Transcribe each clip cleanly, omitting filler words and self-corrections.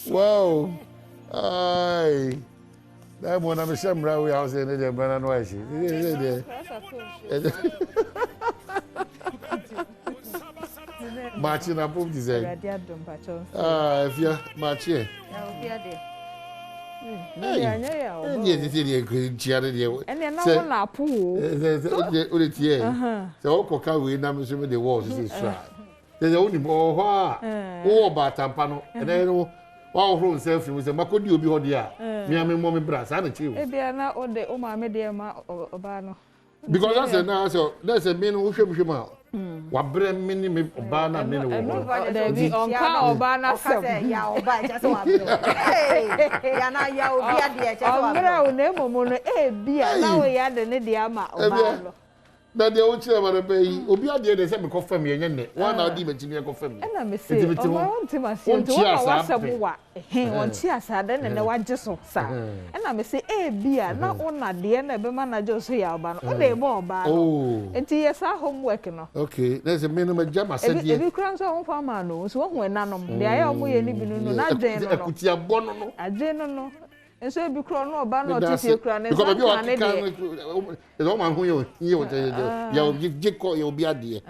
Wow. Ay. That one I'm sure we house in the brand no she. Marching up of this. Ah, if you march here. So we now the walls is try. There's only more about Tampano, and then all from self was a Macodi be on the air. Me and mommy brass, I don't you. Not all the Oma Mediama or Obano. Because that's a now, so there's a man who should come out. What bring me Obana, Minnie, on car Obana, Yao, just one. Hey, Yana Yao, dear, just never moon, dear, now we had the Nidiama Obano. That the old chairman pay, Obia dear, they said, confirm me, and one hour demon confirm. And I'm saying, I want to myself to what on cheers had and the one just so sad. And I may say, beer, not on a dear, never manager say about all day more bad. Oh, and yes, our homework. Okay, there's a minimum jam. I said, you crowns on farmer knows one when none of them. They are only living not general. I general. And so be crown or ban or tissue crown. Because you are the woman who you'll give you'll be a dear.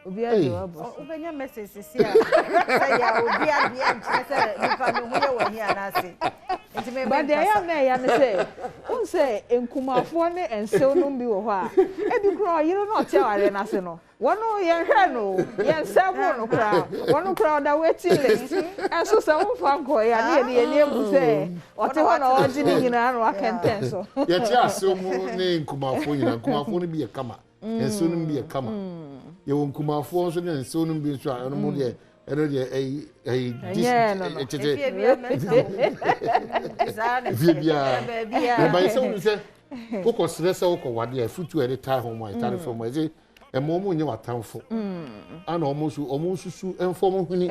Open your messages here. I will be at the end. But they are may and say, who say in Kumafone and so no be wha. Every crow, you don't know tell I national. One no young hano, young several crowd, one crowd that waiting. And so some fanco, I near the name say, what one ordinary in our can pencil. Yet, yes, so name Kumafone and Kumafone be a comer, and soon be a comer. You won't come out for and soon be try on more there. By so say, focus less over what they foot to any time home, my time from my day, and more when you are town for. And almost and formal winning.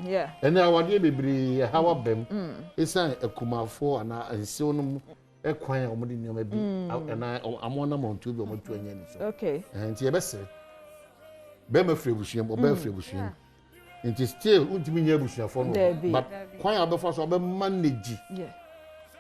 Yeah. And now what they be how of them is a Kuma for and so. A quiet omodin maybe and I'm one amount to be on 20 years. Okay. And your best Bema free bushim or bear free bushim. It is still ultimately bushia for but quiet before so manage. Yeah.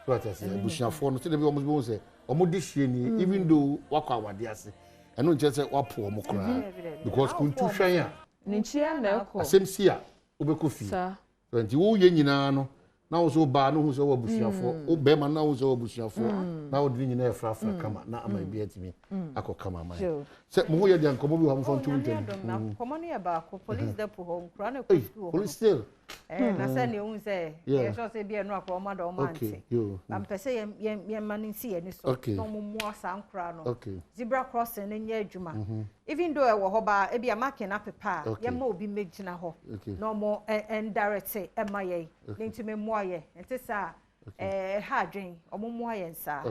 What I say, bushia for no to be almost won't say, or modishini, even though walk our diasi. I don't just say what poor mokra because Kuntu Shaya. Nichia no, same seer, Ubekofi. Sir. 20 years. Now so bad no so bushia for o be man now so bushia for now dri nyina fra kama na am be atimi akokama man se mo ye dia nkomo bi ho mfon tu ntem na komo no ye ba ko police depo ho nkura na ko school police still na se ne un se ye so se bi no akọ ma do ma nti am pese ye man si ye ni so no mo mu asa nkura no zebra crossing na nya adwuma even though e wo ho ba e bi amake na pepa ye ma obi megina ho no mo indirect e ma ye nti me mo ye nti sa ha dwen omomo aye nsa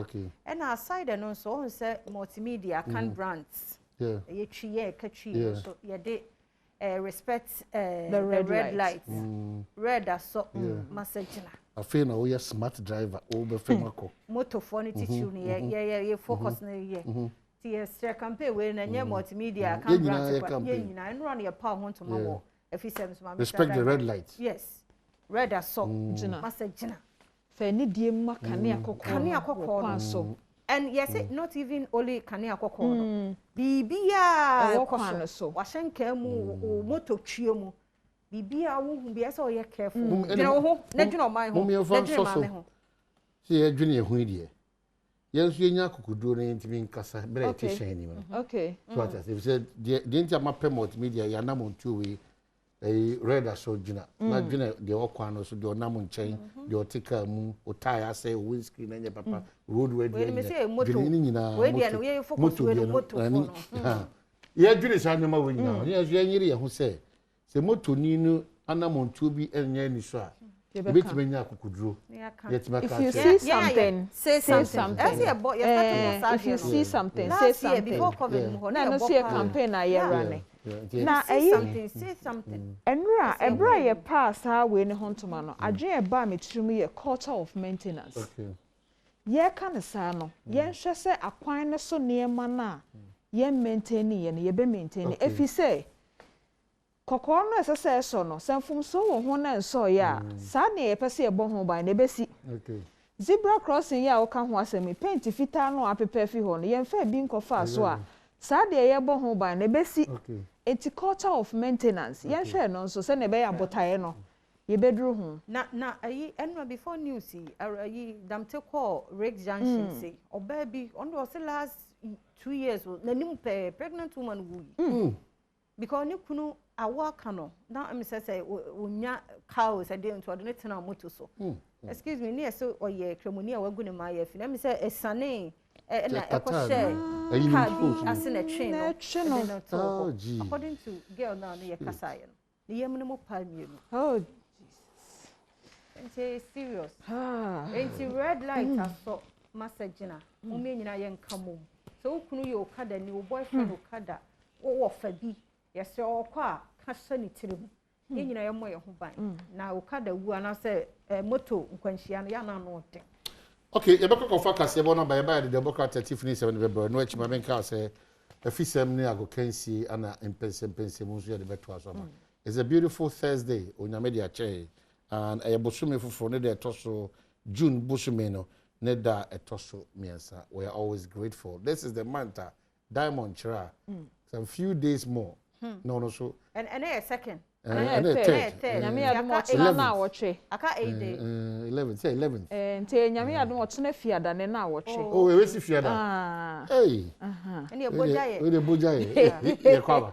and aside no so on say multimedia can brands ye twiye ka twiye so ye de respect the red light red aso message na afi na we smart driver o be femako motor phone tissue ni ye focus na ye ti extra campaign we na nye multimedia can brands ye nyina en run ye pa ho to mawo afi sem so ma respect the red light yes red aso message na Feni die ma kane akoko so and yes not even only kane akoko no bibia akoko so wa hyenka mu moto twie mu bibia wo hu bia se o ye careful dwene wo ho na dwene o man ho na dwene ma me ho se ye dwene ye hu die ye so ye nya akokoduro na ntimi nkasa bere te hyen ni no okay so that if say the ntia ma promote media ya na montu we red asojina na dwene de okwan so de onam nchen de otika mu otaya say windscreen anya papa roadway de dwene nyina we de no ye focus we moto no ye dwene sa nyama we nyina ye nyiri ye ho say moto ni no anamontu bi enya ni so a betime nya akukuduro if you see something say something if you see something say something before covid mo na no see a campaign na ye running na say something enra ebra ye pass ha we ne hontoma no adwen e ba metrim ye culture of maintenance okay ye kan sa no ye nhwe se akwan ne so ne ma na ye maintain ye ne ye be maintain if you say kokon no esese so no sanfum so wo ho na nso ya sa na ye pese ye bo ho ban na besi okay zebra crossing ya wo ka ho asemi paint fita no apepe fi ho no ye mfa bi nkofa so a sa de ye bo ho ban na besi okay it's a culture of maintenance ye hwe no nso se na be ya botae no ye bedru ho na ayi enwa before news ayi damte call Rick Junction say oba bi on do last 2 years na nim pregnant woman wu because ni kunu awaka no na am say onya cows ade nto de tena moto so excuse me ni so oye kremoni a wagu ne ma ya fi na me say esane na ekoshe ka bi asena twe no according to girl now no ye kasa ye no ni yem no mo pa mienu oh it's serious it's red light aso message na mo me nyina ye nka mom so kunu ye okada ni wo boyfriend okada wo fa bi ye se okwa ka hye ni tirem ye nyina ye mo ye ho ban na okada wu ana se moto nkwanhia no ya na no ote okay ye beko kofa kase bo na ba the Democrat 37 February no echi ma menka se afisem ni agokansi ana empensem mo so ye de beto aso ma it's a beautiful Thursday onyame dia che and bosume foforo ne de etoso June bosume no ne da etoso miensa. We are always grateful. This is the month Diamond Chira. Some few days more. No so and a second and a third. Nyame adom ochena na awotwe aka 8 day 11 say 11th. Nte nyame adom ochena fiada ne na awotwe Oh we si fiada. Hey. and you bojaye we de bojaye. Ye kwaba.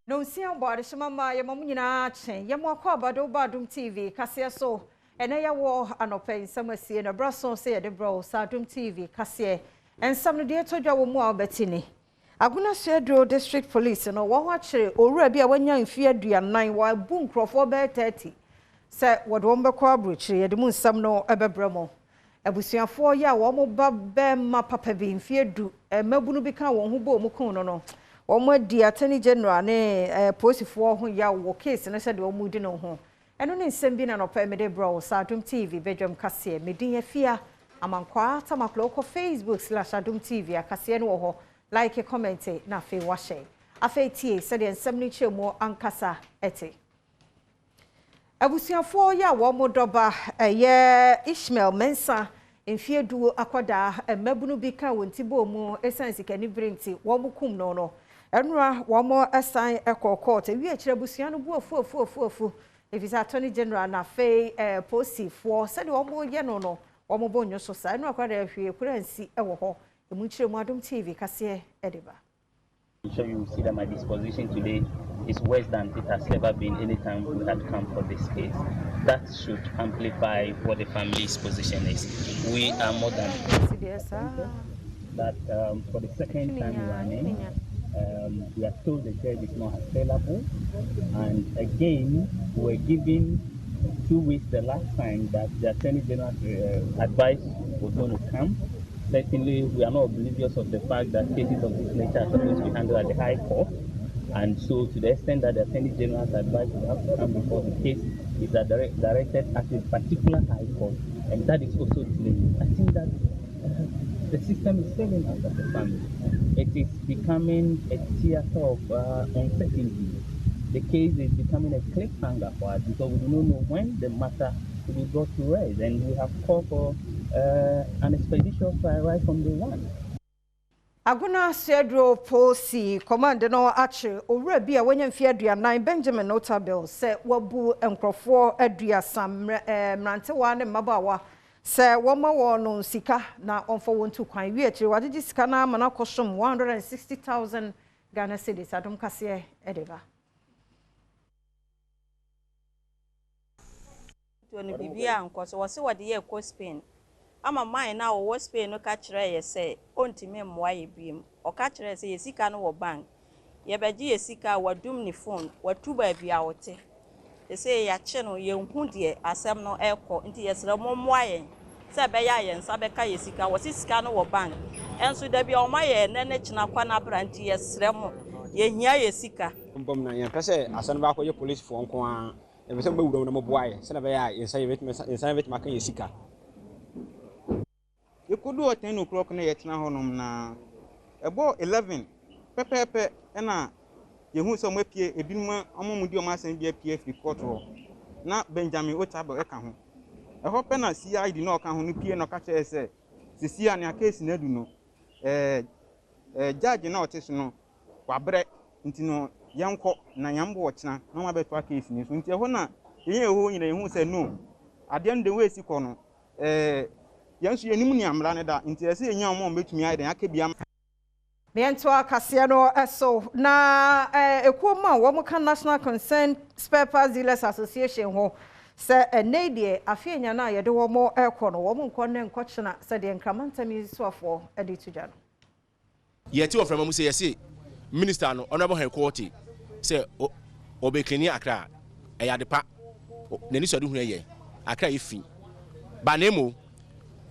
no sia boade shimama ye mamu nyina chen ye mo akwa Badwam TV kase so ene ye wo anopen samasie na braso se ye de bro Adom TV kase ensam no de todwa wo mu a obetini aguna Sedro district police no wo ho kire owura bi a wanya mfi aduanan wa bu nkrofo be 30 se wodo wo mbekọ abrochire ye de mu nsam no ebebramo abusuafo ye a wo mo ba be ma papa bi mfi adu mabunu bi ka wo ho bo mu kun no Omo di Attorney General ne posifo ho ya wo case no said omo di no ho eno ne nsem bi na no pa me de bro Adom TV Badwam kase me din afia amankwa tamaklo ko Facebook /Adom TV akase no ho like comment na fe wa share afa tie said nsem ni chemu ankasa ete abusuafo ya wo mo doba ye Ishmael Mensa mfie du akoda mabunu bi ka wonti bo mu essence kani brinti wo mu kum no enra wo mo assign court wi akire busua no bu afu efisa Attorney General na fe posifo said wo mo ye no wo mo bonyo so sa enra akoda hwe kuransi ewo ho emu kire mu Adom TV kase edeba. I'm sure you see that my disposition today is worse than it has ever been anytime we had come for this case. That should amplify what the family's position is. We are more than that for the second time running, we are told the judge is not available, and again we're given 2 weeks the last time that the Attorney General advice was going to come. Certainly, we are not oblivious of the fact that cases of this nature are supposed to be handled at the High Court. And so, to the extent that the Attorney General's advice will have to come before the case is directed at a particular High Court, and that is also delayed. I think that the system is failing us as a family. It is becoming a theater of uncertainty. The case is becoming a cliffhanger for us because we do not know when the matter will be brought to rest, and we have called for an expeditious trial right from the one. Aguna Sedro Posi command no ache owura bi a wanya mfi aduanan Benjamin Notabel se wabu enkrofo aduasam mrante wa ne mabawa se woma wo no sika na onfo wontu kwan wi akire wadegi sika na mana kosom 160,000 Ghana cedis Adom kase edeba. To bibia nkoso wo se wode ye ko Spain ama man na wo Spain no ka kire ye se ontime mmoa ye biem o ka kire se ye sika no wo bank ye beji ye sika wadum ni phone watu ba bia wote ye se ya che no ye hu de asem no eko nti ye sere mmoa ye se be ya ye nsa be ka ye sika wo sika no wo bank enso da bia o ma ye ne china kwa na branti ye sere mo ye hia ye sika mbom na ye pese asan ba ko ye police fo nko a e be se be wura na mo boaye se na be ya insa yebet maka yesika Yekudu 10 o'clock na yetena honom na ebo 11 pepepe na yehu so mapie ebinuma amomudi omasan bi apie free court ho na Benjamin Otabo eka ho eho pe na CID na oka ho no pie no ka kye se sisia ne case na du no judge na otiso no wabre ntino yanko na yambo ochina na ma beto case ni so nti eho na yen eho nyina yehu se no ade ndo we siko no yansu yenim ni amra ne da nti ese yenya omo betumi aiden akebia Miento akasia no eso na ekuoma wo muka National Concerned Spare Parts Dealers Association ho se enedie afienya na yede wo mo ekọ no wo mo nkọ ne nkọchena se de nkramantami suafo edi tuja no yeti of remamu say yes minister no honorable high court say obekeni akra eyadepa nani so de hu ye akra ifi banemo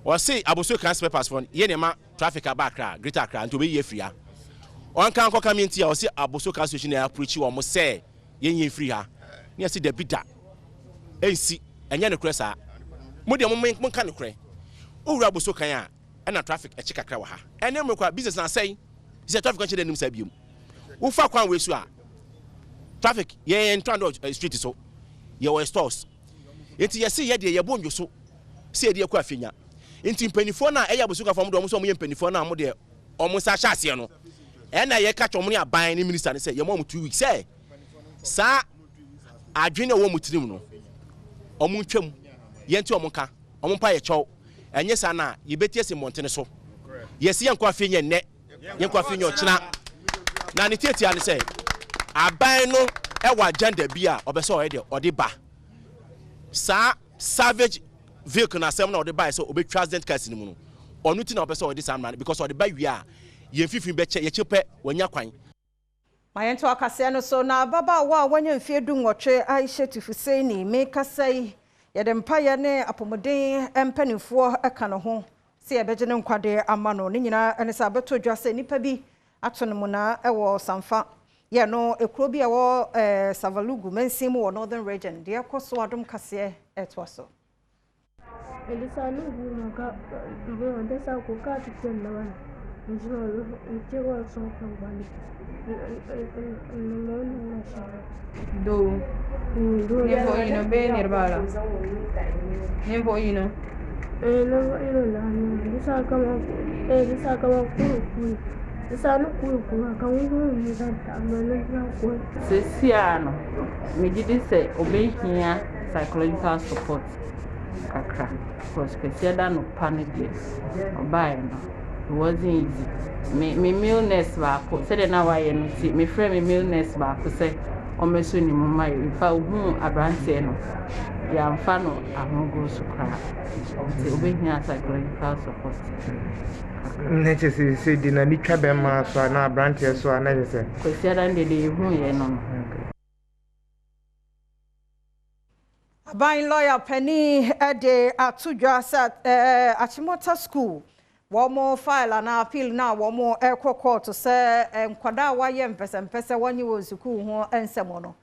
o say aboso kan spare parts for ye ne ma traffic abakra greater akra nto be ye free ha on kan ko community o say aboso kan association na approach wo mo say ye free ha ne say the bidda ensi enye ne kresa mo de mo kan ne kre owura aboso kan a na traffic e chikakra wa ha ene mo kwa business na say is traffic kan chede nim sa biom wo fa kwan we su a traffic ye entrando street so ye we stores enti ye say ye de ye bonjo so say de kwa afenya enti mpanifo na eya bosuka fam do mo so mo ye mpanifo na mo de omo sa hyase no e na ye ka twom ne aban ne minister ne say ye mo 2 weeks say sa adwene wo mutirim no omo ntwam ye nti omo ka omo pa ye chew enye sa na ye betiese montene so ye se ye nkwa afenya ne ye nkwa afenya ochina na ne tietia ne say aban no e wa agenda bia obeso o de ode ba sa savage vehicle na sem na ode buy so obe transit cars ni mu no onu ti na obeso ode sam na because ode buy wi a ye fifi be che ye chepe wanya kwan Mayento akase no so na baba wa wanya mfie du nwotwe Aisha Tifuseni me kasai ye de mpaye ne apomoden empanifo eka no ho se ye beje ne nkwade amano ne nyina ene sa beto dwase nipa bi ato no mu na ewo samfa ye no ekro bi ewo Savalugu mensim wo northern region de akoso adom kase etwa so Elisanu maka ngo ndesa ko ka titenda wana njino nchewa so kambani do nembo ino be nirbala nembo ino no ino la ndesa kama kuru ndesa kuru kamungu ndata amana ko sesiano megidi se obehia psychological support kakra because kesiada no panic obai no it wasn't easy me illness ba ko se de na waye no ti me frɛ me illness ba ko se o meso ni mo mai ifa hu abrante no ya mfa no ahogo so kra ti obehia psychological support neche se di na ni twa be ma so na abrante so na se kesiada de hu ye no Aban lawyer Penny de atudwa sa Achimota school womo file na appeal na womo court se nkwada waye mpese wanye wo school ho ensemo no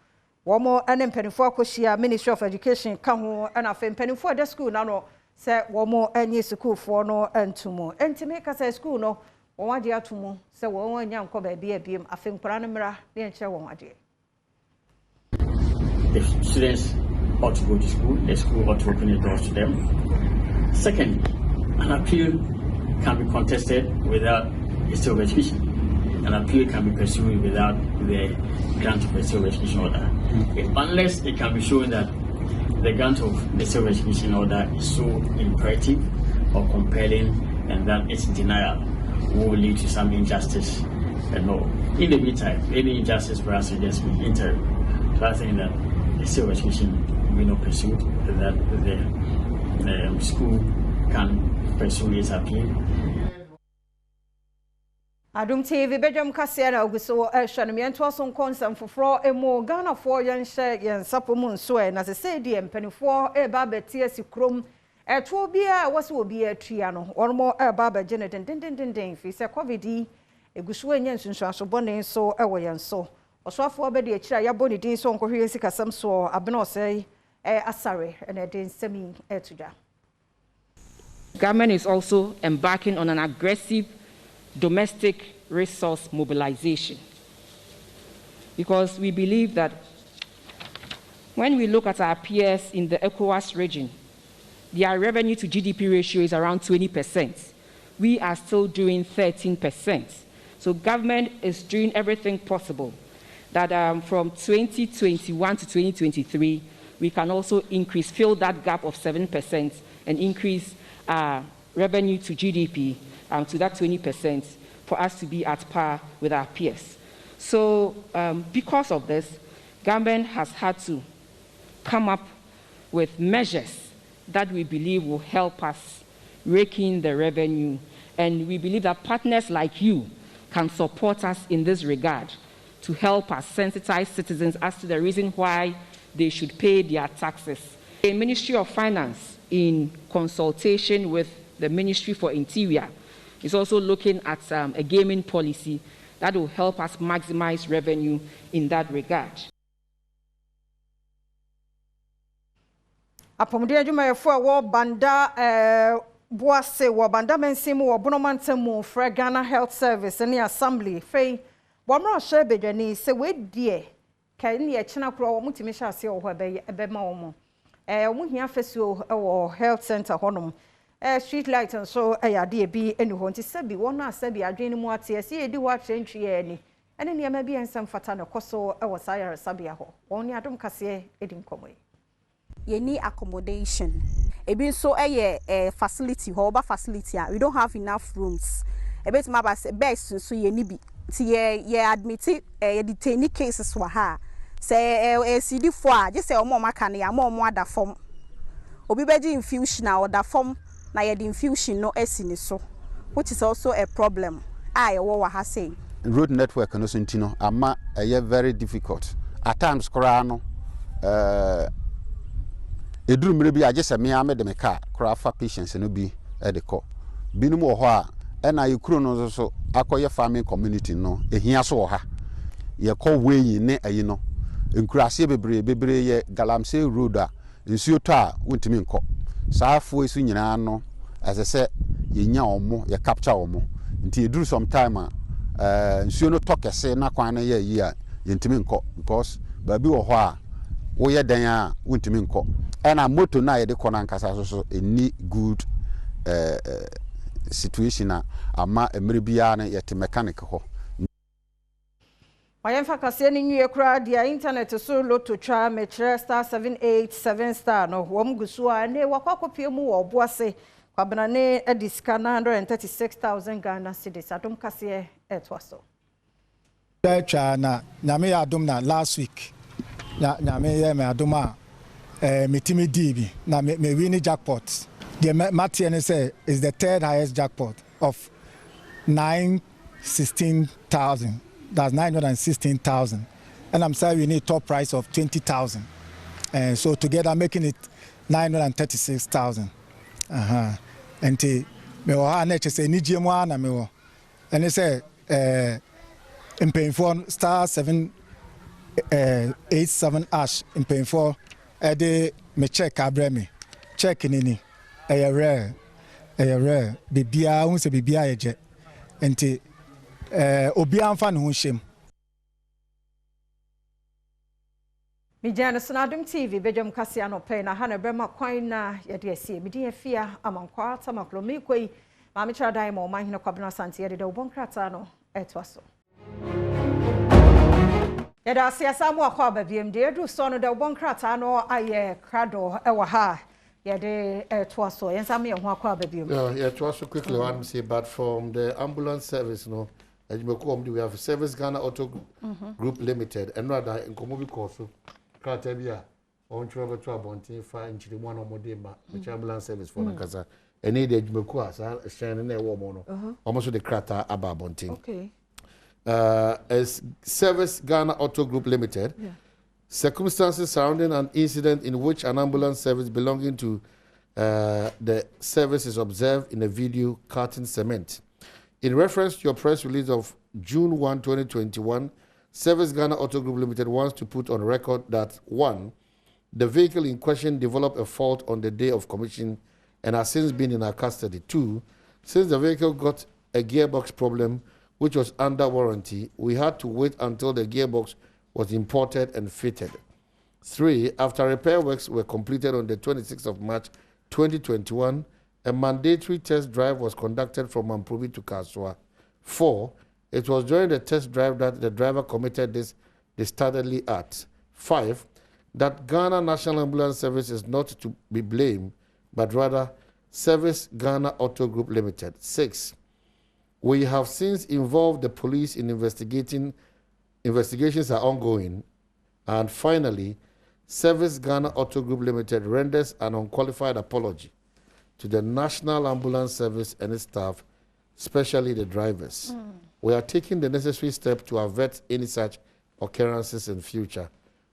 womo ene mpanifo akohia Ministry of Education ka ho na fe mpanifo de school na no se womo enye school fo no entumo entime ka se school no wonwade atomo se won nya nkọ ba bia biem afe nkwara no mra ne enche wonwade The students ought to go to school, the school ought to open the doors to them. Second, an appeal can be contested without a state of execution. An appeal can be pursued without the grant of a state of execution order. Unless it can be shown that the grant of the state of execution order is so imperative or compelling and that its denial will lead to some injustice and all. In the meantime, any injustice perhaps will just be interim. So I think that the state of execution will not pursue that the school can pursue its appeal. Adom TV Badwam kase na oguso hwanemiento so nkonsam foforo emo Ghana for yenhye yensapomu nso na se die mpanifo ba betie sikrom eto bia wose obi atua no wormo ba ba geneten den fi se covid eguso enya nsunsuaso bone so ewo yenso Oswafo obedi akira ya boni din so nkohwe sikasam so abena osei asare and den semi etuda. Government is also embarking on an aggressive domestic resource mobilization, because we believe that when we look at our peers in the ECOWAS region, their revenue to GDP ratio is around 20%. We are still doing 13%. So government is doing everything possible that from 2021 to 2023, we can also fill that gap of 7% and increase revenue to GDP to that 20% for us to be at par with our peers. So because of this, government has had to come up with measures that we believe will help us rake in the revenue. And we believe that partners like you can support us in this regard to help us sensitize citizens as to the reason why they should pay their taxes. The Ministry of Finance, in consultation with the Ministry for Interior, is also looking at a gaming policy that will help us maximize revenue in that regard. Apomde adwumayefo a wo banda boase wo banda mensim wo bonomantamu fra Ghana Health Service ne assembly fei bomro hye bedwani se wedie kai ne ye kina kro wo mutimi hye ase wo ebe ma wo mo wo hia fesuo wo health center honom street light and so ayade bi eni ho nti sabi wona asabi adwene mu ate ase edi wa trentwe eni ene ne ma bi ensam fata ne koso wo sayare sabia ho woni adom kase edi nkomoi yeni accommodation ebi so facility hoba facility we don't have enough rooms ebet ma ba best so yeni bi ti ye admit ye detain cases wa ha say CD4 just say omo maka na ya omo ada form obi beji infusion na oda form na ye the infusion no esini so, which is also a problem ye wo ha say road network no sentino ama very difficult at times kora no eduru mire bi agye se me ame de me car kora fa patients no bi e de ko binum wo ho a e na yekuro no so akoye farming community no ehia so wo ha ye ko weyi ne ayi no nkurase bebre ye galamsey road a nsuo to a wontimi nko saafo esu nyina no asese ye nya omo ye capture omo nti eduru sometime a nsuo no tokese na kwan na ye yi a yentimi nko because babi wo ho a wo ye dan a wontimi nko ena moto na ye de kona nkasa so any good situation ama emre bia na yete mechanic ho Mayemfa kase ni nwie kura dia internet so loto twa mechre star 787 star no wom gusu a ne wakokopie mu wo boase kwabena ne ediska 136,000 Ghana cedis adom kase etwaso twa na nyame ya adom na last week nyame ya me adom a metimi dibi na me win jackpot the Martin say is the third highest jackpot of 916,000. That's 916,000, and I'm saying we need top price of 20,000, and so together making it 936,000. And me wa na say ni GM1 na me wo, and they say in paying for star 787 ash in paying for de me check abremi check ni rare bibia un se bibia eje enti obi amfa ne ho hyem Mijana Adom TV Badwam kase anope na ha na brema kwan na ye de asie midi afia amankwa tamaklo mekoi ma me tra dai mo man hene kwabena sante ye de obonkrata no etwaso ye da asie samu akwa ba biem de edu so no de obonkrata no aye krado ewa ha ye de etwaso ye nsam ye ho akwa ba biem yeah etwaso quickly one say but from the ambulance service no we have Service Ghana Auto Group Limited and rather in Komobi Koso Kratabia on travel to Abontin fire in Chiliwan or Modema, which ambulance service for Nakaza. And need the Jumekua, shining a woman, almost the Krata Ababontin. Okay. As Service Ghana Auto Group Limited, circumstances surrounding an incident in which an ambulance service belonging to the service is observed in a video carting cement. In reference to your press release of June 1, 2021, Service Ghana Auto Group Limited wants to put on record that 1. The vehicle in question developed a fault on the day of commission and has since been in our custody. 2. Since the vehicle got a gearbox problem which was under warranty, we had to wait until the gearbox was imported and fitted. 3. After repair works were completed on the 26th of March 2021, a mandatory test drive was conducted from Mamprobi to Kaswa. 4. It was during the test drive that the driver committed this dastardly act. 5. That Ghana National Ambulance Service is not to be blamed, but rather Service Ghana Auto Group Limited. 6. We have since involved the police in investigations are ongoing. And finally, Service Ghana Auto Group Limited renders an unqualified apology to the National Ambulance Service and its staff, especially the drivers. We are taking the necessary steps to avert any such occurrences in future.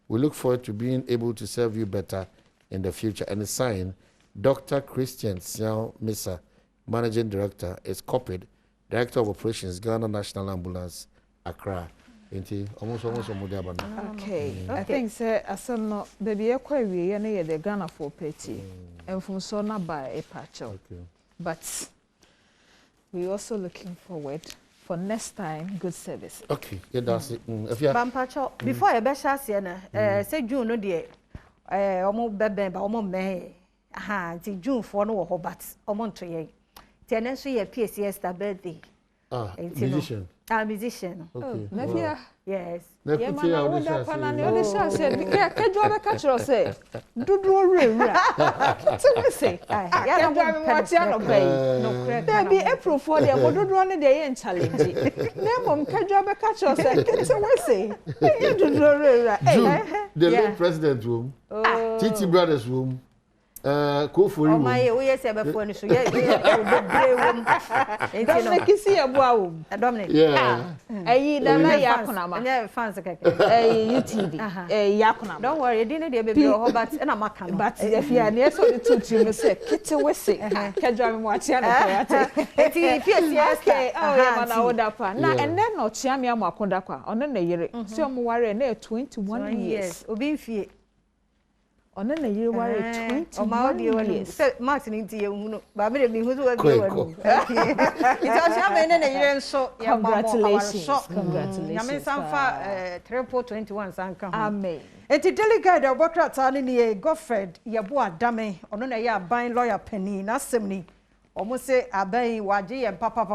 We look forward to being able to serve you better in the future. And the sign, Dr. Christian Siao Misa, Managing Director, is copied, Director of Operations, Ghana National Ambulance, Accra. Almost okay. I think say asan baby ekwa wie na ye the Ghana for petty. Enfumso na by a patch. Okay. But we also looking forward for next time good service. Okay. Yeah, that's it. Bampacho before e be shase na say June no de omo bebe ba omo me ti June for no wo but omo nto ye. Ti enso ye PCS ta birthday. Musician. Musician. Okay. Wow. Yes. Yeah, man, I want that pan and the other said, yeah, can you ever catch us? Say, do say, yeah, I'm watching on bay. There be April for them, but don't run a day and challenge it. Then, can you ever catch us? Say, the late president's room, Titi Brothers' room. Kofuri. Oh my, we say before ni so yeah, Dominic see abo Dominic. Yeah. Ayi da na yakuna ma. Anya fans keke. UTV. Yakuna. Don't worry, didn't dey baby ho but na maka no. But if you na so the two me say kiti we say. Kedwa me mo atia no kwate. Eti PCS okay. Oh yeah man na oda pa. Na enne no chia me amakoda kwa. Ono na yere. Se omo ware na 21 years. Obi mfie. Ono na yere ware 21 years. Say Martin nti ye hunu. Ba me de mi huzu wa bi wanu. Iti o chia me ne yere nso ya ba mo. Congratulations. Nyame sanfa triple 21 sanka ho. Amen. Eti delegate obokrata ne ne Godfred Yebo Adame ono na ye aban lawyer penny na semni. Omo say aban waje ye papa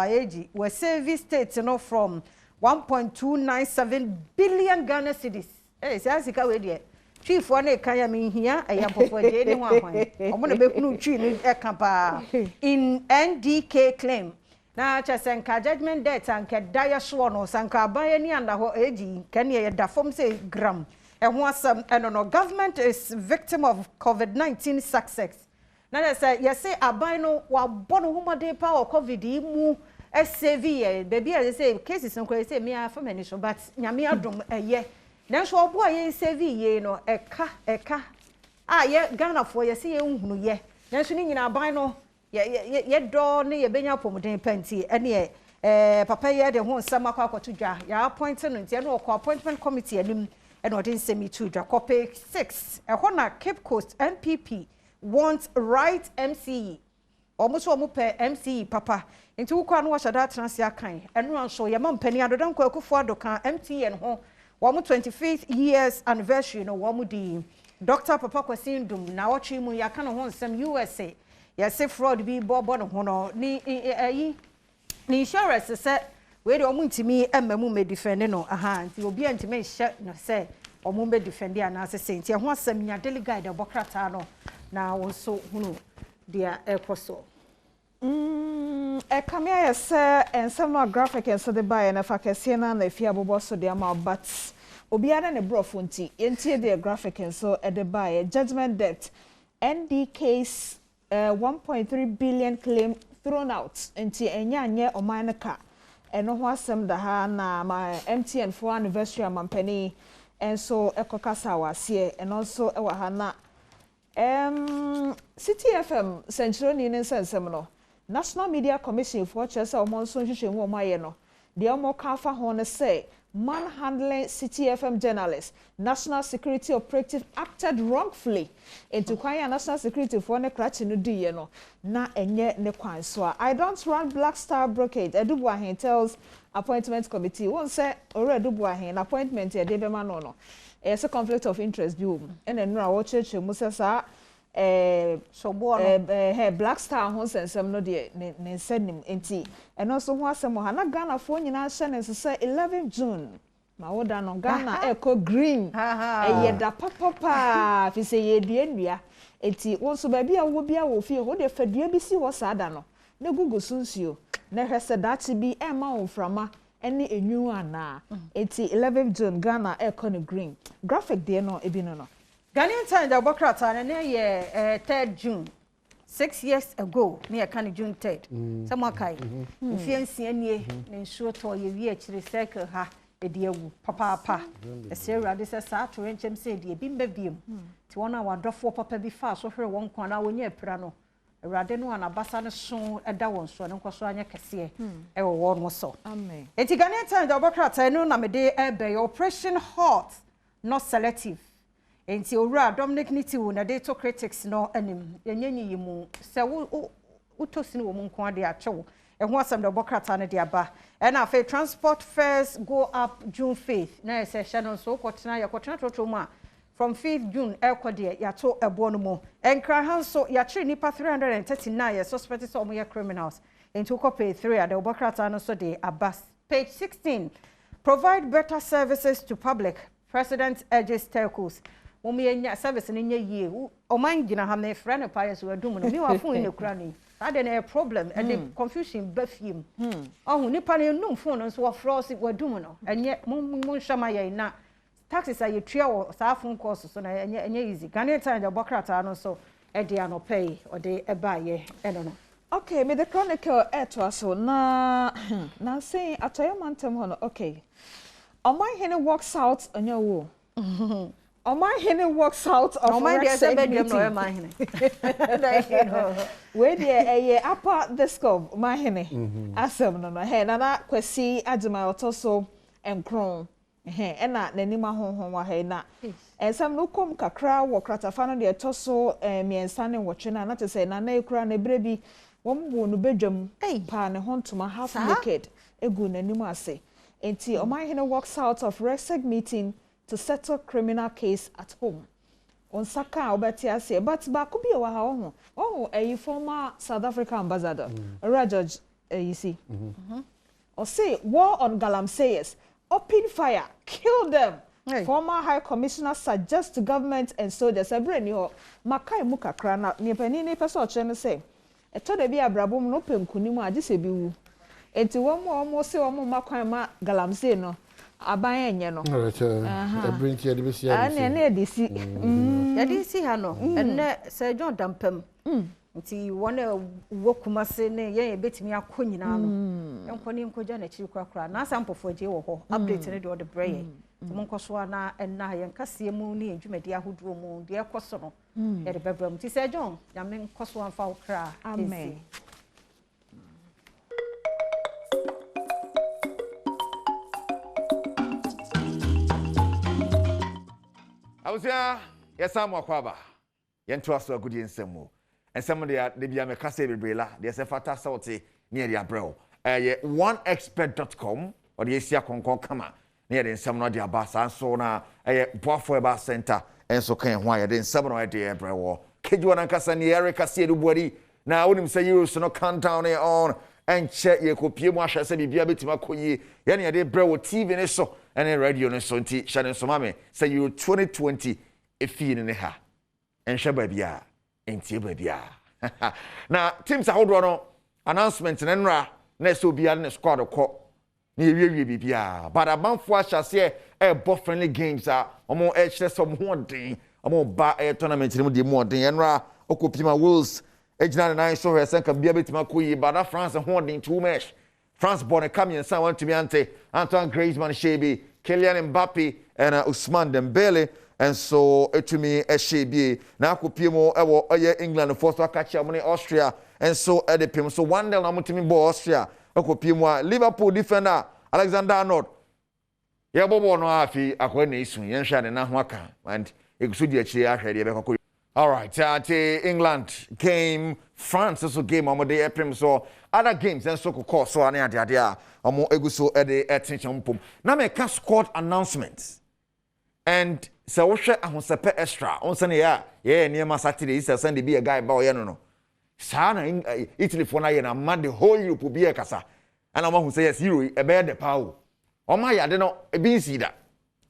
eji we save state no from 1.297 billion Ghana cedis. Say asika we de chief one e kan ya me hia ayapofo de ni ho ahwan. Omo na be kunu twi ni e kan pa in NDK claim. Na cha senka judgment debt anke daya so no sanka aban ni anda ho eji kan ye da form say gram. And no government is victim of COVID-19 success. Now say you say abino wa bono huma de power COVID mu SCV baby I say cases no say me afa mani so but nyame adom eye. Na so obo aye SCV ye no eka ye Ghana for ye say ye nhunu ye. Na so ni nyina abino ye do ne ye benya pomden panti ene papa ye de ho nsama kwa akoto dwa ya appoint no ntia no appointment committee anim and what in semi to Jacope 6. A Hona Cape Coast MPP wants right MCE. Almost one per MCE, Papa. Into Kwan wash that transia kind. And run show your mum penny under don't go for Dokan MT and home. 25th years anniversary, no one di. Dr. Papa Kwasin Dum, now watching mu yakana hon some USA. Yes, if fraud be Bob Hono, ni insurance set. We do ntimi emamu me defend no nti obi ntimi hye no say omu be defend ya na say nti ho asem nya delegate de bokrata no na wonso hunu dia ekoso kamia yese ensema graphic enso de buy na fakese na na fia bobo so de ama but obi ara ne brofo nti entie de graphic enso e de buy judgment debt NDK's 1.3 billion claim thrown out nti enya anye oman ka eno ho asem da ha na my MTN for anniversary amampani enso ekokasa wase eno nso e wa ha na City FM Centroni ne nsensem no National Media Commission for chese omo nso hwehwe hu omo aye no de omo ka fa ho ne say manhandling City FM journalist. National security operative acted wrongfully into kwanya national security for ne krachi no di no na enye ne kwan so. I don't run Black Star Brocade. Edubuahin tells appointment committee won say already Edubuahin appointment e dey be ma no no. It's a conflict of interest bi um. And enra wo church mu say sa Black Star ho sensem no de ne nsanim enti eno so ho asem ha na Ghana fo nyina hye ne say 11 June ma woda no Ghana eco green da papa fi say ye dua enti won so ba bia wo bia wo fie ho de fadua bi si ho sada no na gugu sunsuo na hwese dachi bi e ma wo frama ene enyu ana enti 11 June Ghana eco no green graphic de no ebi no Ghanaian time the Bokrata na ye 3rd June 6 years ago me can June 3rd some kai fiancy anie na nsuo to ye wi akire circle ha e de awu papa e se urade se sa to renchem se de bi mbabiem ti wona wadofo papa bi fa so hwere won kwan na wonya apira no urade no anabasa ne so eda won so ne nkoso anya kese e wo won mo so amen eti Ghanaian time the Bokrata no na me de be operation hot not selective enti owura Dominic Nitiwu na dey to critics no anim yenyenyi yimu se wo utosi no wo nko ade achewo e ho asem de Bokrata na de aba e na afa transport fares go up June 5th na se hye no so kwotena yakotena toto mu a from 5th June ekode yato ebo no mu enkra hanso ya chiri nipa 339 suspected so omo criminals into pay 3 at the Bokrata no so de aba page 16 provide better services to public president urges telcos nya service ni nya yie o man gina ha na frɛ ne pa yeso adum no mi wa phone ne kura ni that dey problem and the confusion bafiem oh nipa ne num phone no so wa frost wadum no enye mun hwama ye na taxes are you tria wo sa phone course so na enye easy Ghanaian time the Bokrata no so e dey anopay o dey e ba ye eno no okay me the chronicle to aso na say atoyamantem ho no okay Omai Hene walks out on your wall. Omai Hene walks out of Rexeg meeting. Where the upper disco, my Hene. Asem no he na kwesi adima otoso enkron. He na nanima honhon wa he na. Ensam no kom kakra wo kratafa no de otoso miensa ne wotwe na na te say na ekura na brebi wombo no bedwam pa ne hontoma half naked egu nanimu ase. Enti Omai Hene walks out of Rexeg meeting to settle criminal case at home. On Saka obeti ase but ba ko bi e wa ha ho. Oh, a former South African ambassador, Rajaj you see. Or say war on Galamseyers, open fire, kill them. Former High Commissioner suggests to government and soldiers ebreni ho makai mukakra na nipa ni person o che say e to de bi abrabom no penkunimu agise bi wu. Enti womo se womo makwan ma Galamsey no aban enye no ebrinti ade besi na edisi edisi ha no enne Sir John Dampam nti wona wokumase ne ye betimi akonyina no enkoni nkoja na chiri kwakra na sampofo je wo ho update ne de o de breye monkoso na enna ye nkase mu ne adwumadi ahoduro mu de ekoso no ye de bebram nti Sir John ya men nkoso amfa wo kra amen. Awusia yesamu akwaba yentu aso agudi ensemu ensemu de bia me kase bebrela de se fata sauti ne de abrel oneexpert.com or de esia konkon kama ne de ensemu no de abasa so na boafo eba center enso kan ho ya de ensemu no de abrel keju na kasa ne Erica se du bori na wonim say euros no countdown on and check ye kopie mu ahwe se bibia betima koyi ye ne de brewo TV ne so and radio no so nti hye ne so mame say you 2020 efi ne ha enhwe babia entie babia na teams ahodo no announcement ne nra na so bia ne squad ko na ewie bibia but abanfo ahyase bo friendly games a omo ehye so mo den omo ba tournament ne mu de mo den enra okopima Wolves ejina na so he senka bia betima koyi but France ho den too much France born come and want to be Antoine Griezmann, Shebi, Kylian Mbappe, and Ousmane Dembele, and so to me Shebi. Now Kupimo England first catch Austria, and so at the Pim. So one day I'm to me Austria. Kupimo Liverpool defender Alexander Arnold. ya bobo no afi akwa na isu yen hwa ne na ho aka and egusu di akire ahwe de be kokko. All right, England game, France also game amode eprim so other games and so kokko so ane ade a omo eguso e de attention pom. Na me ka squad announcements. And so we share ahosepe extra. On say ya near ma Saturday is Sunday be a guy ba oye no. Sa na Italy for na ye na mad the whole Europe be a kasa. And I'm who say yes hero e be the power. O ma ya de no e bi si da.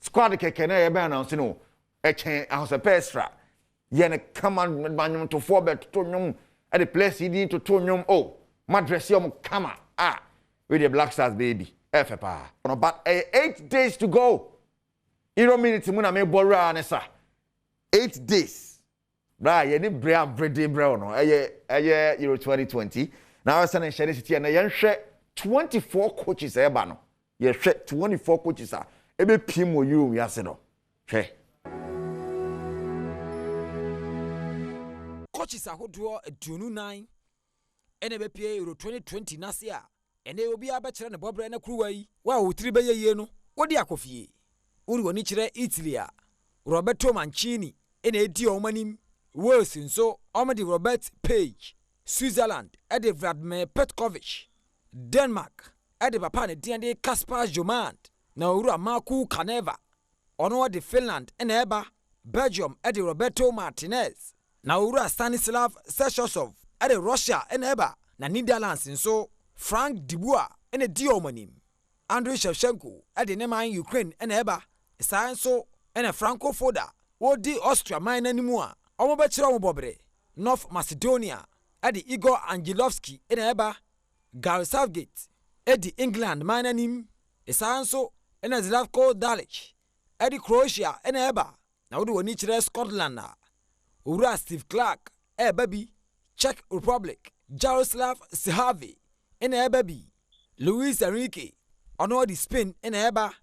Squad keke na ye be announce no e chen ahosepe extra. Ye na come on banyum to 4 bet to nyum at the place he to nyum oh madress yom kama with the Black Stars baby. FFA. But 8 days to go. Euro minute muna me borra anesa 8 days bra ye ni bra brede bra no eye Euro 2020 now I say share city na ye hwe 24 coaches e ba no ye hwe 24 coaches e be piem o Euro wi ase no hwe coaches ahodo aduonu nan ene be pie Euro 2020 na se a ene obi abekere ne bobre na kruwa yi wa wotiri be ye no wodi akofie uri woni kire Italy a Roberto Mancini ene edi omanim Wales nso omedi Robert Page Switzerland ede Vladimir Petkovic Denmark ede papa ne diande Kasper Jomand na uru Marku Kaneva ono de Finland ene eba Belgium ede Roberto Martinez na uru Stanislav Sechosov ede Russia ene eba na Netherlands nso Frank Dubois ene di omanim Andriy Shevchenko ede ne man Ukraine ene eba Scienso ene Franco Foda wodi Austria man animu a omo be kire omo bobre North Macedonia ade Igor Angelovski ene eba Gareth Southgate ede England man anim Scienso ene Zlatko Dalic ede Croatia ene eba na wodi woni kire Scotland na owura Steve Clark baby Czech Republic Jaroslav Sihavi ene baby Luis Enrique ono di Spain ene eba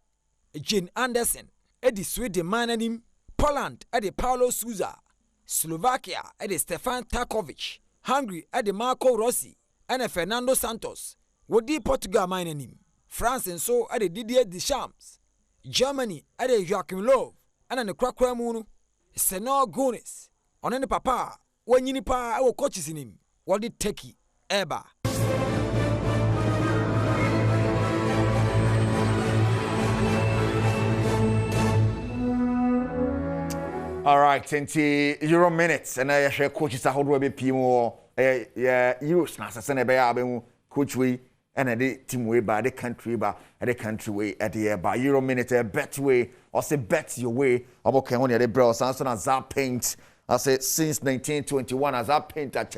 Jane Anderson edi Sweden mananim Poland edi Paulo Sousa Slovakia edi Stefan Tarkovic Hungary edi Marco Rossi ene Fernando Santos wodi Portugal mananim France nso edi Didier Deschamps Germany edi Joachim Löw ene ne krakra mu no Senor Gones ono ne papa wanyini pa e wo coaches nim wodi Turkey eba. All right, 20 Euro minutes and I share coaches how do we be more Euros na se na be ya be coach we and the team way by the country by the country way at the by Euro minute a bet way or say bet your way about can only the bro Samson as that paint I say since 1921 as that paint at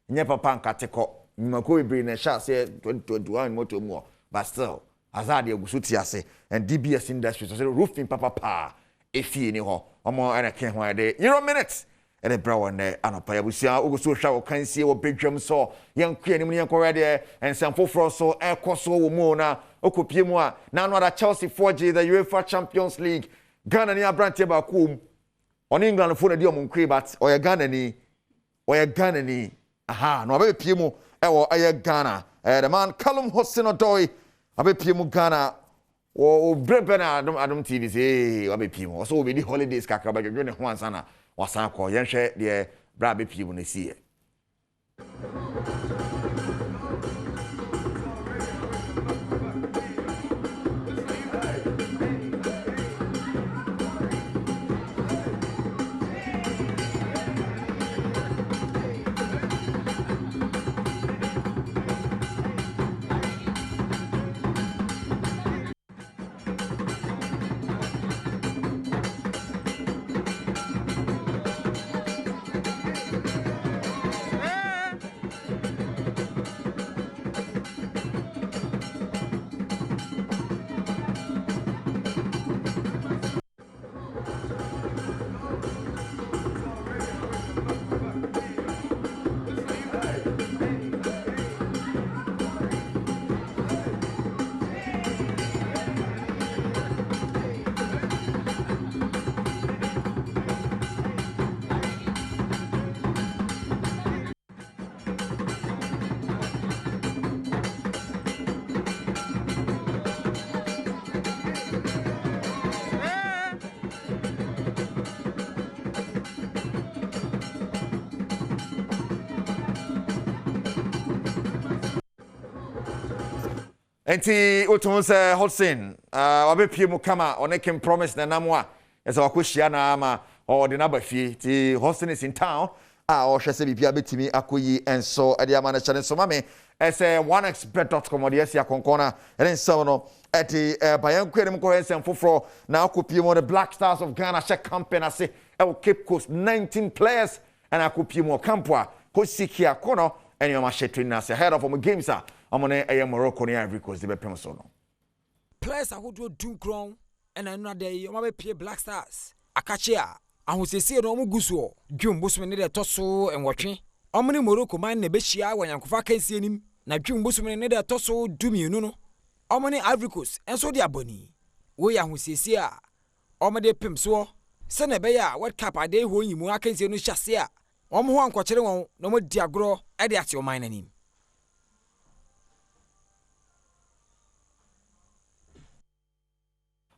nye papa nkateko mmako ibri na sha say 2021 moto mu but still as that dey gusuti ase and DBS industry so say roofing papa efie ni ho omo ana ken ho de Euro minutes ene bra won ne anopa ya busia oguso hwa wo kansie wo bedwam so yenkua ni mu yenkora de ensam foforo so ekoso wo mu na okopie mu a na no ada Chelsea 4G the UEFA Champions League Ghana ni abrante ba kum on England fo na di omon kre but oya Ghana ni aha no abe pie mu ewo aye Ghana the man Callum Hudson-Odoi abe pie mu Ghana o brebe na Adom TV say abe pie mu so we di holidays kakra ba gwe ne ho ansa na wasan ko yenhwe de bra be pie mu na sie. Enti utum se Hudson wabepie mu kama onekem promise na namwa esa wakohia na ama or de naba fie ti Hudson is in town o hwese bibia betimi akoyi enso ade ama na chane so mame ese 1xbet.com ode esi akonkona ene nso no eti bayan kwere ko ensem foforo na akopie mu the Black Stars of Ghana she campaign ase e Cape Coast 19 players and akopie mu kampwa ko sikia kono ene ma shetwin na se head of them games amone eye Morocco ne Ivory Coast be pem so no players ahodo dunkron and another day o ma be pie Black Stars akache a ahosese no mo guso dwumbosom ne de toso enwotwe omne Morocco man ne be hia wanyankofa kansie nim na dwumbosom ne de toso dumienu no omne Ivory Coast enso de aboni wo ya ahosese a omde pem so se ne be ya World Cup ade ho yimu akansie no hyase a omo ho ankokere won no mo di agro e de ate o man nanim.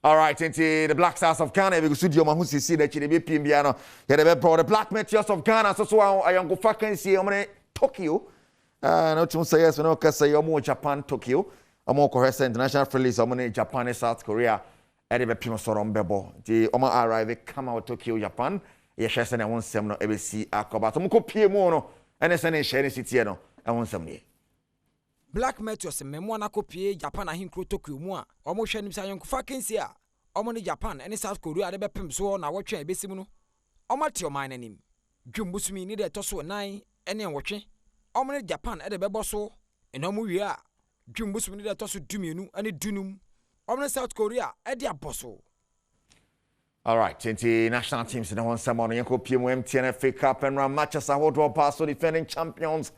All right, into the Black Stars of Ghana, we go studio man who see that they be PMBano. Yeah, they brought the Black Meteors of Ghana. So I am go fucking see Tokyo. No to say yes, no cause say more Japan Tokyo. Amo correct international release among Japan and South Korea. Ede be pimo sorom bebo. The omo arrive come out Tokyo Japan. Ye share say na won sem no e see akoba. To mo ko pie mu no. Ene say na share city no. E won sem ni. Black Meteors memo na kopie Japan ahinkro Tokyo mu a omo hwe nim say yonko vacancy a omo ne Japan ene South Korea de be pem so na wotwe ebesim no omo te oman nanim dwumbusumi ni de toso 9 ene wotwe omo ne Japan de be boso ene omo wi a dwumbusumi ni de toso dumienu ene dunum omo ne South Korea de aboso. All right, international teams in the one some on yanko PMU MTN FA Cup and round matches ahodo paso defending champions.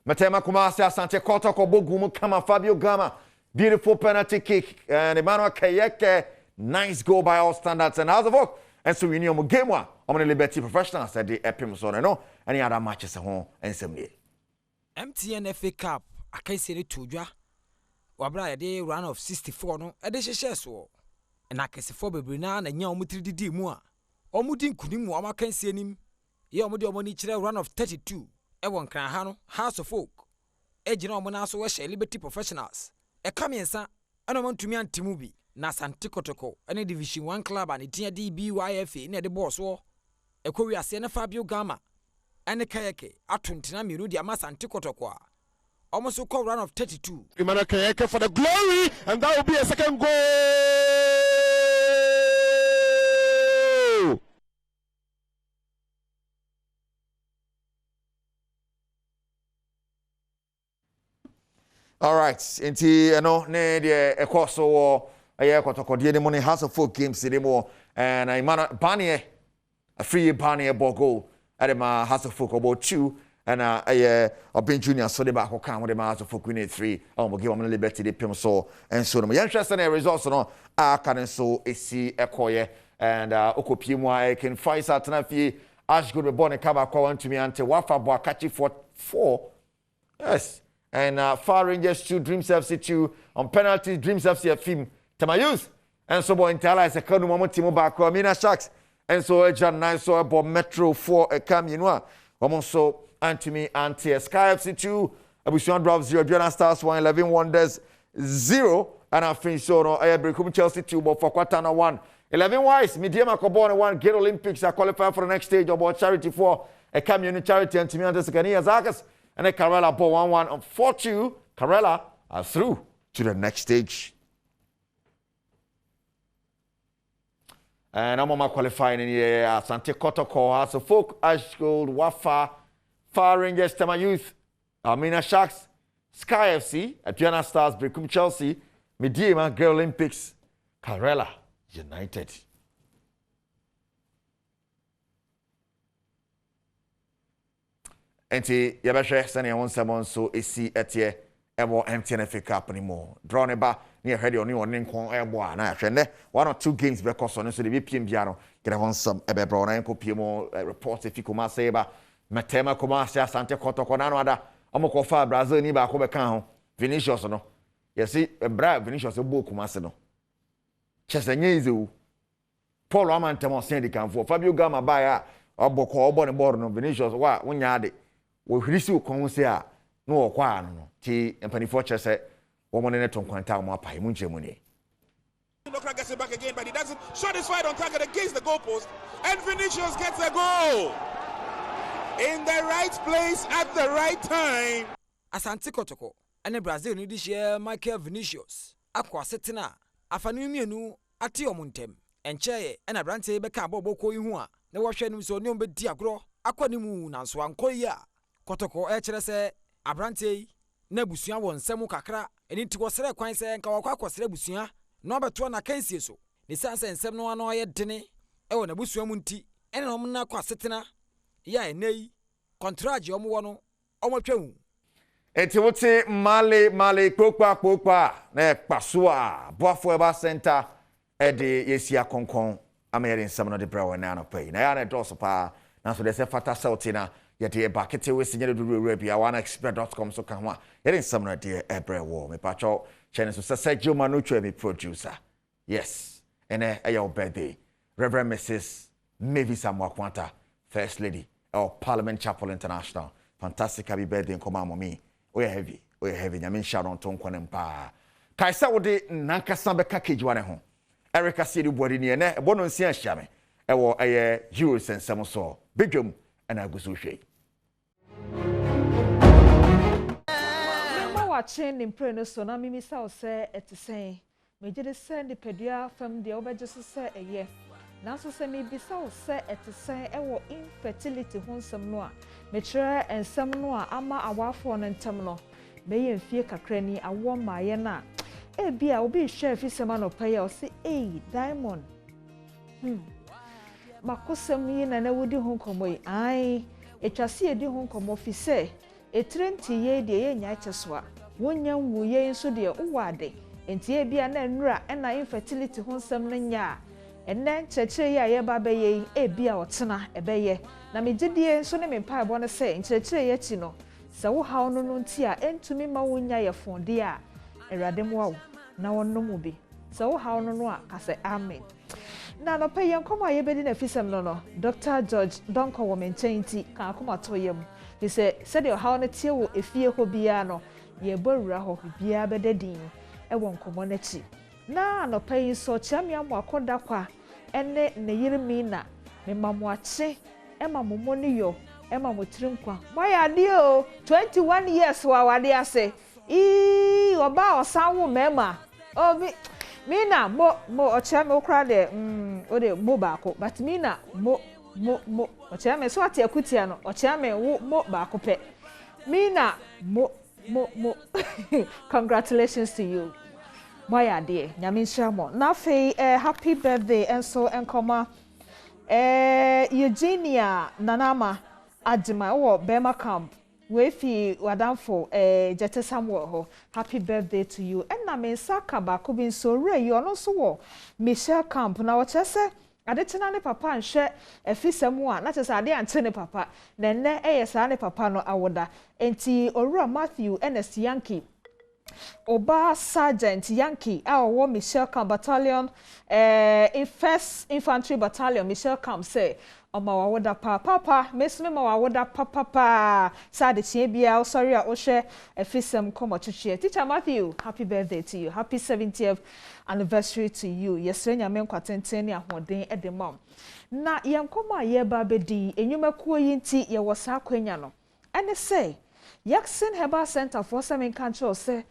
Matema Kumasi Asante Kota Kobogumu Kama Fabio Gama. Beautiful penalty kick. And Emmanuel Kayeke. Nice goal by all standards and house of work. And so we knew game one. I'm going to Liberty Professionals said the Epim so no. Any other matches at home and some day. MTN FA Cup. I can't say it to you. Wabra a run of 64 no. A day so. And I can say for baby now and young mutri mua. Omudin kunim wama can see him. Yamudi money run of 32. Ewon Kranhano, House of Folk. Ejino Monaso Weshe Liberty Professionals. A Kamiensa, and I want to me and Timubi, Nasanti Kotoko, any Division 1 club and the DBYFA near the boss war. A Korea Sena Fabio Gama, and a Kayake, at 29 Minudia Masanti Kotoko. Almost a run of 32. Imana Kayake for the glory, and that will be a second goal. All right, inti ne de ekoso wo aye kotokode ne mo ne House of Folk games de mo and Imana Banie a free Banie ball goal at my House of Folk about 2 and aye Obin Junior so de ba ko kan wo de House of Folk win 3 mo give am Liberty de pem so and so no yan hwese na results no aka so esi ekoye and okopie mu I can fight at na fie Ash good be born kaba kwa want to me ante wafa bo akachi for 4 yes. And Far Rangers 2, Dreams FC 2 on penalties. Dreams FC a film. Tamayus and so boy Intala is a canoe moment Timo Bako Mina Sharks and so a John 9 so about Metro 4 a cam you know. So Antimi Anti Sky FC 2 Abushon Drop 0 Joanna Stars 1 11 Wonders 0 and I finish so no I break Chelsea 2 but for Quatana 1 11 Wise Mediama Cobon 1 Get Olympics are qualified for the next stage about charity 4 a community charity and Timi Antiscania Zakas. And then Karela ball 1-1 on 4-2. Karela are through to the next stage. And I'm on my qualifying in here. Sante Kotoko, House of Folk, Ash Gold, Wafa, Far Rangers, Tema Youth, Almina Sharks, Sky FC, Adriana Stars, Brekum Chelsea, Mediama, Girl Olympics, Karela United. Enti yabɛhwɛ sɛnea wɔn nsɛm nso esi ɛteɛ ɛwɔ MTN FA Cup anymore. Draw ne ba ne yɛhwɛ deɛ ɔne wɔne nkɔn ɛbɔ a na yɛhwɛ nnɛ 1 or 2 games bɛkɔ so no so de bi piem bia no kɛdɛ wɔn nsɛm ɛbɛbrɛ wɔn nkɔ pie mu report efi Kumasi ba Matema Kumasi Asante Kotoko na no ada ɔmo kɔfa Brazil ni baako bɛka ho Vinicius no yɛsi ɛbra Vinicius ɛbɔ Kumasi no kyɛsɛ nye izewu Paul Amantam ɔsɛn di kanfo Fabio Gama ba ya ɔbɔ kɔ ɔbɔ ne bɔɔl no Vinicius wa wonya ade wo hirisi wo kon se a no wo kwa no ti empanifo kyerɛ sɛ woman in a ton quanta more pie munchemuni. Nokra gets it back again, but he doesn't. Shot is fired on target against the goalpost, and Vinicius gets a goal in the right place at the right time. Asante Kotoko, and Brazil need to share Michael Vinicius. Aqua Setina, Afanu Mienu, Atio Muntem, and Che, and a brante beka boko yuhua. The Washington so no be diagro, Aquanimu, and Swan Koya. Kotoko, HRS, Abrante, Nebusia won Samu Kakra, and it was a quince and Kawaka Rebusia. No beto na kansie so ne sanse nsem no ano aye dene e wona busua munti ene no na kwa setena ya enei contract yo mo no omotwahu enti wote male kpokpa na kpaso a boafo eba center e de yesia konkon amere nsem no de brawo na anopai na ya na doso pa na so de se fata sauti na ye de ba kete we sinyere duru bia wanaexpress.com so kan ho a ye de nsem no de ebrewo me pacho chene so Sergio Manucho me producer. Yes, and your birthday. Reverend Mrs. Mavis Amwakwanta, First Lady of Parliament Chapel International. Fantastic happy birthday in command mommy. We heavy. I mean shout on ton kwanem pa. Kaisa wode nanka sambe kakejwane ho. Erica City body ni ene bono nsia hia e wo Euros and Samoso. Badwam and agusu hwe. Watching in prayer, so now Mimi Sao say at the same. Major the send the pedia from the over just say a year. Now so say maybe Sao say at the same, I infertility hon some noa. Mature and some noa, ama a wafon and terminal. May in fear cacrani, a warm my yana. Eh, be I will be sure if it's a man of pay or say, eh, diamond. Makosam yin and I would do home come away. Aye, it shall see a do home come office say. A 20 year de nyacheswa. Wonya wuye nso de uwade enti e bia na nwura na infertility ho nsem no nya enne chechire ya ye ba beye e bia otena ebeye na megidie nso ne mempa ebo no se chechire ye chi no se wo hawo no no nti a entumi ma wonya ye fonde a erade mo wo na wonnom bi se wo hawo no no a ka se amen na no pay yankomo ye bedi na fisem no Dr. George Donko wo menchen ti kan akoma to yem he said your hawo no tie wo efie ho bia no ye borura ho bia bedadin e won komo na chi na no pay so chiamia mo akoda kwa ene ne yirimi na me mamoache e mamomo ni yo e mamotrim kwa moya de o 21 years wa wade ase oba osanwo mema o mi na mo ochiame okra de o de mo ba ko but mi na mo ochiame so ati akutia no ochiame wo mo ba ko pe mi na mo congratulations to you moya dear nyame shamo na fe happy birthday and so enkoma Eugenia Nanama Adima wo Bema camp we fi wadamfo Jete Samuel ho happy birthday to you and na me saka ba ko bin so re yo no so wo Michelle camp na wo chese adetena ne papa nhwe efisemu a na chese ade ante ne papa na nne sa ne papa no awoda enti Owura Matthew Ernest Yankee Oba Sergeant Yankee our Michelle Camp Battalion in 1st Infantry Battalion Michelle Camp say Oma wawoda papa mesme ma wawoda papa sa de tie bia sorry a wo hwe efisem komo chichie teacher Matthew happy birthday to you happy 70th anniversary to you yesre nyame nkwatenten ne ahoden e de mom na yenkomo aye ba bedi enwumakuo yinti ye wo sa kwanya no ene say Yaksin Herbal Center for some control say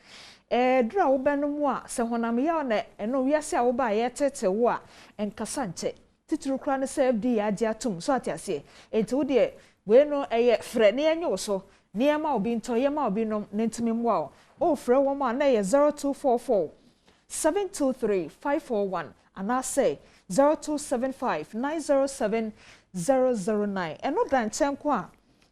dra wo benum a se honam ya na eno wiase a wo ba ye tete wo a enkasa nche tituru kra ne say FD age atum so atiase enti wo de we no eye frɛ ne enye wo so ne ma obi nto ye ma obi nom ne ntimi mwa o frɛ wo ma na ye 0244 723 541 and I say 0275 907 009 eno dan chenko a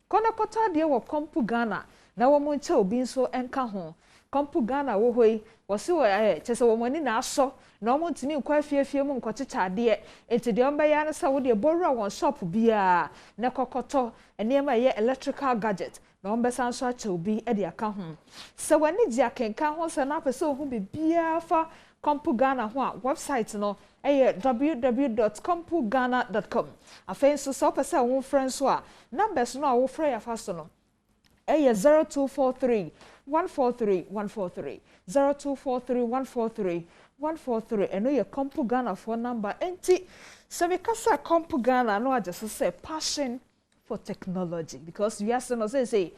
kona kota de wo kompu Ghana na wo monche obi nso enka ho kompu Ghana wo hoi wo se wo chese wo mani na aso na wo ntimi nkwa fiefie mu nkochicha de enti de omba ya na sa wo de borura won shop bia na kokoto enema ye electrical gadget na omba sanso acha obi e de aka ho se wani ji akenka ho se na pese ohu bibia fa kompu Ghana ho a website no www.compugana.com afenso so pese wo friends so a numbers no a wo frɛ ya fa so no 0243 143 143 0243 143 143 eno ye Compu Ghana phone number enti se we kasa Compu Ghana no just say passion for technology because we are no say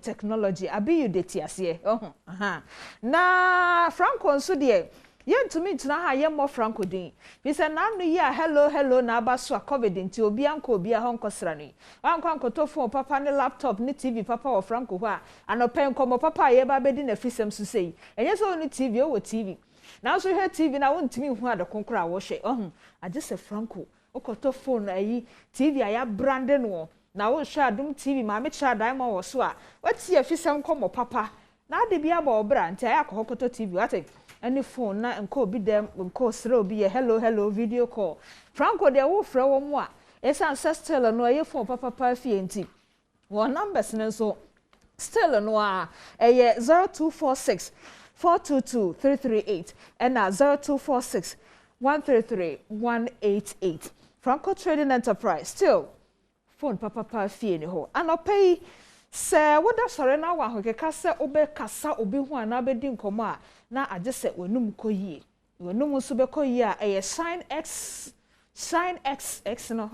technology abi you date ase na Franco nso de yentumi ntuna ha ye mo Franco din bi se na no ya hello na abaso a covid nti obi anko obi a honkosra ni anko to phone papa ne laptop ne TV papa wo Franco ho a anopen komo papa ye ba bedi na fisem so sei enye so ni TV o wo TV na so he TV na wontumi hu ade konkora wo hwe age se Franco okoto phone ayi TV aya brand no na wo hwe Adom TV ma me kira dan ma wo so a wati afisem komo papa na ade bia ba obra nti aya kokoto TV wate any phone na nko obi dem nko sre obi ye hello video call Franco de wo frɛ wo mo a esa ancestral no aye phone papa fie nti wo numbers ne so still no a 0246 422 338 and 0246 133 188 Franco Trading Enterprise still phone papa fie ni ho anopay se woda sore na wa ho keka se obe kasa obi hu ana be di nkomo a na age se wonum koyie wonum so be koyie a shine x no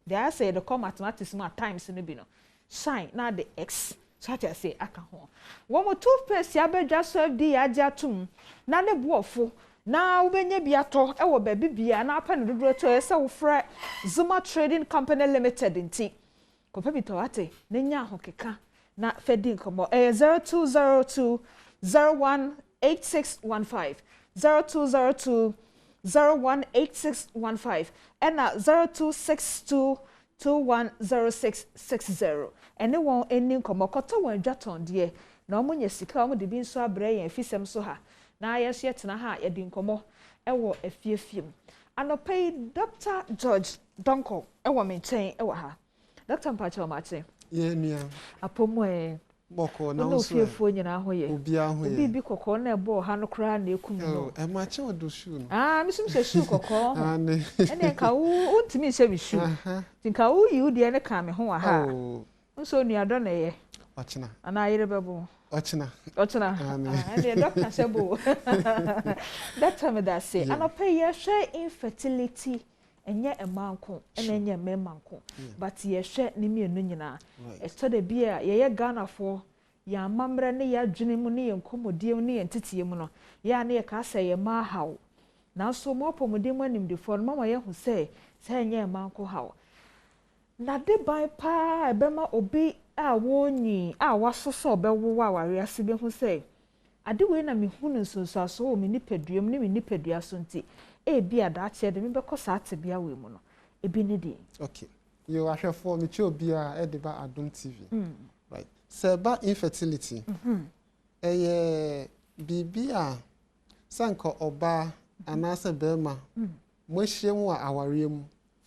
they are say the mathematics ma times no bi no shine na the x so I say aka ho wo mo toothpaste ya bedwa so fd ya ja tum na ne boofo na ubenya biato e wo baby bia na apa ne dodo to e se wo fra Zuma Trading Company Limited nti ko pa bito ate ne nya ho keka na fedi komo 0202 018615 0202 018615 and 0262 210660 ene won eni komo koto won dwaton de na omunye sika omu de bi nso abre yen fisem so ha na yeso yetena ha ye di nkomo ewo afiefiem anopay Dr. George Donko ewo menchen ewo ha Dr. Mpacho Mate ye nua apomo boko na no fiefo nyina ho ye obi aho ye obi bi kokko na ebo ha no kra na ekum no e ma che odo shoe no misum se shoe kokko ane ene ka wo ntimi se bi shoe tinka wo yi udi ene ka me ho wa ha nso nua do na ye ochina ana yire bebo ochina ane doctor sebo doctor me da say anopay ye hwe infertility enye emanko enye memanko but ye hwe ni mienu nyina estode bia ye Ghana fo ya mamre ne ya dwene mu ne ye nkomodie mu ne ye ntitie mu no ya ne ye ka say ye ma haw na so mo pomode mu animde fo no mama ye hu say enye emanko haw na de ban pa ebema obi a wonyi a wasoso obewo wa ware ase be hu say ade we na me hunu nsonso aso o me nipaduam ne me nipadua so nti bi ada che de me be ko sa te bia we mu no ebi ne di okay you ahwefo me che obi a e de ba Adom TV right se ba infertility bibi a sanka oba anase bema mo hyiemu a awarem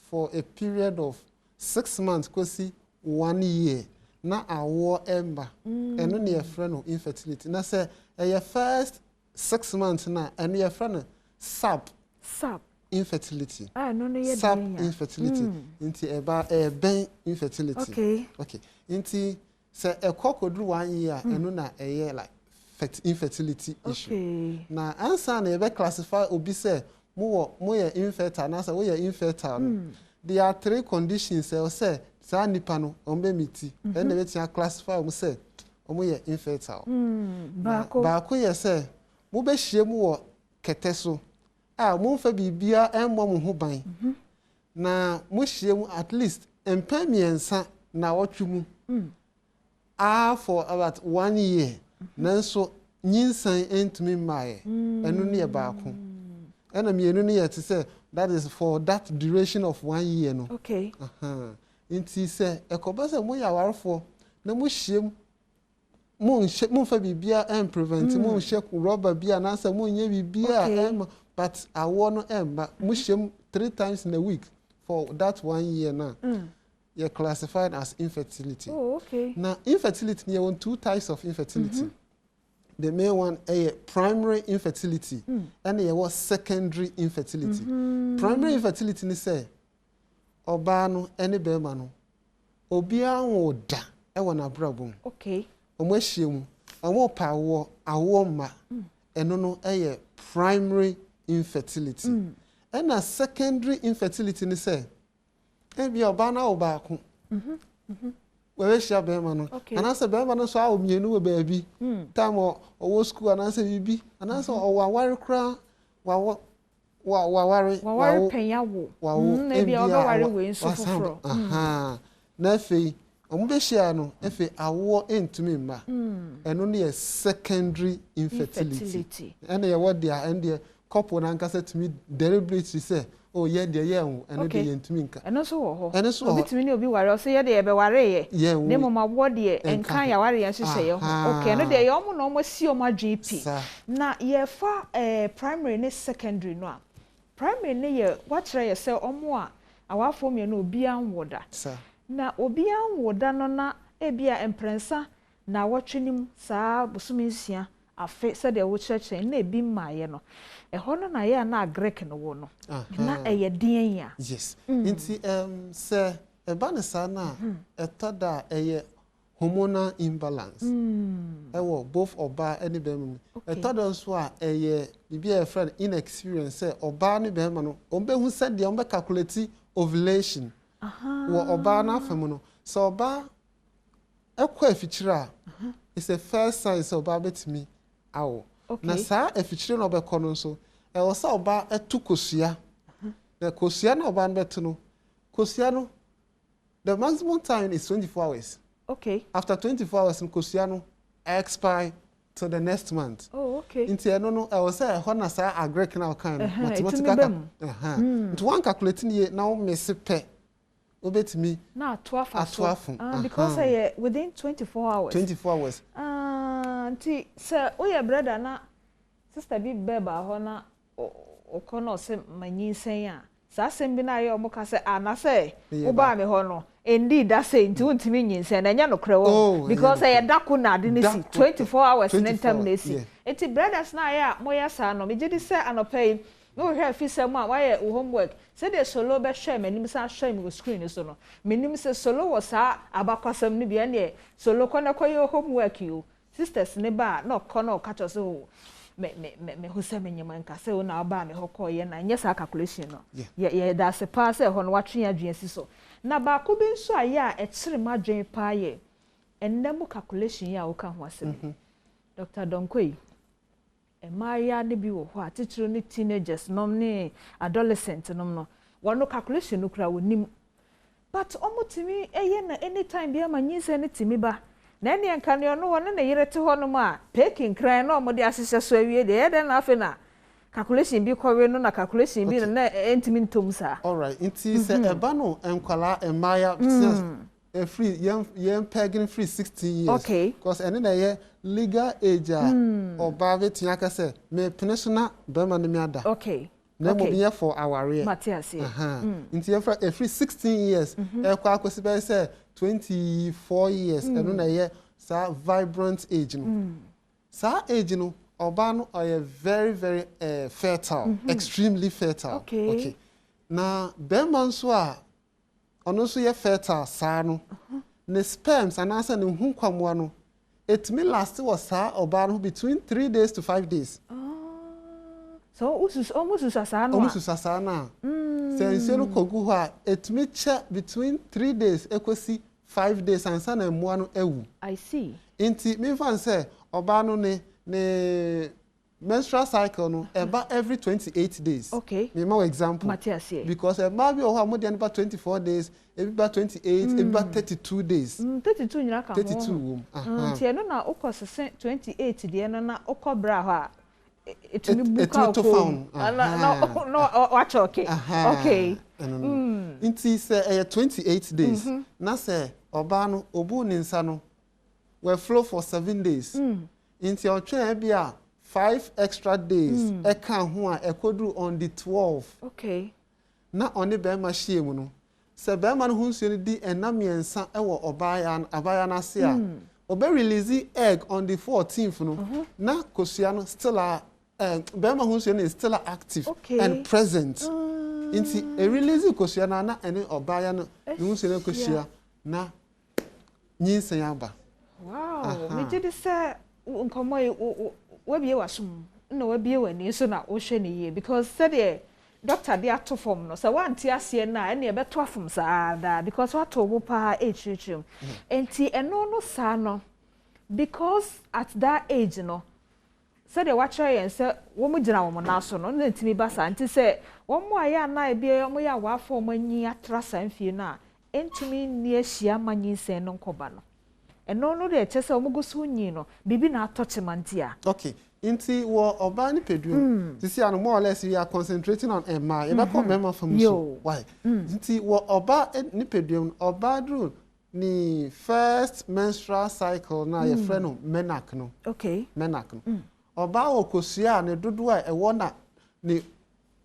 for a period of 6 months kosi 1 year na awo emba eno ne ye frɛ no infertility na se first 6 months na eno ye frɛ no sub infertility no ye sub infertility inti eba ben infertility okay inti se ekokodru 1 year eno na like infertility issue na answer na ebe classify obi se mo ye infertile na se wo ye infertile there are 3 conditions say sa nipa no ombe miti na betia classify omo say omo ye infertile baako ye say mo be hie mu wo kete so mo mfa bibia emmo mo ho ban na mo hie mu at least empemiensa na wotwemu for about 1 year nanso nyinsan entumi mae eno ne baako ena mienu ne yet say that is for that duration of 1 year no okay inti say ekobase mo ya warfo na mo hiem mo mfa bibia prevent mo hye rubber bia na say mo nye bibia but awo no mo hiem 3 times in a week for that 1 year na you're classified as infertility. Now infertility you want 2 types of infertility. The main one is primary infertility and there was secondary infertility. Primary infertility ni say oba no ene bema no obi anwo da e wona brabom. Okay. Omo ahiemu omo pa awo ma eno no eye primary infertility and a secondary infertility ni say e bi oba na oba ko we share be ma no anase be ma no so a omienu we baabi time o school anase bibi anase o waware kra waware penyawo e bi obaware we nso foforo na fe omo be share no efe awo entumi mma eno ne ye secondary infertility ene ye what dia ende couple na nkasa tumi deliberately say oh ye de ye hu eno de ye ntumi nka eno so wo ho eno so obi tumi ne obi ware o say ye de ye be ware ye ne mo mabo de enkan ya ware ye hyehyɛ ye ho okay eno de ye omo na omo si omo GP na ye fa primary ne secondary no a primary ne ye what try ye say omo a awafo me no obi anwoda na obi anwoda no na ebia emprensa na wotwenim saa bosuminsia afe said the church na ebi maaye no eho no na ye na Greek no wo no na eye den ya yes nti say eba ne sa na etoda eye hormonal imbalance ewo both oba and bem etoda so a eye bibia friend inexperience oba ne bem no ombehu said de ombe calculate ovulation wo oba na afem no so oba ekwa afichira is a first sign so oba betimi awo na saa afichire no obekọ no so e wo sa oba etu kosua na kosua na oba betu no kosua no the maximum time is 24 hours after 24 hours kosua no expire to the next month nti eno no e wo sa e ho na saa agrek na kan mathematical nti one calculating ye na o mess pe obetimi na atoafa because within 24 hours 24 hours nti se oye brother na sister bi beba ho na okono se manyinsen a sa sembi na ye omuka se ana se oba me ho no indeed that say nti untimi nyinsen na nya no krewo because ye dako na de ne si 24 hours nantem na si enti brothers na ye moya sa no me gidi se anopay no here fi se mo a why homework say the solo be share manim sa share me screen so no menim se solo wo sa abakwasam ni bia ne solo kona koyo homework you sisters ne ba na kono ka cho so me ho se menyema nka se o na ba me ho koye na nya sa calculation no ye da se pa se ho no watwe adwen si so na ba ko bi nso aye a ekire madwen pa ye ennem calculation ya wo ka ho asem Dr. Donkoi Emaya ne bi wo ho a titiro ne teenagers nom ne adolescent nom no wono calculation no kra wonim but omotimi eye na anytime bia manyise ne timi ba na ene enka ne no wono na yerete ho no ma taking kran no mo de asese so awie de eden na afi na calculation bi kowe no na calculation bi na entimi ntom sa all right nti se eba no enkwala emaya free young pegging free 16 years because ene na ye legal age oba betia ka se me pension be ma me ada na mo be for aware Matias nti ye free 16 years e kwa akosi be say 24 years eno na ye sa vibrant age no sa age no oba no are very very fertile extremely fertile okay na be man so a ono so ye fertile saa no ne sperms anasa ne hu kwamwa no it may last was saa oba no between 3 days to 5 days so almost usasa na sense no kogu ho a it may che between 3 days ekosi 5 days ansa na emwa no ewu I see inti me fan say oba no ne menstrual cycle no eba every 28 days me ma example Matias because eba bi o ho amode about 24 days ebi ba 28 ebi ba 32 days 32 nyira ka ho 32 wom tie no na okos 28 de no na okobra ho a etumi buka ko no watch okay inti say 28 days na say oba no obu ni nsa no we flow for 7 days inti o twa bia 5 extra days e kan ho a ekodu on the 12 na oni be ma hie mu no se be ma no hunsuo ni di enam yensa e wo abaya na se a obe release egg on the 14th no na kosua no still be ma hunsuo ni still active and present inti e release kosua na ene obaya no hunsuo ni kosua na nyinsan aba wow me did say nkomo we bie wasum na we bie wani so na wo hwe ne ye because said the doctor dey ato form no so wan ti ase na e be to afom saa da because what to wo pa echirechim enti eno no saa no because at that age no said the watcher yen say wo mu gina wo na so no ntimi ba sa enti say wo mu aya na e bie wo ya wa form anyi atra san fie na entimi ni ahia manyi sen no nkoba no eno no de chese wo go so nyi no bibi na atochemanti a okay inti wo oba ni pedum sisi anu more or less we are concentrating on emma e be come member from so why inti wo oba ni pedum oba dru ni first menstrual cycle na ye friend no menak no okay menak no oba okosua ne dodo a e wo na ni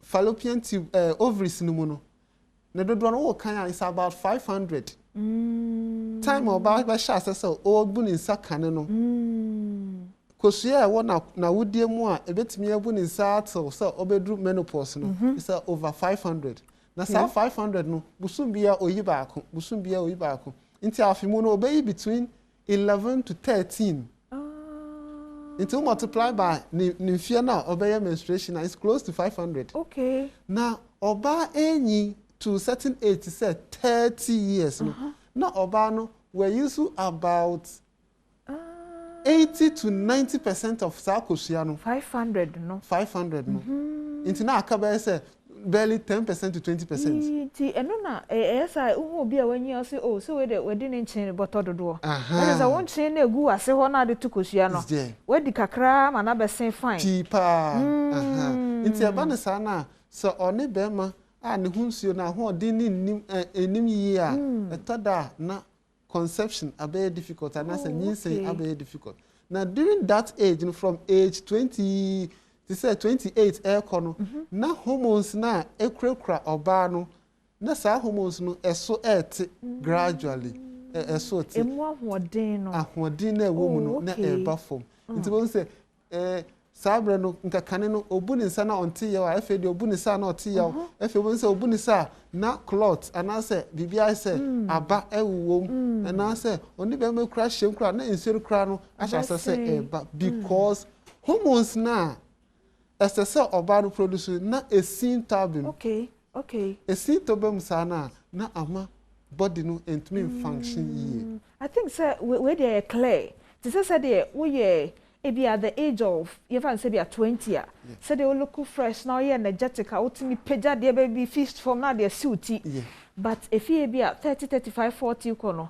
fallopian tube ovaries no mu no ne dodo no wo kan is about 500 time oba be sha so o bu ni nsaka no kosua wo na wudie mu a ebetimi abu ni nsa ato so obedru menopause no is over 500 na sa 500 no busumbia oyi baako inti afimu no obeyi between 11 to 13 into multiply by ni fie na obeye menstruation is close to 500 okay na oba enyi to certain age say 30 years no na oba no we use about 80 to 90% of Sakosua no 500 no into na akaba say barely 10% to 20%. Ti eno na esa uhu bi a wanyi ose oh so we de ne nchen boto dodo. That is a one chain na gu ase ho na de tukosua no. We di kakra ma na be sen fine. Tipa. Inti aba ne sa na so one be ma a ne hunsuo na ho de ni enim yi a etoda na conception abe difficult and as a nyinsen abe difficult. Now during that age from age 20 to say 28 ekono na hormones na ekrekra oba no na sa hormones no eso gradually eso ti emu ahoden na ewo mu no na eba form nti won say sabre no nkakane no obu ni nsa na onti ye wa efe de obu ni sa na oti ye efe won say obu ni sa na clot ana say bibia say aba ewuwom ana say oni be me kra hye kra na ensuru kra no asha say eba because hormones na SSL oba no produce na esin tabim okay esin tobem sana na ama body no entumi function ye I think say we dey clear to say dey we ebi at the age of you fan say be 20 a say dey look fresh now you energetic outimi pega dey baby feast from na dey suiti but if you be at 30 35 40 kono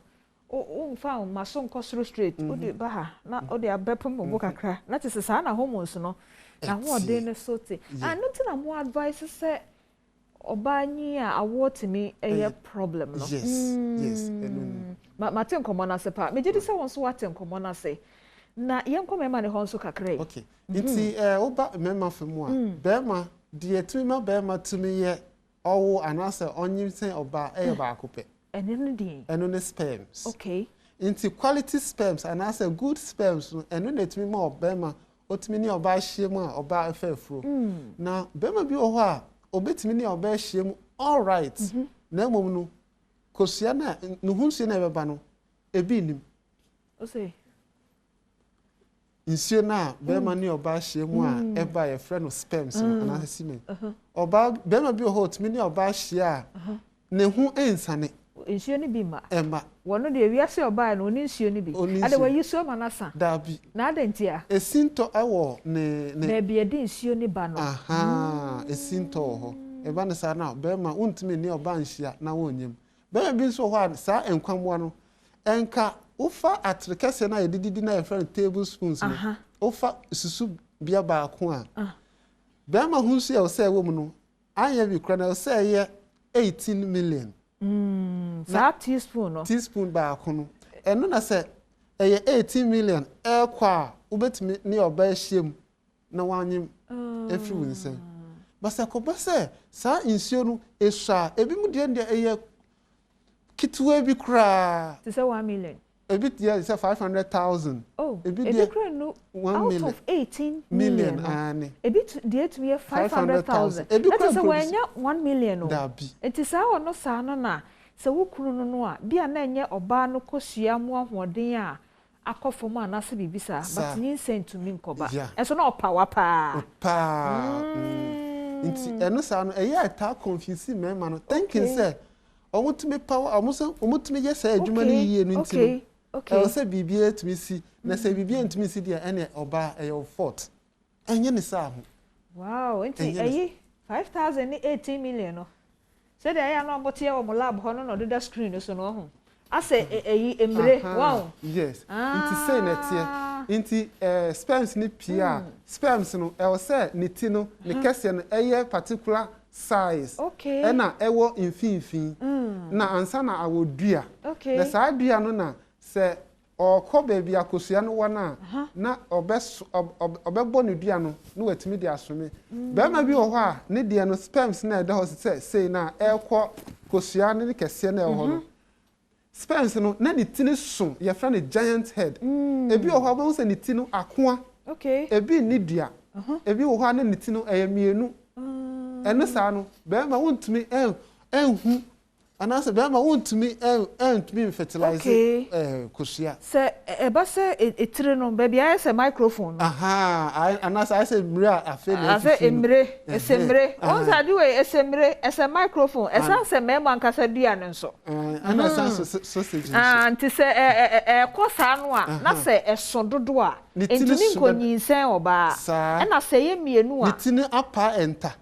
o fa maso nkosoro straight o dey ba ha na o dey abepom mo kakra na te say na hormones no na ho dey ne sote and nothing na more advice say obanyi a awotimi eye problem no yes ma ten komo na se pa me jedi say won so waten komo na se na yenko mema ne honso kakrai okay nti oba mema femu a bema de etuma bema tumi ye owo anase onyimsen oba eye ba akope eno ne sperms okay nti quality sperms anase good sperms eno ne tumi ma obema otumi ni oba hyiemu a oba afafuro na bema bi oho a obetumi ni oba hyiemu all right na mom no kosua na nuhunsu na ebeba no ebi nim o say insio na bema ni oba hyiemu a eba ye friend of sperms na semen oba bema bi oho otumi ni oba hyia ne hu ensane insio ni bi ma ema wono de wiase oba na oni insio ni bi ade wa yiso ma na sa dabi na adentia esinto ewo ne na bi ede insio ni ba no esinto ho eba ne sa na bema untumi ni oba nhia na wonyem bema bi so ho sa enkwamwa no enka ufa atrikese na yedidi na friend tablespoons no ufa susu bia ba ko a bema hunsu ya say wo mu no anya bi kra na say ye 18 million sa teaspoon no teaspoon ba ko no eno na say eye 18 million kwa ubetimi ni oba hiem na wanyem every winsen basa ko basa sa insio no esha ebi mu de eye kitwe bi kra to say 1 million a bit yeah it's 500,000 a bit no 1 out million of 18 million ani a bit there to be 500,000 that is when you 1 million no it is how no sa no na se wukuru no no a bia na enye oba no kosua mu ahoden a akofo ma na se bibisa but nyin sent to me nkoba enso na opawa pa nti eno sa no eya ta confuse me ma no thinking say omutumi power omutumi yes adwuma ni yie no nti o se bibia tumi si na se bibia ntumi si dia ene oba e your fault enye ni sa ho wow nti eyi 5,018 million no se de ya no bote ya wo lab ho no do da screen so no ho ase eyi emre wow yes nti say na tie nti sperms ni pia sperms no e o se ni ti no ni kese no eye particular size na ewo infinfin na ansa na awodua na saa dua no na se okọ baby akosua no wana na obebo ne dua no na watimi de asome be ma bi wo ho a ne de no sperms na eda ho say na ekọ kosua ne kese na eho no sperms no na ni tini so ye fra ne giant head ebi wo ho a bo se ni ti no akoa ebi ni dua ebi wo ho a na ni ti no eyemienu eno sa no be ma wontumi enhu anase be ma wontumi entumi fertilize kosua se eba se etire no be bia se microphone anase I say mre afele ase emre esemre on sa do esemre ese microphone esa se me man kasa dua ne nso anase sausage anti se kosa no a na se eso dodo a entumi nkonyinsen oba e na se ye mienu a nitini apa enta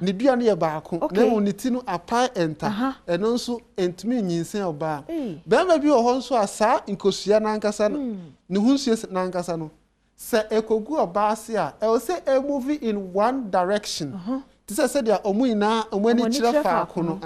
ni dua no ye baako na wo nitinu apa enta eno nso entumi nyinsen oba be ma bi wo ho nso asa nkosua na nkasa no ne hunsie na nkasa no se ekogu oba ase a e wo se e move in one direction ti se dia omu ina omu ani kire faako no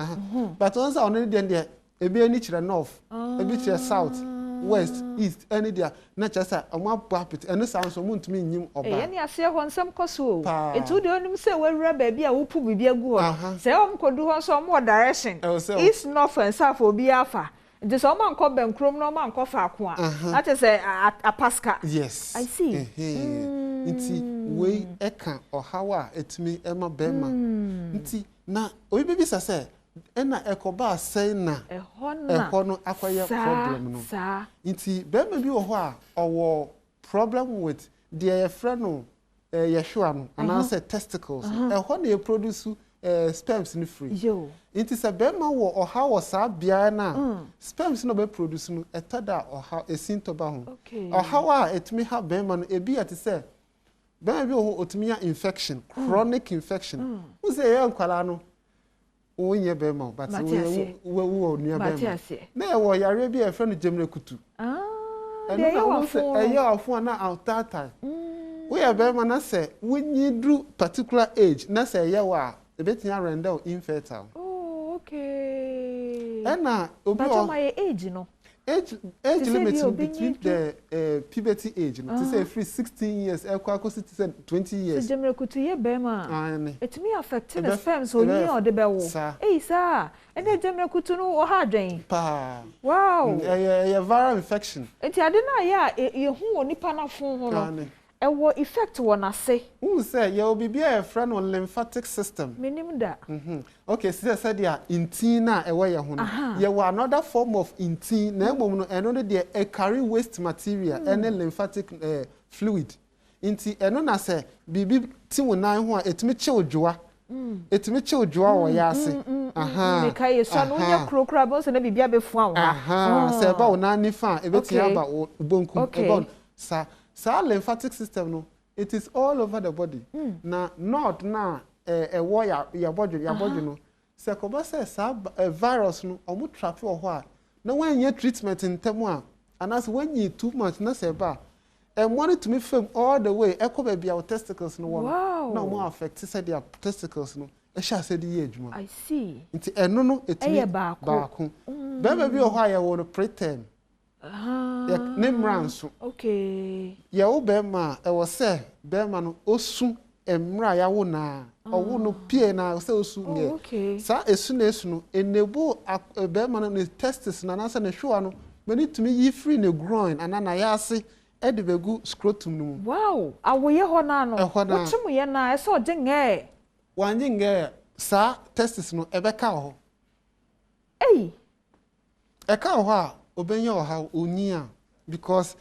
but once on the ebi ani kire north ebi kire south west east any dia na chasa omo apit eno sanso mu ntumi nyim oba yani ase ho nsem koso etu de onim se wawura ba bia wo pu bibia gu ho se om kodu ho so mo direction east north and south obi afa de so man ko bankrom no man ko fa ko a that is a pasca yes I see nti we eka ohawa etimi ema bema nti na obi bibi sase ena ekoba sei na eho no akoye problem no nti bema bi wo ho a owo problem with the friend no yeshua no ananse testicles eho na ye produce sperms ni free nti se bema wo oha wo sa bia na sperms no be produce no etada oha esinto ba ho oha wa etimi ha bema no ebi ati se bema bi wo otimi ya infection chronic infection wo se ye nkwala no onye bema but wo nua bema na wo yare bi e friend jemre kutu eno na wo se eya afun na outata wo ya bema na se wonyidu particular age na se ye wa ebetia render infertile ena obi o but my age no age limit between the puberty age no to say free 16 years ekwa to say 20 years so jemre kutu ye bema it me affect the sperms so ni o de be wo sir ene jemre kutu no wo ha dwen pa wow viral infection enti ade na ya ye hu onipa na fon ho no ewo effect wona se who say ye obi bia e friend on lymphatic system minim da okay say dia intin na ewo ye ho no ye wa another form of intin na emom no eno no de e carry waste material and lymphatic fluid inti eno na se bibi ti wonan ho a etimi chewdwoa etimi chewdwoa wo ya ase me kai so no nya krokra bo se na bibia befu anwa se ba wonan ni fa ebeti aba ubonkum ebon sa lymphatic system no it is all over the body na not na ewo ya body no se ko ba se sa virus no omu trap wo ho a na wanye treatment ntemu a anas wanye too much na se ba money to me film all the way e ko ba bia testicles no wo na mo affect se dia testicles no e sha se di adwuma I see nti eno no etimi baako ba bi wo ho a ye wo no preterm Nemranso. Okay. Ya wo bema e wo se bema no osu emra ya wo na owo no pie na se osu nge. Sa esu na esu no enebo bema no testis na na se ne hwa no mani tumi yi free ne groin ana na ya ase e de begu scrotum no. Wow, awoye ho na no. Wotum ye na e se oje nge. Wanje nge sa testis no ebeka ho. Ei. Eka ho a obenya ha onia because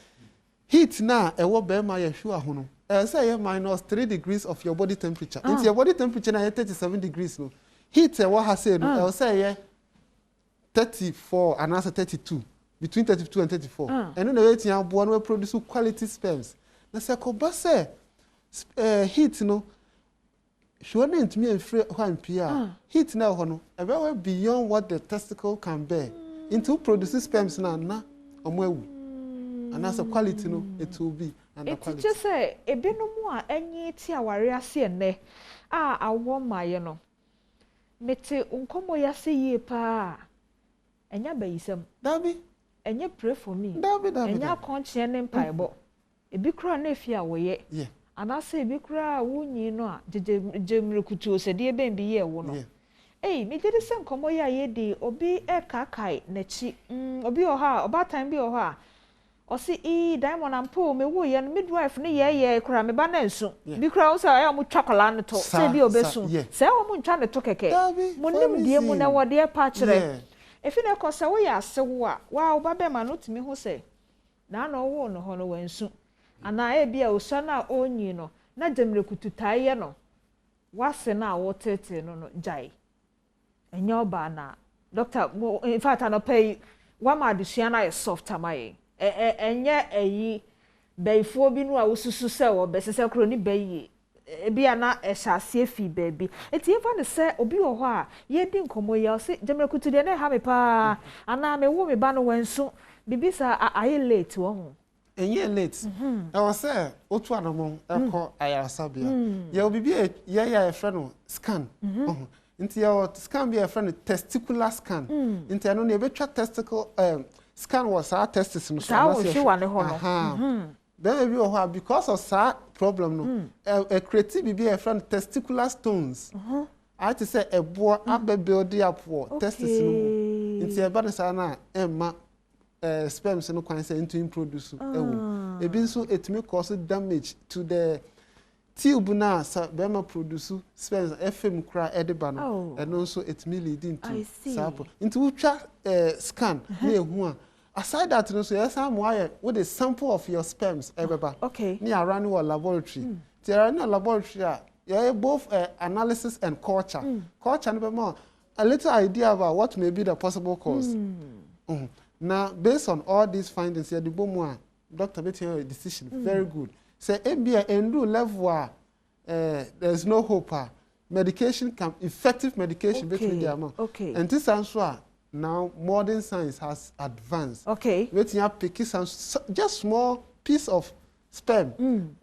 heat na ewo be ma ye hwe ahono say -3 degrees of your body temperature. Into your body temperature na 37 degrees no. Heat ewo ha say no say ye 34 and also 32, between 32 and 34. And no wait yan bo no produce quality sperms. Na say ko ba say heat no sure na ntumi enfre hwan pia. Heat na ho no e be beyond what the testicle can bear. Into produce sperms na omo ewu. And as a quality no it will be and the quality. It just say ebinom a enyi ti aware ase ene awo maye no mete unkomo ya se ye pa enya bayisem dabi enye pray for me dabi enya konche ne mpaibo ebi kura na efia woye anase ebi kura wunyi no a jemrekutu osede ebe bi ye wo no me did some nkomo ya ye di obi kakai nechi obi oha oba time bi oha o si diamond ampo me wo ye no midwife ne ye kura me ba na nsu bi kura wo sa ya mu twakola no to se bi obesu se wo mu ntwa ne to keke mu nim die mu na wo de pa kire efi na ko se wo ya asewo a wa wo ba be ma no timi ho se na na wo no ho no wansu ana e bia osa na onyi no na demrekutu taye no wase na wo tete no jai enyo ba na doctor in fact I no pay wa ma adusua na soft amaye enye eyi beifo bi no a wosusu se wo besese kro ni beyi bia na ehase fi baby eti efa ne se obi wo ho a ye di nkomo ya se demrekutu de na ha me pa ana me wo me ba no wansu bibisa aye late wo ho enye late I was say otu anomo eko ayarasabia ye obibi ye friend scan nti ya scan be friend testicular scan nti ano na e betwa testicle scan was our testis no so then we ho because of that problem no a creative be a friend testicular stones I to say a boy abbe build up testis no nti e ba na sa na emma sperms no kwan say into produce ewo e bi nso etimi cause damage to the tube na sa be ma produce sperms fm kra ediba no and also etimi lead into sample into ultra scan na ehu a aside that no so yes am why with a sample of your sperms ebeba ni around your laboratory there are no laboratory you both analysis and culture culture no be more a little idea about what may be the possible cause now based on all these findings here the bomo doctor making a decision very good say MBA endu level there's no hope medication can effective medication between the amount and this answer now modern science has advanced waiting up pick just small piece of sperm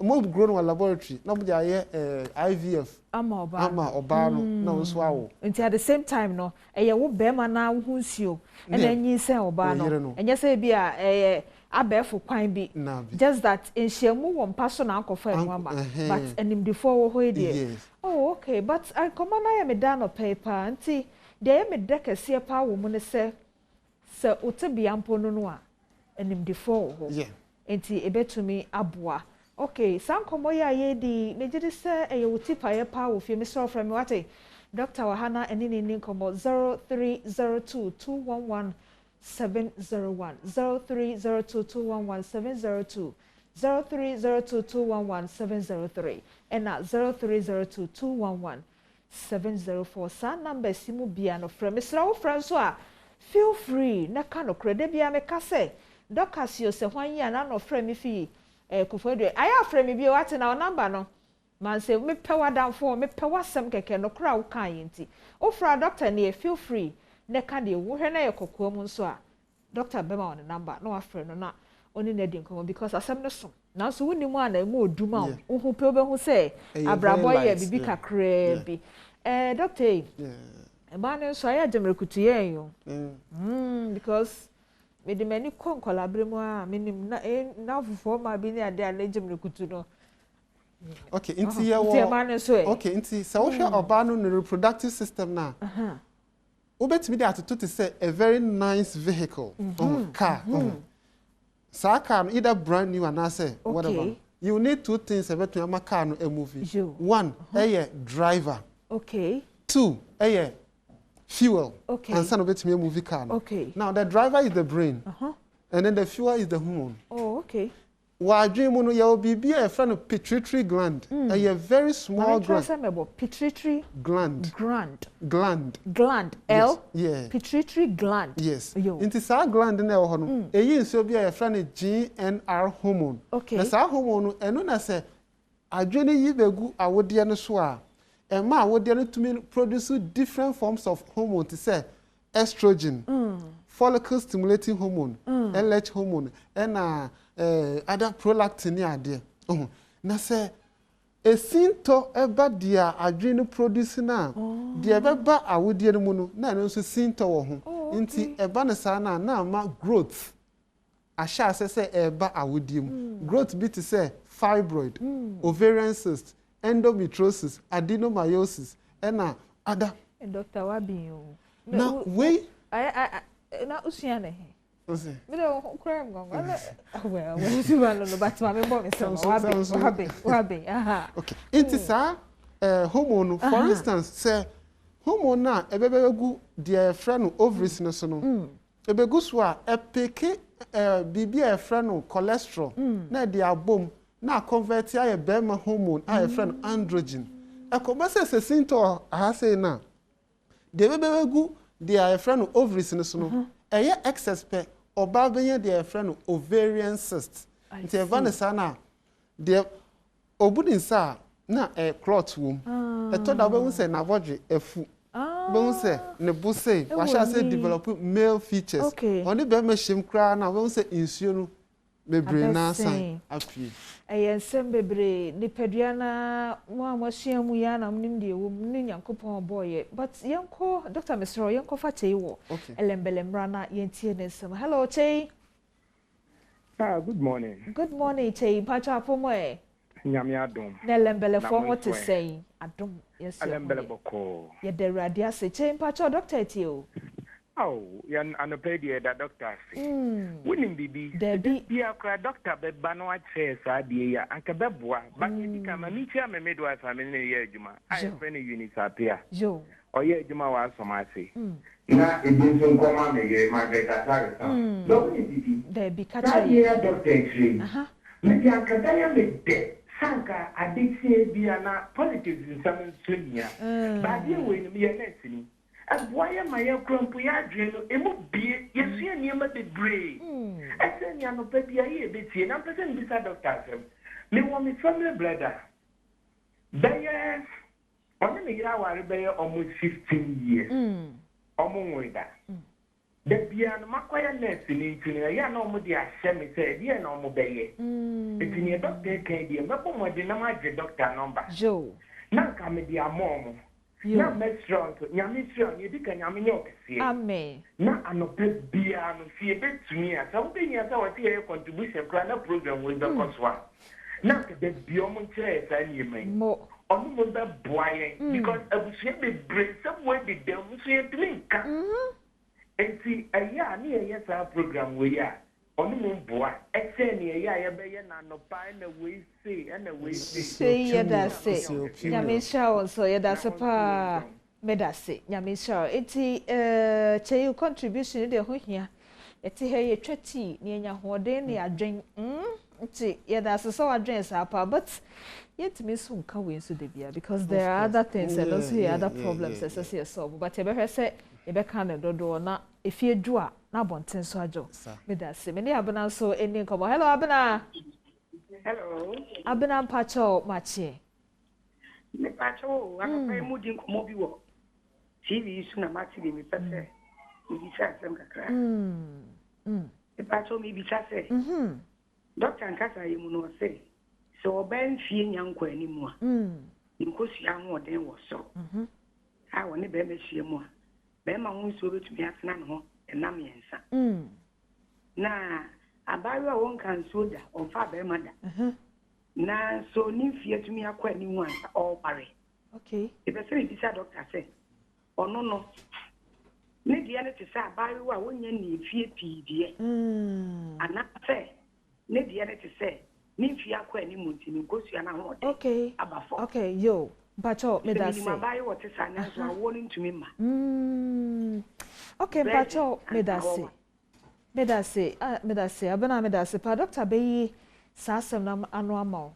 more grown in a laboratory no be IVF ama oba no na nso awo nti at the same time no eye wo be ma na hu nsuo e na nyi se oba no enye se bi a abefo kwan bi just that enhyiamu wo mpa so na akofo enwama but enimdifo wo ho ide okay but I come na ya me da no paper nti de me de kese pa wo mu ne se otebia mpo no no a enimdifo wo ho nti ebetumi aboa okay sankomo ya ye di mejidi se eyewuti paye pa wo fie Mr. From wate Dr. Wahana enini ninkomo 0302211701 0302211702 0302211703 and 0302211704 sa number simu bia no from Mr. Franso a feel free na kano krede bia me kase Dr. Sio se hwan ya na no frame me fi kufodo aya frame bi wate na number no man say me pewa down for me pewa sem keke no kra wo kan yinti o fra doctor na feel free na ka de wo hwe na yekokoa mu nso a doctor bema on number no afre no na oni na di nkomo because asem no so na so woni mu ana mu oduma wo hu pe obehu say abrabo ye bibi kakra bi doctor e ba ne so aya demrekutu yen yo because me de mani konkola bremu a menim na fufo ma bi ni ade a demrekutu no okay inti ya wo okay inti sa wo hwe oba no reproductive system na obetimi dey atoto to say a very nice vehicle car sa car either brand new and say whatever you need two things about your car no a movie one driver two fuel and son obetimi movie car now the driver is the brain and then the fewer is the hormone. Oh, okay. While dream on your baby a friend of pituitary gland, a very small gland. Pituitary gland. Gland. L. Yeah. Pituitary gland. Yes. Into sa gland in our hormone. A yin so be a friend of GNR hormone. Okay. Na sa hormone and no na say adwene yi begu awode no so a e ma awode no to produce different forms of hormone to say estrogen, follicle stimulating hormone, LH hormone, and other prolactin ade. Na say a sinto eba dia adwene produce na dia beba awode no mu no na no so sinto wo ho. Nti eba na sa na ma growth. Asha say eba awode mu. Growth be to say fibroid, ovarian cyst, endometriosis, adenomyosis, and other. Dr. Wabi. Now, wait. I usiane. Okay. Well, but Wabi. Okay. It is a hormone. For instance, say hormone na ebebegu dia friend ovaries no so no. Ebegu so a epeke bibia friend cholesterol na dia bom na convert ya bema hormone a friend androgen. Akomase se sinto aha say na. De bebegu dia friend ovaries no so no. Eye excess pe oba benya dia friend ovarian cyst. Nti evanessa na de obudin sa na clot wom. Eto da we say na bodwe afu. Be say ne bo say wa sha say develop male features. Oni be me shim kra na we say insuo no bebre na san afi. Ensem bebre ni peduana mo amosiamu ya na mnim de wo mni Nyankopon boye. But yenko Dr. Mesro yenko fa chei wo. Elembelembra na yentie nsem. Hello Chei. Good morning. Good morning Chei. Pacha apomo e. Nyame adom. Na lembelefo ho te sei. Adom. Yes. Lembeleboko. Ye de radia se Chei pacha doctor ti o. Oh, yan anopedia da doctor. Winning bibi. Debi. Bia kra doctor be bano ache sa die ya anka beboa. Ba ni kama mi tia me midwife ame ne ye adwuma. I friend unisapia. Jo. Oye adwuma wa asomase. Na edinso nkoma me ye Margaret Tarisa. Do ni bibi. Debi kacha ye doctor tree. Me dia kadaya me de. Sanka adiksi bia na politics in some slimia. Ba die we ni me nesini. Why my crump ya dream? Emu be yes, you near my degree. I said, you know, baby, I hear bit here. I'm present beside Doctor. Me want me family brother. Bear, only me, I was bear almost 15 years. Almost with that. The piano, my quiet nest in engineer, ya no more dear Sammy said, yeah, no more bear. It's in your doctor, can be a couple more than my doctor number. Joe. Now come with your mom. Na metron to nyame strong ye dika nyame nyokese amen na anope bia no fie betumi a so be nya sa wati ye contribution kra na program we be koswa na ke de bio mo nche sa ni men mo onu mo be boaye because abusie be break somewhere the dem so ye trinka enti aya ni ye sa program we ya onu mo boa ese ni ye ya be ye na no pa na we say na we say ye da say nyame sha so ye da se pa me da say nyame sha enti che you contribution de ho hia eti he ye twati ni enya hoden ni adwen enti ye da se so adwen sa pa but yet me so nka we so de bia because there are other things and also other problems as say solve but ye be say ye be kan dodo na efie du a na bonten so ajo me da se me ni abana so eni nkomo hello abana. Hello. Abena pacho machi. Me pacho akapa mu di nkomo bi wo. TV su na machi bi me pese. Mi bi sa sem kakra. Me pacho mi bi sa se. Doctor nkasa yi mu no se. So ben fie nyanko animu a. Nkosi anwo den wo so. Ha wo ne be me hie mu a. Be ma hu so betumi atena ne ho enam yensa. Na abayo won kan soda on fa be mada na so ni fie tumi akwa ni wan all pare okay e be say di sa doctor say ono no ne dia ne ti sa abayo a wonya ni fie pi die ana say ne dia ne ti say ni fie akwa ni munti ni gosu na ho okay abafo okay yo Pacho me da say ni abayo what is na so won ntumi ma okay Pacho me da say Medase abena medase pa doctor be sasem na anu ama.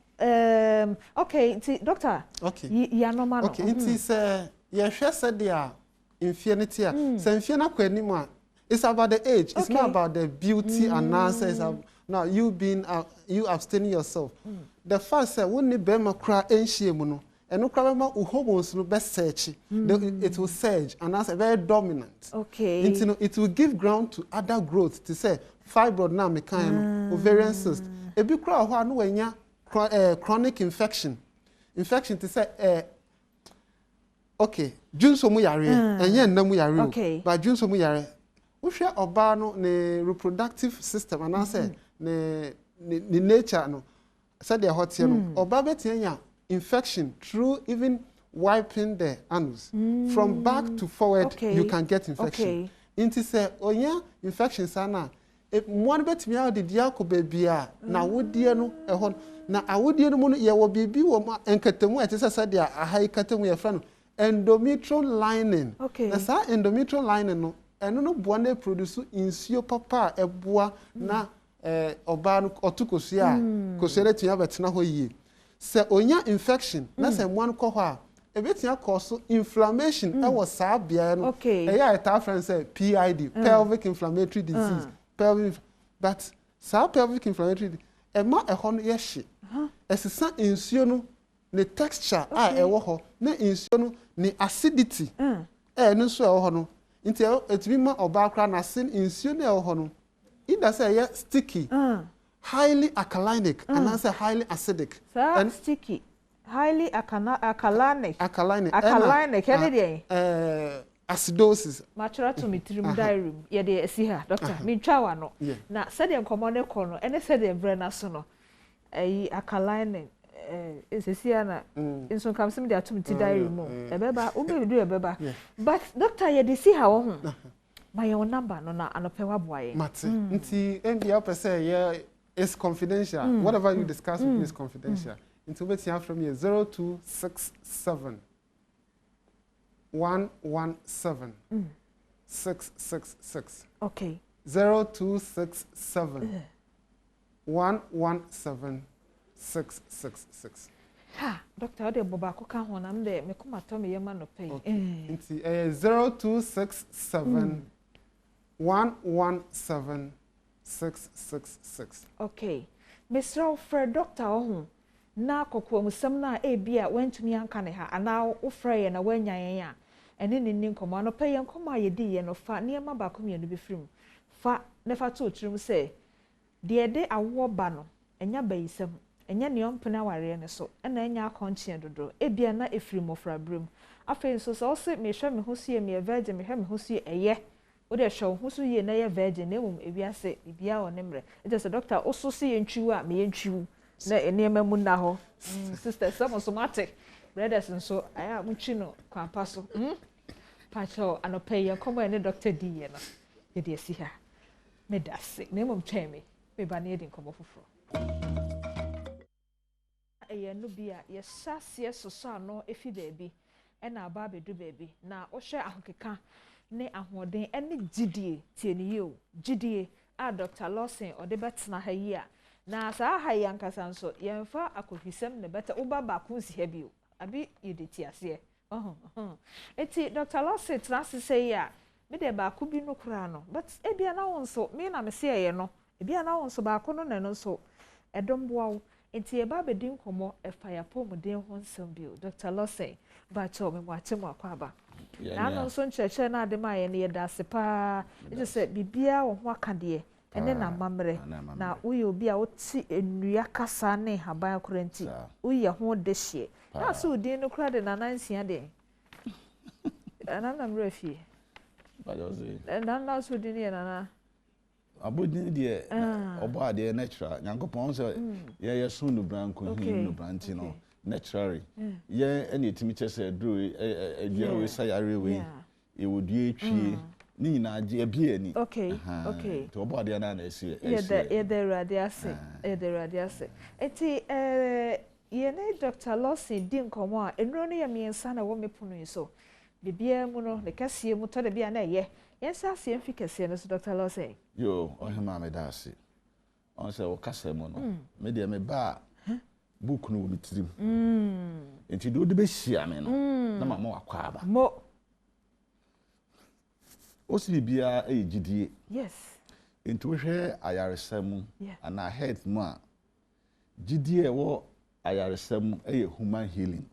Okay, doctor. Okay. Ya normal no. Okay, it say ye hwe said there infinity a. Say infia na kwani mu a. It's about the age. It's not about the beauty and nonsense. Now you being you abstaining yourself. The fact say when ni be ma kra enhie mu no. Eno kra ma hormones no be search. It will surge and that's very dominant. Okay. It will give ground to other growth to say fibroid na me kan ovarian cyst. Ebi kra ho anu wanya chronic infection to say okay junso mu yare enye nna mu yare o ba junso mu yare wo hwe oba no ne reproductive system and say ne nature no say the hot here no oba betianya infection through even wiping the anus from back to forward you can get infection into say onya infection sana mo betimi a de dia ko babia na wodie no ehon na awodie no mu no ye wo bibi wo ma enkatamu etese dia ahai katamu ye fra no endometrial lining na sa endometrial lining no eno no boa na produce insio papa eboa na oba no otukosu a kosere tia betena ho yie se onya infection na se mo an ko ho a ebetia cause inflammation e wo sa bia no eya eta friend say PID pelvic inflammatory disease but sa pelvic inflammatory ema ehon no ye hye esisa insuo no ne texture a ewo ho na insuo no ne acidity no so ewo ho no nti etimi ma oba kra na sin insuo na ewo ho no either say ye sticky highly alkalinic and say highly acidic and sticky highly alkalinic acidosis matchra to mitrim diary ye de esiha doctor mi twawa no na said the common kono ene said the brain so no alkaline esesia na inso kam sim de atum ti diary mo ebeba o be do ebeba but doctor ye de si ha wo ho my own number no na anopewa boaye mate nti mbia pese ye is confidential whatever you discuss with me is confidential nti obetia from here 0267 117 666 okay 0267 117 666 ha doctor de boba ko ka ho na mde me kuma to me yema no pay nti 0267 117 666 okay Mr. Fred doctor ho na kokko musam na bia wantumi anka ne ha ana wo frɛ na wanyan a ene ne nkomo no pay nkomo ayedi ye no fa niema ba ko mienu bi firim fa ne fa to tirim sɛ de awo ba no enya bayisam enya ne ompena ware ne so na enya akonche dodo bia na efirim ofra brum afei so so se me hwɛ me ho sie me virgin me hwɛ me ho sie eye wo de hwɛ ho so ye na ye virgin na ewum ebiase bia wo ne mre e just doctor oso se ye ntwiwu a me ye ntwiwu na enema mu na ho sister some somatic brothers nso aya mutwi no kwampa so pacho anope ye komo ene doctor di ye no ye de si ha me dase na mum tweme me ba na ye din komo foforo eye no bia ye sase soso ano efi baabi ena aba bedu baabi na wo hwe ahokeka ne ahoden ene gidie tie ne ye o gidie a Dr. Lawson ode betena ha yi a na saa ha yankasa nso yemfa akohwisem ne beta uba ba ko nsi ha bio abi yedeti ase eti Dr. Lawson trans say ya me de ba ko bi no kura no but ebia na won so me na me se ye no ebia na won so ba ko no ne no so edomboa wo enti e ba bedin komo e fire pom den ho nsem bio Dr. Lawson ba cho me mo atemu akwa ba na no so ncheche na ade ma ye ne ye da se pa e se bibia wo ho akade ene na mamre na uye obi a oti enua kasa ne haban korenti uye ho de hye na so din no kra de na nansia de na mrefi ba yo ze na so din ye na abodin de obo ade natural nyankopon so ye so no branko hin no branti no naturally ye ene etimi chese dro edua we sayare we e wodue twie ni na age ebie ni okay to obo ade na esi ye the radiase eti ye ne Dr. Lawson di nkomo a enro no ye miensa na wo mepono so bibia mu no ne kasie mu to de bia na ye Yes, I see efficacy, Dr. Lose. Yo, oh, Mamma Darcy. On say, o Casamono. Maybe me ba book no with him. And you do the best, she, I mean, no more quaba. Mo. Also, be a GD. Yes. Into her, I are some, and I heard more. GD, war, I are some a human healing.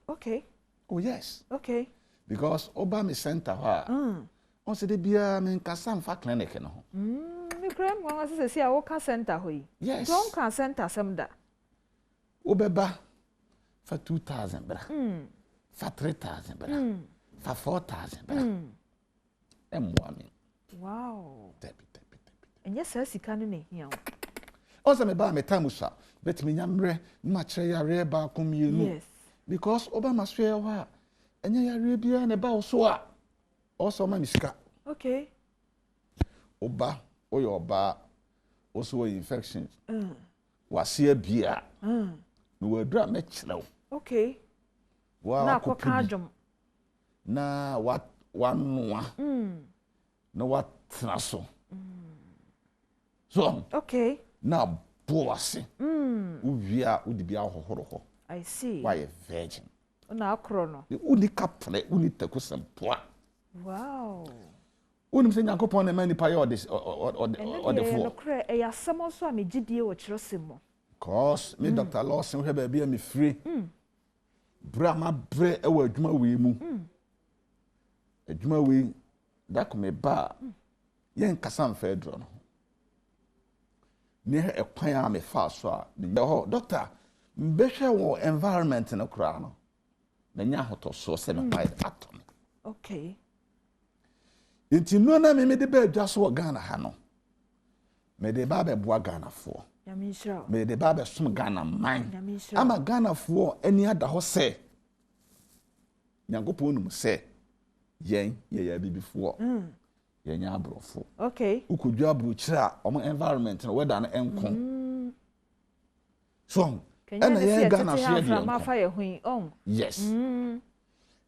Okay. Oh, yes. Okay. Because Obama Center, on said the beer, mean, Cassam for clinic, you know. My grandma was to say, I walk a center. Yes. Don't can center some that. Obeba for 2,000, for 3,000, for 4,000, and woman. Wow. And yes, sir, she can't hear. Also, me ba me tamusa, bet me nyamre, match ya reba kum you. Yes. Because Obama swear wa, and ya rebia and about so. Also, my miska. Okay. Oba, or your bar, also infections. Was here beer. No were drum match now. Okay. Wow, now, what na what one one. No what naso. So, okay. Now, bossy. Uvia would be our horror. I see. Why a virgin? Now, chrono. The only captain, only take some poor. Wow. Unim say nyanko pon na mani pa or this or the four. Eh, some also am GDA or Chirosimo. Cause me Dr. Lawson we be me free. Brama bre e wa adwuma we mu. Adwuma we da ko me ba. Yen kasa mfa edro no. Ne e kwan a me fa so a. Doctor, mbehwe wo environment no kra no. Na nya hoto so se me pa atom. Okay. Inti no na me de ba adwa so Ghana ha no. Me de ba be boa Ghana fo. Yamisha. Me de ba be som Ghana man. Ama Ghana fo ani ada ho se. Nyankopon num se. Yen ye ya bibifo. Yen nya abrofo. Okay. Ukudwa abrochira omo environment no weather na enko. So, ana ye Ghana so ye de. Yes.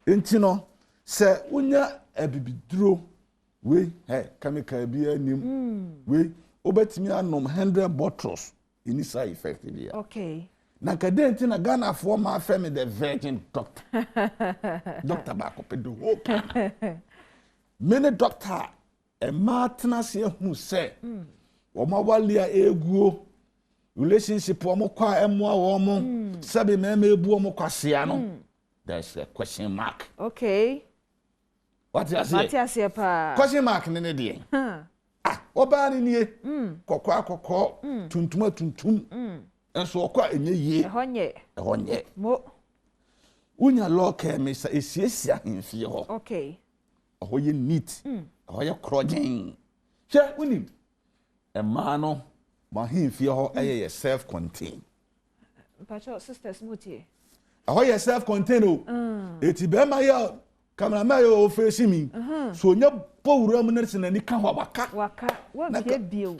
Inti no se unya abibiduro we chemical bi anim we obetimi anom 100 bottles in side effect dia. Okay. Na kadenti na Ghana for ma me the virgin doctor. Doctor ba ko pedo oka. Many doctor e ma tena se hu se wo ma walia eguo relationship wo mo kwa emwa wo mo sabe me ebu wo mo kwasea no. There's a question mark. Okay. What you say? What you say pa? Question mark ne de. Oba ni nie. Kokko tuntum. Enso okwa enye yie. Ehonye. Mo. Unya law care me sa esiesia hemfie ho. Okay. Ohoye neat. Ohoye crojin. Che unim. E ma no ma hemfie ho eye self contained. Pacho sisters mutie. Ohoye self contained o. Eti be ma ya cameraman yo face me. So nya powura mu nurse na ni ka ho waka. Wa bie bio.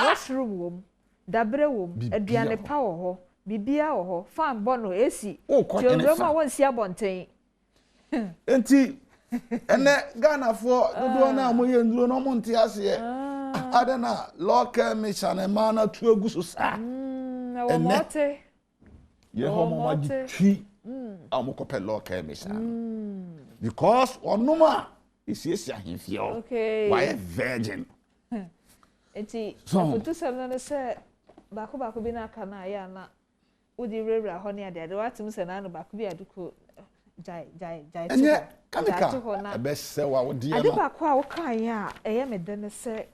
Washroom wom. Dabre wom. Aduane pa wo ho. Bibia wo ho. Fan bono esi. Children ma won si abonten. Enti ene Ghana for dodo na amoye nduro no monte ase. Adana local mission e ma na tu aguso sa. Wo mote. Ye ho mo magi twi. Amokope local mission. Because onuma is ahemfie o. Okay. Why a virgin? Enti foto sem na se bako bi na kana ya na udi rewra ho ne ade watum se na no bako bi aduko jai. Enye kamika. Ebe se wa wodi ade bako a wo kan ya eye medene se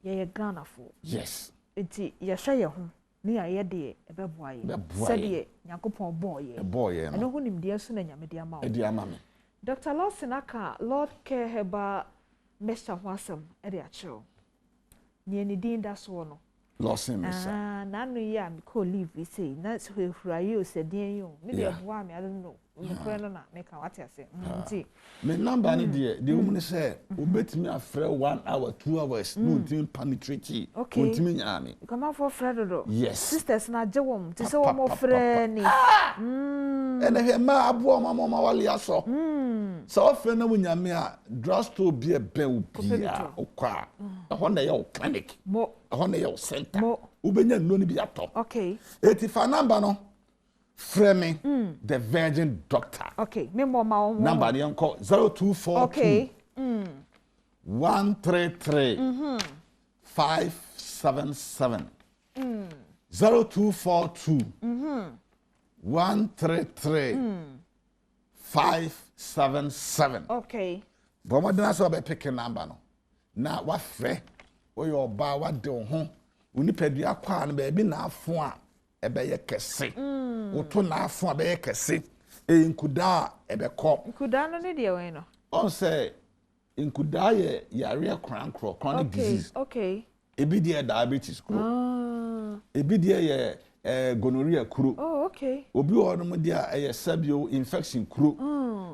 ye Ghana fo. Yes. Enti ye hwe ye ho ni aye de ebe boaye. Se de Yakopon boye. Boye. Eno hu nimde so na nyame de ama wo. Edi ama me. Dr. Lawson aka Lord care heba Mr. Wasam ede acho. Ni ni din da so no. Lawson Mr. Na no ya me ko leave we say na so hura you say din you. Me de boa me I don't know. We ko no na make what you say. Nti. Me number ni de woman say obetimi afre 1 hour 2 hours no tin penetrate. Ontimi nyame. Come out for Fredo. Yes. Sisters na jewom ti say wo mo frɛ ni. Ene he ma abo ma wale aso. So often na munyame a drugstore be a ben bia okwa. Ho na your clinic. Ho na your center. Ubenya no ni bi atop. Okay. 85 number no. Framing the virgin doctor. Okay. Me more ma number ni call 0242. Okay. 133 577. 0242 133 577. Okay. But what did I be picking number no? Now what free? Or your bar what do home? Unipedia kwan baby na afua ebe ye kese. Oto na afua be ye kese. Nkuda ebe ko. Nkuda no ne de we no. On say nkuda ye yare chronic disease. Okay. Ebi de diabetes kuro. Ebi de ye gonorrhea kuro. Oh, okay. Obi ono mo dia sabio infection kuro.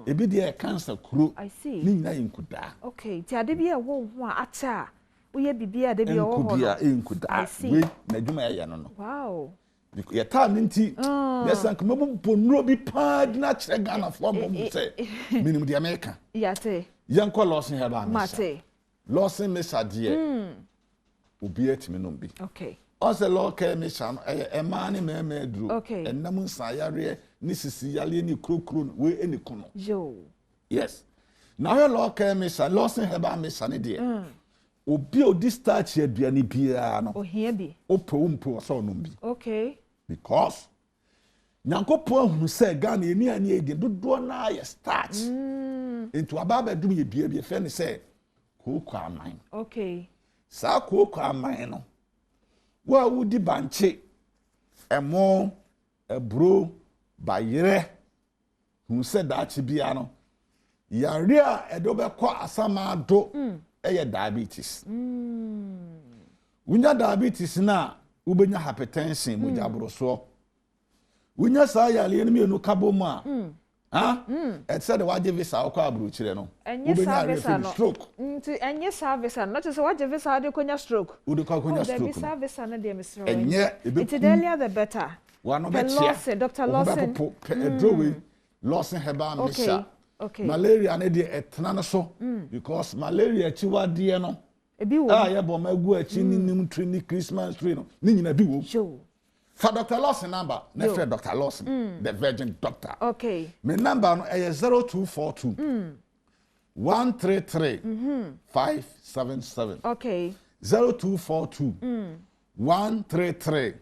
Ebi de cancer kuro. I see. Ni nyina nkuda. Okay. Ti ade bi e wo ho a acha. Uye bibia de bi o ho. Nkuda. We na dwuma ya no. Wow. Ya ta nti yes anka mabompo nro bi pa na kire Ghana fo mo say minimum di America. Yate. Yanko Lawson heba na. Mate. Lawson Mesa die. Obi etimi no bi. Okay. Ose local mission e ma ni me duro. Okay. Enam nsayare ni sisi yale ni krokro we eni kono. Yo. Yes. Now your local mission Lawson heba mission die. Obi odi starch aduane bia no. Ohia bi. Opompo so no bi. Okay. Because Nyankopon hu say Ghana eni ani edi dodo na ye starch. Into ababa dum ye dua bi fe ne say koko aman. Okay. Sa koko aman no. Wa wudi banche emo ebro bayere hu say dachi bia no. Yare a edo be kwa asama do eye diabetes. Unya diabetes na ubenya hypertension mu jabro so. Unya sa yale enemi enu kabo mu a. Et said waje visa akwa abro kire no. Ubenya visa no. Stroke. Enye service no just waje visa de konya stroke. Ude kwa konya stroke. The service na de misro. Enye it's the earlier the better. Wano be chia. Dr. Lawson. Edrowe Lawson heba misha. Okay. Malaria ne de etna no so because malaria chiwade no ebi wo ya bo magu achi nim tree ni Christmas tree no ni nyina bi wo for Dr. Lawson number na for Dr. Lawson the virgin doctor. Okay. My number no 0242 133 577. Okay. 0242 133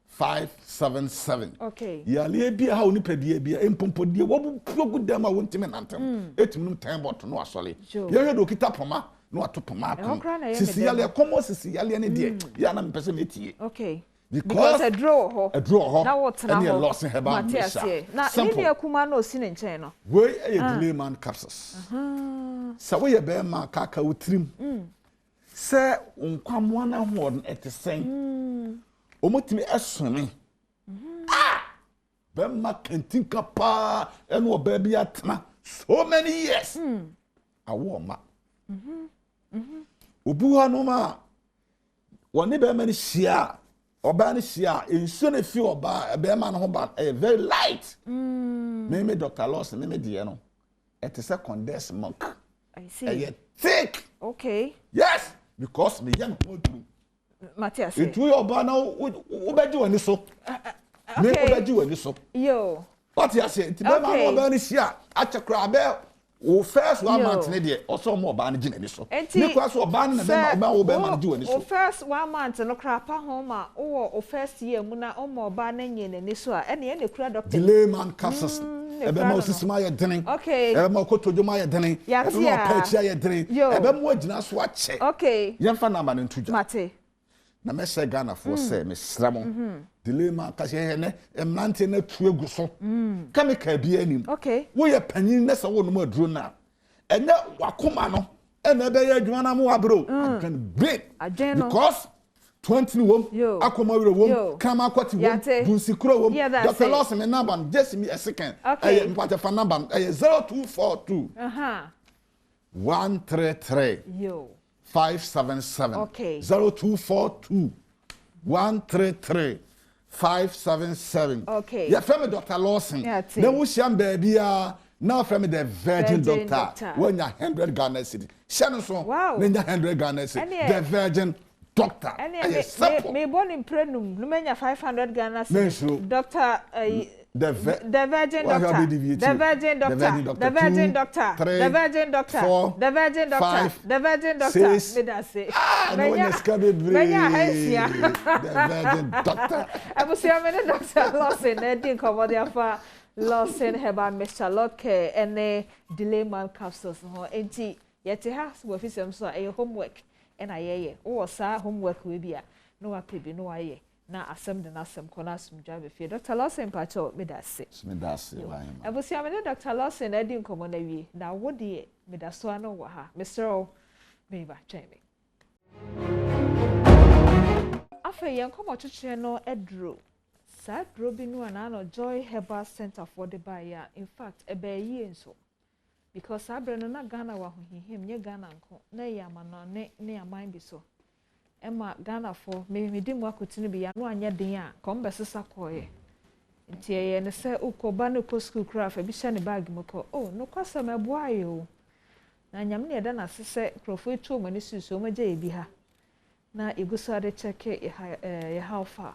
577. Okay. Yale bia ha oni pedie bia empompodie wo bu dem a wontime nantem etimnum time bot no asole ye hwe do kita poma no atopoma akon sisi yale komo sisi yale ne de ya na mpese metie. Okay. Because a draw ho na wotna ho loss heba na ni akuma na osi ne nchen no we e delay man capsules sa we ye be ma kaka utrim se nkwamo na ho etesen omotimi esone bemma kentinka pa eno oba bi atena so many years awo ma obu hanu ma woni be many shia oba ni shia enso na fi oba be ma no ho ba very light me Dr. Lawson me de no it is a condensed milk. I see. Thick. Okay. Yes, because me young people Matthias. It will oba na obeji wani so. Me obeji wani so. Yo. What you say? Ti be ma no oba ni sia achekra be o first 1 month ne de also mo oba ni gina ni so. Me kwa so oba na be ma oba ma ji wani so. O first 1 month no kra pa ho ma o first year mu na o mo oba na nye ne so a ene ne kura doctor. Delay man capsules. Ebe ma osisima ye denen. Okay. Ebe ma kotodoma ye denen. Ebe ma pachi ye denen. Ebe mo agina so ache. Okay. Yemfa na ma ne ntuja. Mate. Na me se Ghana for say me sramo delay man ka se ne emnante na tuegu so kamika bia anim okay wo ye panyin na se wo no aduro na enya wakoma no ena be ye adwuma na mo wabro can break because 20 wom akoma wire wom kama akwati wom bunsikuro wom Dr. Lawson me number just me a second mpate fa number 0242 133 577 okay 0242 133 577 okay ya femi Dr. Lawson na wo shiam baby a Now from the virgin doctor when you 100 Ghana cedi. Shannon so when you 100 Ghana cedi. The virgin doctor. Me born in prenum. No menya 500 Ghana cedi. Doctor the virgin doctor. The virgin doctor. The virgin doctor. The virgin doctor. The virgin doctor. The virgin doctor. Me da say. Menya the virgin doctor. I was here many Dr. Lawson. I didn't cover there for Lawson Herbal Mr. Lotke and delay man capsules. Enti yet has we fi some so a homework and I or sa homework we be no apebi no aye. Na asem de na asem kona sum jabe fi Dr. Lawson pacho me da se. Me da se wa him. I was here many Dr. Lawson I didn't come on a wie. Na wo de me da so ano wa ha. Mr. O me ba cheme. Afa yen komo twetwe no edro. Sa dro bi no na Joy Herbal Center for the buyer. In fact, ebe yi enso. Because abre no na Ghana wa hohihim nye Ghana nko. Na ya ma no ne aman bi so. Emma Ghana for me di mu akotini bi ya no anya den a kom besesa koye. Nti ye ne se ukoba no ko school craft bi sha ne bag moko. Oh, no kwasa meboa yo. Na nyam ne da na sese krofo etu mo ne susu mo je bi ha. Na iguso ade check ye how far.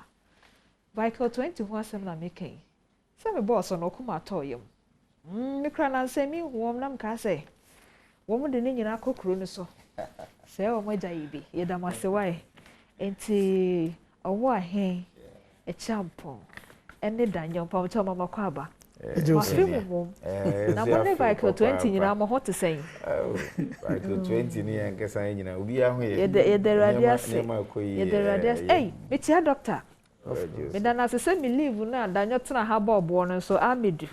Vical 20 who asem na making. Say me boss no kuma toyem. Me kra na say me wom nam ka say. Wom de ne nyina kokro no so. Say o mo jai bi. Ye da masewai. Enti owo ahen e champo. Ene danyo pa mo mama kwaba. Na mo ne Vical 20 nyina mo hot say. Vical 20 ni en kesa nyina obi aho ye. Ye de radias. Ye de radias. Hey, me tia doctor. Me dana se me leave na danyo tena ha bobo no so amedu.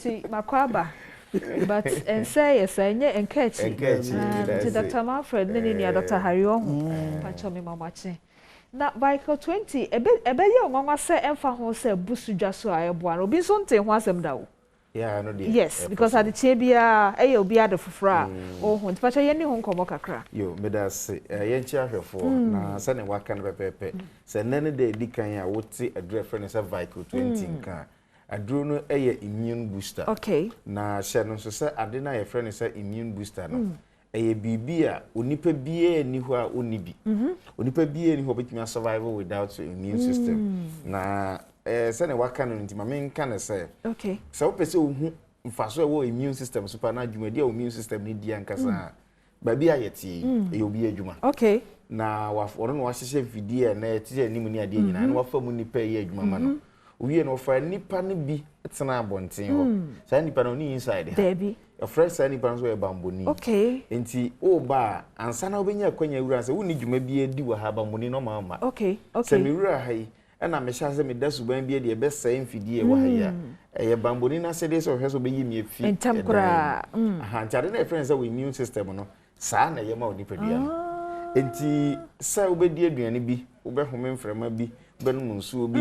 Ti makwaba. But and say yes enye enkechi. Ti Dr. Manfred ni Dr. Harry Ohu. Pacho me mamachi. Na Vical 20 ebe ye onwa se emfa ho se busudwa so ayebo an obi so nte ho asem da wo. Yeah, no dey. Yes, because at the chebia obi ade fofra. Oh, nti pacho ye ni ho nkomo kakra. Yo, me da se ye nchi ahwefo na se ne waka no pepepe. Se nene de dikan a wote adre friend se Vical 20 nka. Adro no immune booster. Okay. Na hye no so se ade na ye friend se immune booster no. Bibi a onipa bie ni ho a onibi. Onipa bie ni ho betimi survive without your immune system. Na se ne waka no nti ma men ka ne se. Okay. Se wo pese ohu mfaso wo immune system super na adwumadi a immune system ni di ankasa. Ba bia yeti obi adwuma. Okay. Na waforo no wahyehyɛ video na eti anim ni ade nyina na wafa mu nipa yi adwuma ma no. Owie no fa nipa ne bi tena abonten ho. Sa nipa no ni inside ha. Baby. A fresh sa nipa no so e bamboni. Okay. Enti o ba ansa na obenya kwanya wura se woni dwuma bi edi wa ha bamboni no mama. Okay. Okay. Se me wura ha yi na me sha se me da suban bi de be sa mfidie wa ha ya. E bamboni na se de so hwe so be yi me afi. Entam kura. Aha ntade na friends we immune system no. Sa na ye ma onipa dua no. Enti sa obedi aduane bi, obehome mframa bi, benum nsuo bi.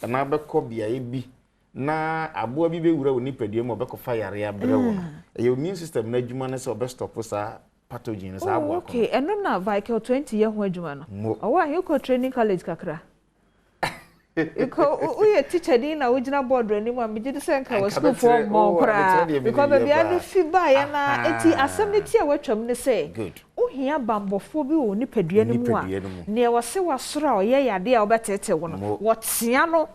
Na abekọ biaye bi na aboa bi bewura woni padua mu obekọ fa yare abre wo e immune system na adwuma na se obestop sa pathogen sa aboa. Okay, eno na Vical 20 ye ho adwuma no. Owa he ko training college kakra. Iko uye teacher din na ojina board ani mu amje de senka wa school for mo kra. Because baby anu fi ba ye na eti assemblity a watwam ne say. Good. Ohia bambofo bi wo ni padua ni mu a. Ne wo se wasoro a ye yade a obetete wo no. Wo tia no.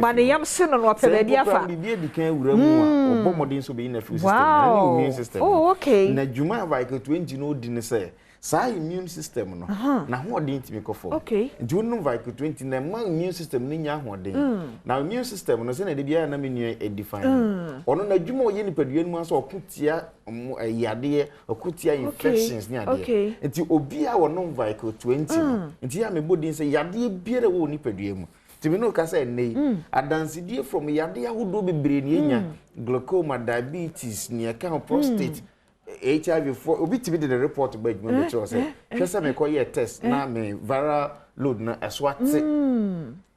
Ma ne yam se no no pele dia fa. Bi bi kan wura mu a obomodin so be na food system na immune system. Oh, okay. Na dwuma Vical 20 no di ne say sa immune system no na hoden timi kofo. Okay. Nti wonum Vical 20 na ma immune system ni nya hoden. Na immune system no se na de bia na menu e define. Ono na dwuma oye ni padua mu aso okutia yade okutia infections ni ade. Nti obi a wonum Vical 20 nti ya mebodin se yade biere wo ni padua mu. Timi no ka say nei adansidie from yade ahodo bebre ni enya glaucoma, diabetes, ni aka prostate, HIV for obi tibi the report by me tell say hwese me ko ye test na me viral load na aswate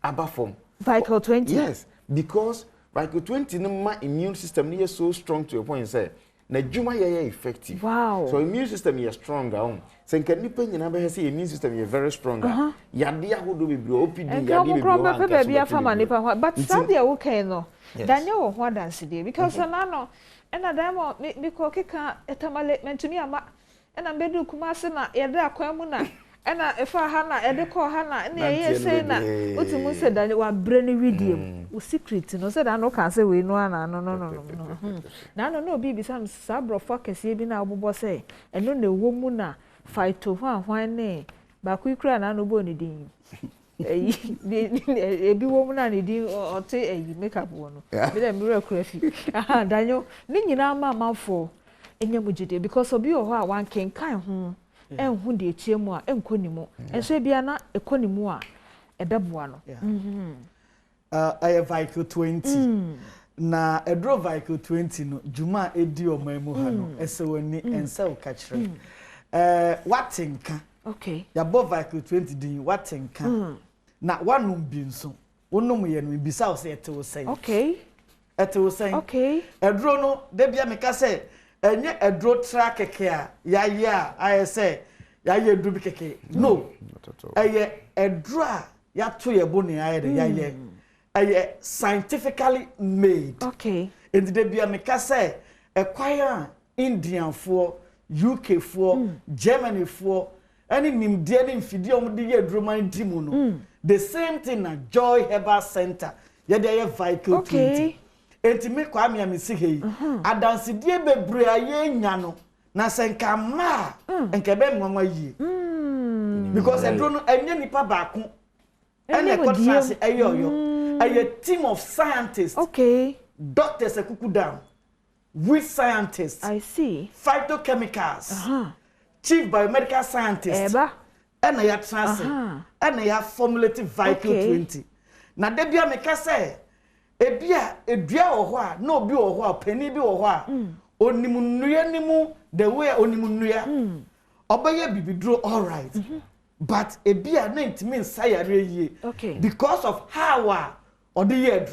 aba from Vical 20. Yes, because Vical 20 no ma immune system is so strong to a point say na dwuma ye effective. Wow. So immune system is stronger. So can nipa nyina be say immune system is very stronger. Yade ahodo bebre OPD yade bebre. But sabe wo kan no Daniel wo ho dance dey because na no na damo me ko keka etamale mentumi ama na mbedu kumase na yede akwan mu na na efa ha na yede ko ha na na ye say na otimu se Daniel wa bre ni video o secret no say da no kan say we no ana no na no obi bi sam sabro focus ye bi na obobo say eno na ewo mu na fight to hwan ne ba ku ikura na no bo ni din ebi wo mu na ni din ote makeup wo no bi da mirror crazy Daniel ni nyina ma manfo enya mujide because obi o ho a wan kenkan ho enhu de echiemu a enkonimu enso bia na ekonimu a ebeboa no I vehicle 20 na edro vehicle 20 no juma edi o mamu ha no esewani ense o ka kire watenka okay ya bo vehicle 20 din watenka na wanum bi nso wonum ye no bisa o se etewo sen okay etewo sen okay edro no de bia meka se enye edro tra keke a ya ayese ya edu bi keke no eye edro a ya to ye bo ni aye de ya scientifically made. Okay. And the bia meka say acquire Indian for UK for Germany for any nimdia ni mfidi omde ye druman timu no. The same thing na Joy Herbal Center. Ye dey vehicle 20. Enti me kwa me amisi hei. Adansi die bebre aye nya no. Na senka ma enke be nwanwa yie. Because e dro no enye nipa ba ko. Ene contrast ayoyo. A team of scientists. Okay. Doctors ekuku down. With scientists. I see. Phytochemicals. Chief biomedical scientists. Eba. And ya transit. And ya formulative vehicle 20. Na debia meka say ebia edua wo ho a na obi wo ho a pani bi wo ho a onimu nnua nimu the way onimu nnua. Obaye bibidro all right. But ebia na ntimi nsayare yie. Okay. Because of how or the year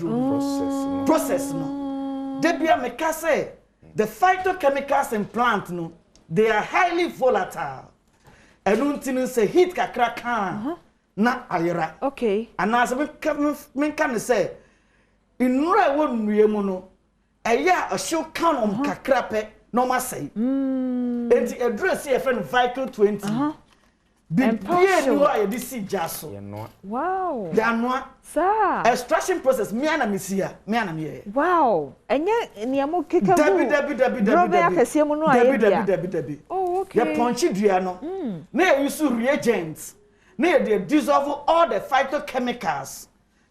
process no. Debia meka say the phytochemicals in plant no they are highly volatile. Enuntinu say heat kakra kan na ayera. Okay. And as me can say inura wo nnuye mu no eya a show kan kakra pe no ma say. Enti address here friend vehicle 20. Jaso. Wow. Yanwa. Sir. Extraction process. Me ana misia. Me ana me. Wow. Enye niamo keka Debi. Oh, okay. Ya ponchi dua no. Na use reagents. Na they dissolve all the phytochemicals.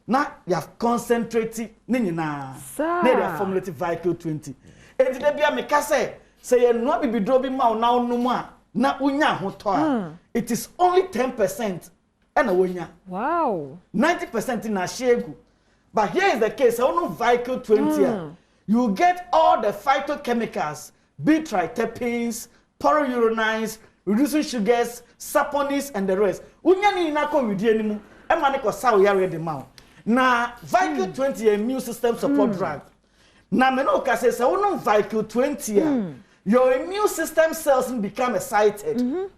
Na ya concentrate ni nyina. Na they formulative vehicle 20. Enti de bia me ka say ye no bibidro bi ma na onum a na unya hoto a it is only 10% and a wonya. Wow. 90% in a shegu. But here is the case, on vehicle 20 you get all the phytochemicals, B-triterpenes, polyurethanes, reducing sugars, saponins and the rest. Unya ni inako with animu, e maniko saw yare the mouth. Na vehicle 20 immune system support drug. Na menoka says on vehicle 20 your immune system cells become excited.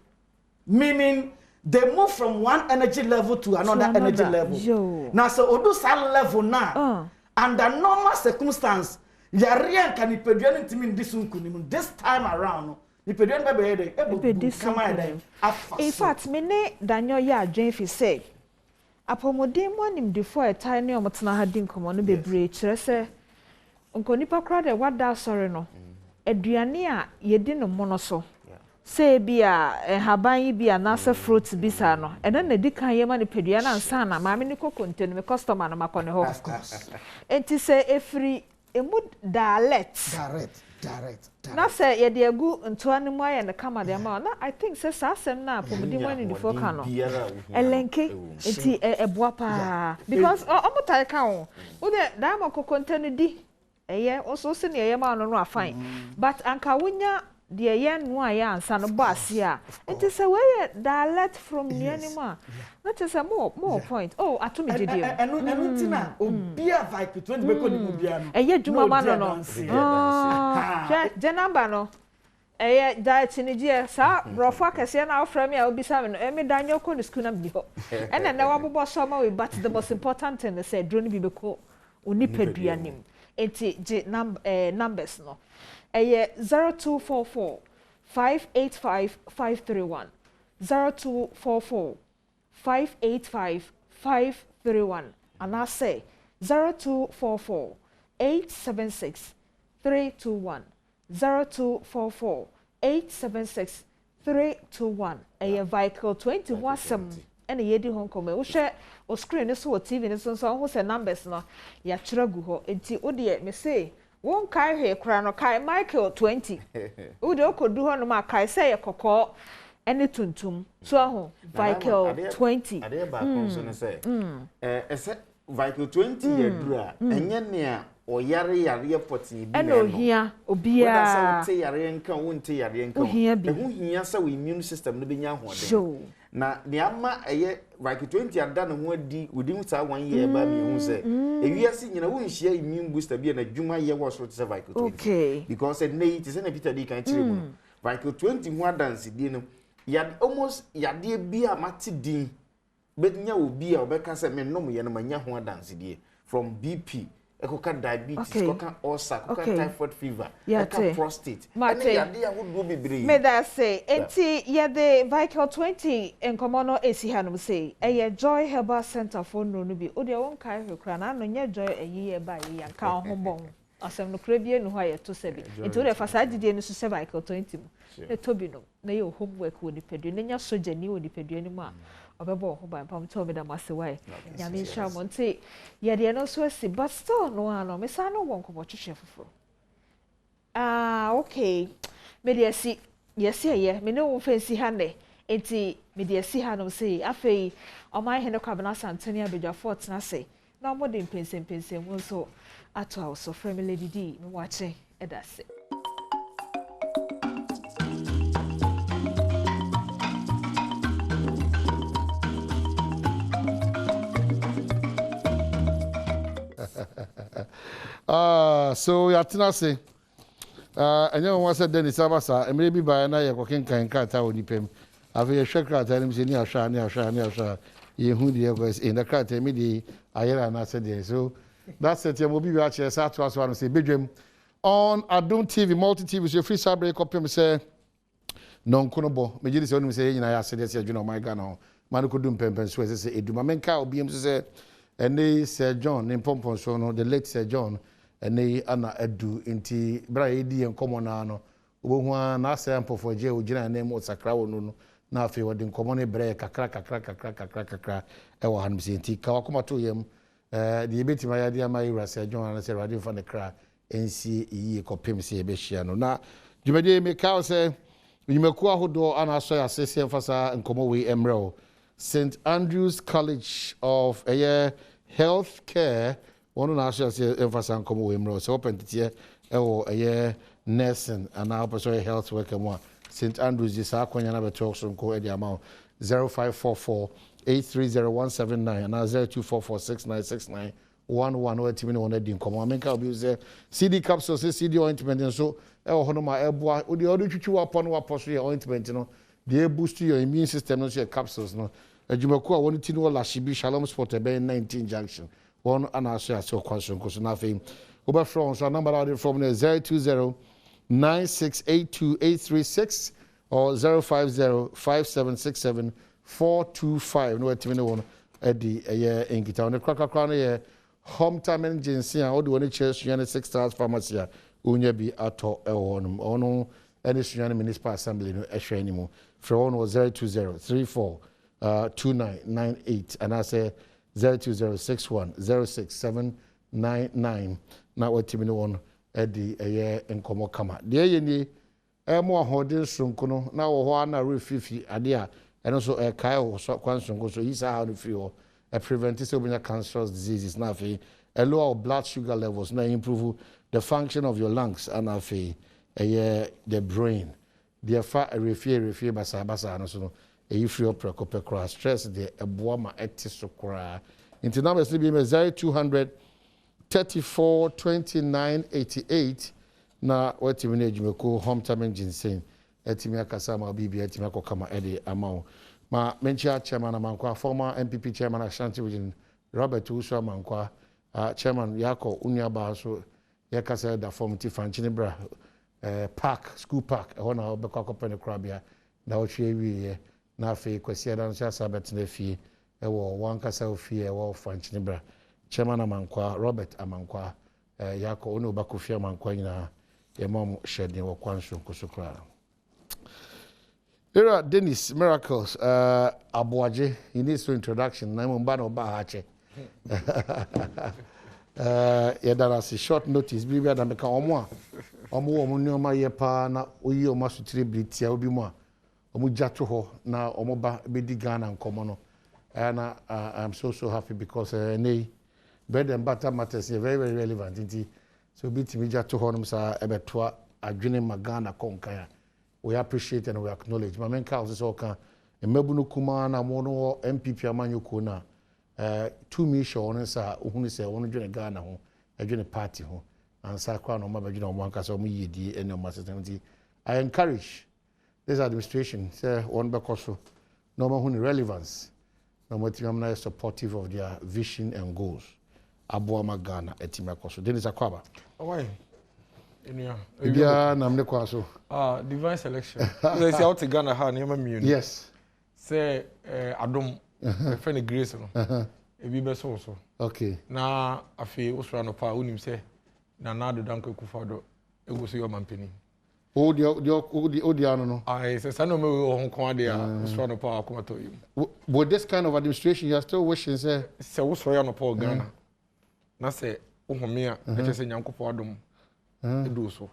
Meaning they move from one energy level to another energy level. Now so odu sal level now under normal circumstance yare kan ipedua ntimi ndisunku this time around ipedua be be dey able come out in fact me ne Daniel ya adwen fi say apomodin mo nim before a tiny omotena hadin komo no bebre kire se nkonipa kra de wada sorry no aduane a yedi no mono so say bia haban bia na se fruits bisa no ena na di kan yema ne pedua na nsa na maame ne kokonte no me customer na makone ho enti say efri emu direct na say ye de agu ntoa ne mu aye ne kama de ma na I think say asem na pomodi mo ni before kan no elenke enti eboa pa because omotai kan wo de da ma kokonte no di eye also se ne ye ma no no afine but anka wonya de ye no aye ansa no boss ya enti say we direct from neanima that is a more point oh atumi gidi enu tina obia vehicle 20 beko ni obia no eye djuma ma no je number no eye da chinije sa brofo akese na ofra me a obisa me no emi danyo ko ni school na bi ho ena na wabobo so ma we but the most important thing is say drone bi beko oni peduanim enti numbers no 0244 585 531 0244 585 531 and I say 0244 876 321 0244 876 321 a vehicle 21 some and a yedi home come we share o screen so TV ni so who say numbers no ya kyerɛ gu hɔ enti wo de me say won kai hwe kra no kai Michael 20 wo de okodu hɔ no ma kai say ye kokɔ ene tuntum so aho vehicle 20 ade ba kon so ne say ese vehicle 20 ye dura enye ne a oyare yare poti bi na ohia obia wada sa wote yare nka wonte yare nka ehu hia sa we immune system no benya hoɔden na ne ama eye vehicle 20 ada ne ho adi within sa 1 year ba mi hu se ewiase nyina wo nhia immune booster bi na dwuma ye wo so te vehicle 20 okay because it need is na Peter D kan tire mu vehicle 20 ho adanse die no ya almost yade bi a mate din betnya obi a obeka se me nom ye no manya ho adanse die from BP ekoka diabetes ekoka ulcer ekoka typhoid fever ekoka prostate ene yade ya hodo bebre me da say enti ye the vehicle 20 enkomo no esi hanum say eye Joy Herbal Center for no bi o de won kai hwekra na no nye Joy eyiye ba ye yanka ho bon asem no kra bie no ho aye to sebi enti o de fa sadide no so vehicle 20 mu ne tobi no na ye homework wo dipedue ne nya soja ni wo dipedue ni mu a obebo ho ban pam to me da masewai nyame sha monte ye de no so asi but still no ano me sa no won ko bohwehwe foforo okay me de asi yes ye me no wo fancy ha ne enti me de asi ha no say afei o man he no kwabena santani abedwa fort na say na mo de pensem won so ato house of family didi me wache edase So yatina say enye won say Dennis Abasa emre bi ba na ye kokenkan krata oni pem ave ye hwe krata nim se ni ahwa ye hu de yes in the krata mi di ayera na say there so that's it ye mo bi wa che sa to aso say bedwem on Adom TV multi TV so free sabre kopem say non kono bo me gidi se oni say nyina ya se de se adwuna my Ghana man ko dum pempen so say eduma menka obi em say ene Sir John ne pompon so no the late Sir John ene ana edu inti bra edi enkomo na no obohu na asa mpofo je ogina na mu sakra wonu no na afi wodi enkomo ne bre kakra e wo hanum senti ka wakoma to yem de yebetima ya de amai ra Sir John na Sir Radio fa ne kra ensi yi kopem se ebe hia no na dwumade me ka se nyimaku ahodo ana so ya sese emfasa enkomo we emrel St. Andrew's College of Health Care, one national emphasis on common women. So open to nursing and now also health worker more. St. Andrew's is our coin and talks on co the amount 0544 830179 and now 0244 6969 11 team on the income. I mean, I'll be CD capsules, CD ointment, and so Honoma Elboa, the other two upon what possible ointment, you know. They boost your immune system, not your capsules. No, Jumaku, I wanted to know Lashibi Shalom Sport, a 19 junction. One and I share so question, because nothing. Over from so number out from there 020 9682 836 or 050 5767 425. No, it's one at the year in Kita. The cracker crown here, hometown agency, and all the one church, 6 stars pharmacy, Unyabi Ato Elonum. Oh no, any municipal assembly, no, anymore. Phone was 020 34 2998 and I say 020 61 06799. Now what you know at the year in Komo Kama. The ye more holding sunkuno now one refifi adia and also a Kyle so quantum so he's how to feel a preventative cancerous diseases nafi a lower blood sugar levels now improve the function of your lungs and nafi the brain. The fa refie basa no so no e free prekope cross stress the eboa ma etiso kra into numbers be 0200 34 29 88 na watimi na adwumako hometown ginseng etimi akasa ma bibi etimi akokama ede amao ma menchia chairman amankwa former MPP chairman Ashanti region Robert Uswa Mankwa chairman Yako Unyaba so kasa da form ti fanchine bra park school park e hona obekọ akọpẹ ne kra bia na o hwe wie na afi kwasi ada no sha sabet na fie e wo wan kasa ofie e wo fanchine bra chairman Amankwa Robert Amankwa yako ono bakofia Amankwa nyina ye mom shedin wo kwanso kusukra. Era Dennis Miracles Abuaje, he needs to introduction na mo ba no ba ha che. Yadara si short notice bibia da meka omo nneoma ye pa na oyi omo asutire britia obi mu a omo jato ho na omo ba bedi Ghana nkomo no. And I'm so happy because bread and butter matters are very relevant. So bitimi jato ho no sa ebetoa adwene magana konkaya. We appreciate and we acknowledge. My main cause is all can Mebunu Kuma na mono MPP Amanyoko na 2 million sa uhunu se wonu dwene Ghana ho adwene party ho ansa kwa no mabadwene omo ankasa omo yedi ene omo assembly. I encourage this administration say one bekoso no ma hunu relevance no motivam na supportive of their vision and goals. Abuama Ghana etimakoso Dennis Akwaba. Why? Bia na mne kwa so. Divine selection. They say out to Ghana ha na yema Yes. Say Adom friend Grace no. Ebi be so. Okay. Na afi usra no pa unim say na do danko kufado ego so your mampeni. Odi ano no. I say sano me ho kon ade a usra no pa akoma to yim. With this kind of administration you are still wishing say usra no pa Ghana. Na say ohome a e say nyankopɔ adom edo so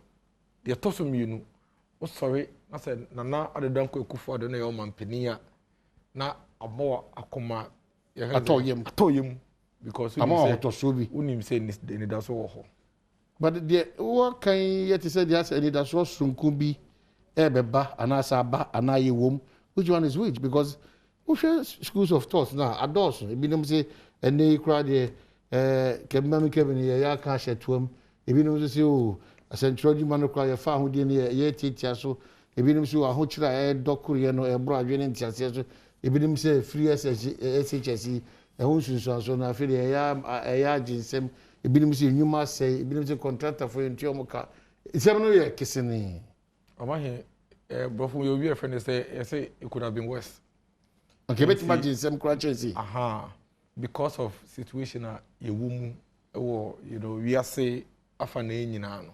de toso mienu o sorry na say nana adedan ko ekufu ade na ye o mampeni a na abo akoma ye atoyem because amo otoso bi unim say ni da so wo ho but the what can yet say the answer ni da so sunku bi ebeba anasa aba anaye wom which one is which because we share schools of thought now adults ebi dem say ene kra de kemma kebini ya ka shetuam ebi no say o asentro man kra ya fa hodie ne ye titia so ebi no say aho kira dokure no e bro adwene ntiase so ebi no say free SHS e ho sunsu so na afiri ya jinsem ebi no say nyuma say ebi no say contractor for ntio ka isem no ye kisini amahe brofo yo wi friend say it could have been worse. Okay, bet imagine some crunches. Because of situation a woman we are say afa na nyina no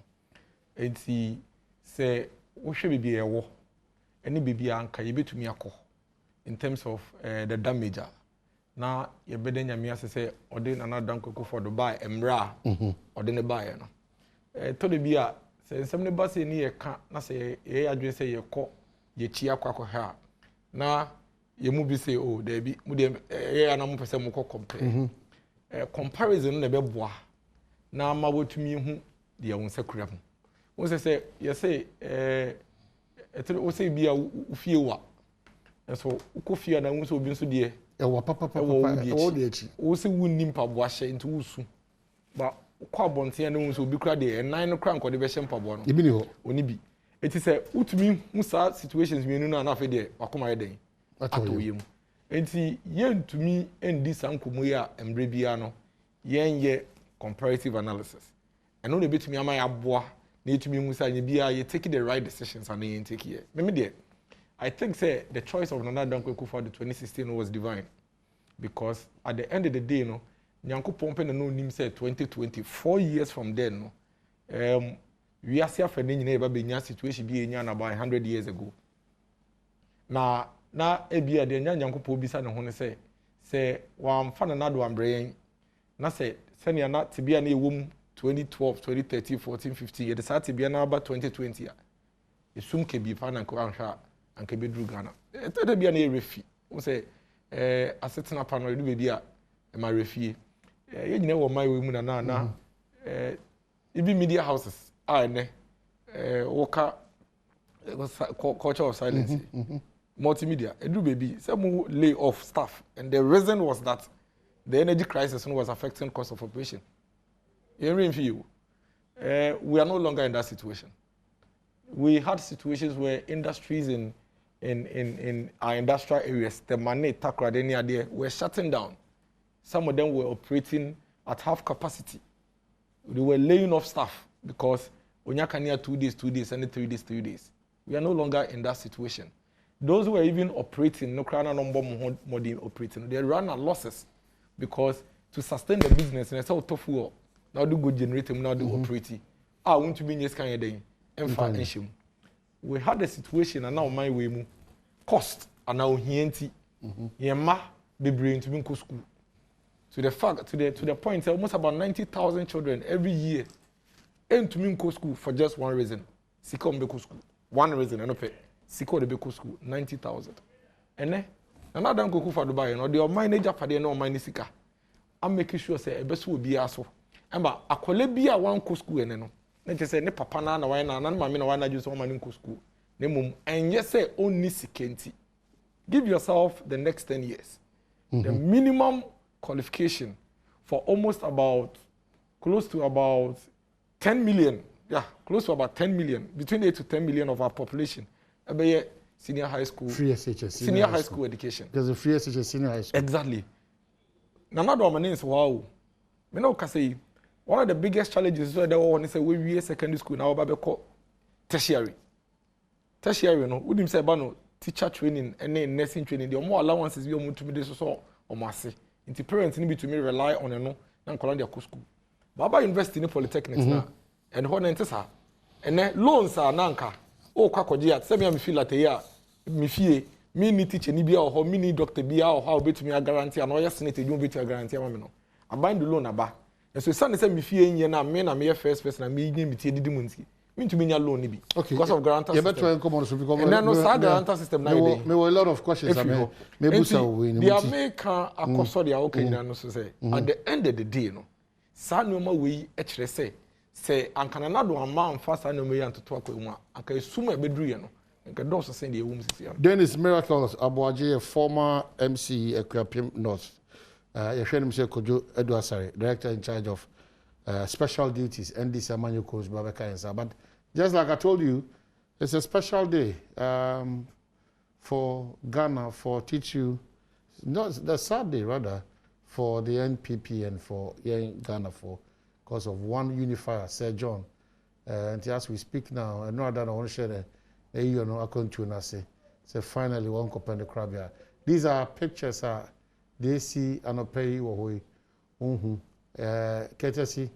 enti say wo hwe bibi ewo eni bibi anka ye betumi akọ in terms of the damage na ye bede nyame ase say ode na na danko ko for Dubai emra ode ne bae no to de bia say nsem ne ba say ni ye ka na say ye adwe say ye kọ ye chi akọ ha na ye mu bi say oh there be mu de ye ana mu pese mu ko compare comparison na be boa na ma wotumi hu de won sakura hu won say ye say etre o say bia ufie wa so ko fie na won so obi nso de e wa papa o de echi o say wunni mpaboa hye nti wusu ba ko abonte na won so obi kura de nan no kura nko de be hye mpaboa no ibi ni ho oni bi eti say utumi hu sa situations mienu na na afi de akoma ye den atoyem enti yentumi endi sankomo ya embre bia no yenye comparative analysis and no betumi ama ya boa na etumi hu sa nye bia ye take the right decisions and ye take here me there I think say the choice of Nana Dankwa Akufo-Addo 2016 was divine because at the end of the day no nyankopon pe na no nim say 2020 4 years from then no we are see afa na nyina e ba benya situation bi enya na about 100 years ago na ebia de nyankopon bisa ne ho ne se wa mfa na nado ambre na se senia na tibia na ewom 2012 2013 14 15 ye de sa tibia na ba 2020 a esum ke bi fa na ko anhwa anka bedru Ghana de bia na refi wo se asetena pa no de bia e ma refie ye nyina wo mai we mu na ibi media houses ne woka culture of silence multimedia edu baby some lay off staff and the reason was that the energy crisis was affecting cost of operation. We are no longer in that situation. We had situations where industries in our industrial areas, the money takradenia were shutting down. Some of them were operating at half capacity. They were laying off staff because onyaka near 2 days, and 3 days. We are no longer in that situation. Those who are even operating, no crown number more operating, they run at losses because to sustain the business and it's all tough work. Now do good generating, now do operating. I want to be in this kind of day. We had a situation and now my way cost and now hienti. Yema be bring to be in school. To the fact to the point almost about 90,000 children every year enter to me school for just one reason. Sika mbeko school. One reason and pay. Sika the beko school 90,000. And then another go for Dubai no the manager for the no money sika. I'm making sure say best will be aso. Emba akole bia one ko school ene no. Na je say ne papa na wan na mama na wan na ju so man ko school. Ne mum enye say oni sikenti. Give yourself the next 10 years. The minimum qualification for almost about close to about 10 million. Yeah, close to about 10 million, between 8 to 10 million of our population. Senior high school. Free SHS. Senior high school education. Because the free SHS senior high school. Exactly. Now, not one is wow. Me know say one of the biggest challenges is that one is we secondary school now about call tertiary. Tertiary, no. We didn't say about teacher training and then nursing training. The more allowances we want to be this so or massive. Inti parents need to rely on no na Columbia school. Baba University in Polytechnics now. And what ntesa. And then loans are nanka. Oh kwakoji at say me feel like here me fie me ni teacher ni bia or me ni doctor bia or how bet me a guarantee and oya senate you bet a guarantee am no. I bind the loan aba. And so son say me fie nye na me first person na me me tie didi munti. Me to me nya loan ni bi. Because of guarantor system. Yeah, better come on so because and then no guarantor system na dey. Me were a lot of questions I mean. Me busa we ni. The American akoso dia okay na no so say at the end of the day no. Sa no ma we e kire say ankana na do ama amfa sa no me yantoto akwa anka esuma bedru ye no anka do so say the ewum sisi am. Dennis Miracles Abuaje, a former MC Equiapim North. Yehwenim say Kojo Eduasare, director in charge of special duties ND Samanyo Coach Babeka Ensa. But just like I told you, it's a special day for Ghana, for teach you, not the sad day rather, for the NPP and for Ghana for because of one unifier, Sir John. And as we speak now, I know that I want to share the you know, I continue say finally one copen the crab here. These are pictures they see and pay or courtesy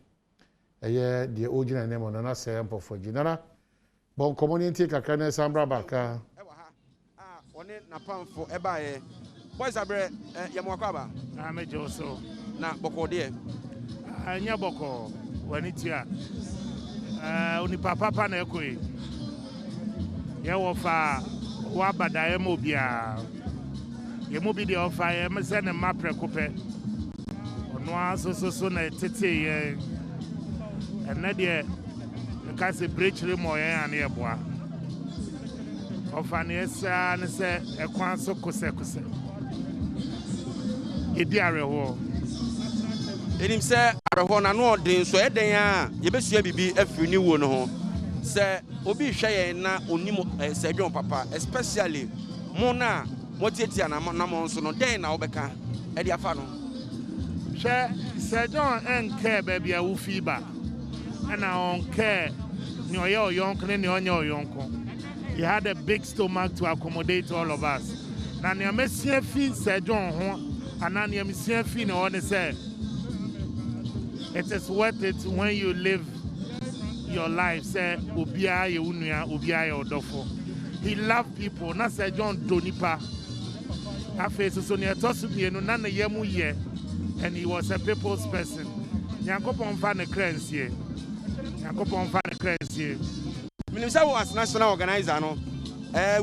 the original name on another sample for Jinara. Bon community kakane sambra baka. One na pan for ebaye. Boys abre yamokwaba. Amejo so. Na boko de. Anya boko wanitia. Oni papa na ekoi. Ye wo fa wa badaye mo bia. Ye mo bi de ofa ye me se ne mapre kope. Ono aso na tete ye. Ena de ka se breachre mo ye ane ye boa. Ofa ne esa ne se ekwan so kose. Edi areho. Enim se areho na no odin so eden a ye besua bibi afiri ni wo no ho. Se obi hwe ye na onim se dwon papa especially mo na motiatia na mo nso no den na obeka e dia fa no. Hwe se dwon enke ba bia wo fiba. Na onke ni oyo yonko ni onyo yonko. He had a big stomach to accommodate all of us. Na ne amesia fi se dwon ho ana ne amesia fi na one say it is worth it when you live your life. Say obia ye unua obia ye odofo. He loved people. Na say John Donipa. Afa so ne etosu mienu na ne yemu ye, and he was a people's person. Yankopon fa ne kransie. Yankopon fa ne kransie. Minister was national organizer no.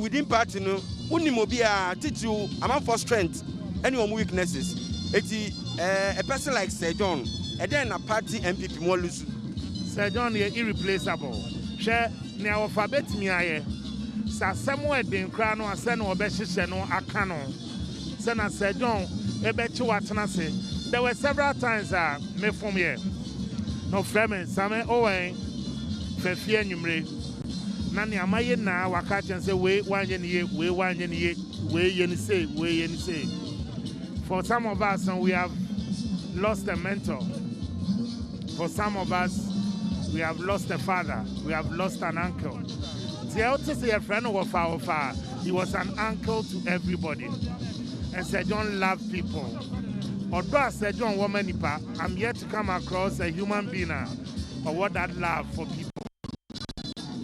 Within party no, unimobia teach you amount for strength, any weaknesses. Eti a person like Sir John, and then a party MPP more loose. Sir John is irreplaceable. Share ne alphabet me aye. Sa somewhere den kra no ase no obehye no aka no. Say na Sir John ebechi watena se. There were several times me from here. No frame same owen fefie nwumre. Na ne amaye na waka chen say we wanye ne ye we wanye ne ye we ye ni say we ye ni say. For some of us we have lost a mentor. For some of us we have lost a father, we have lost an uncle. The a friend of our he was an uncle to everybody. And Sir John loved people. Although Sir John woman, I'm yet to come across a human being or what that love for people.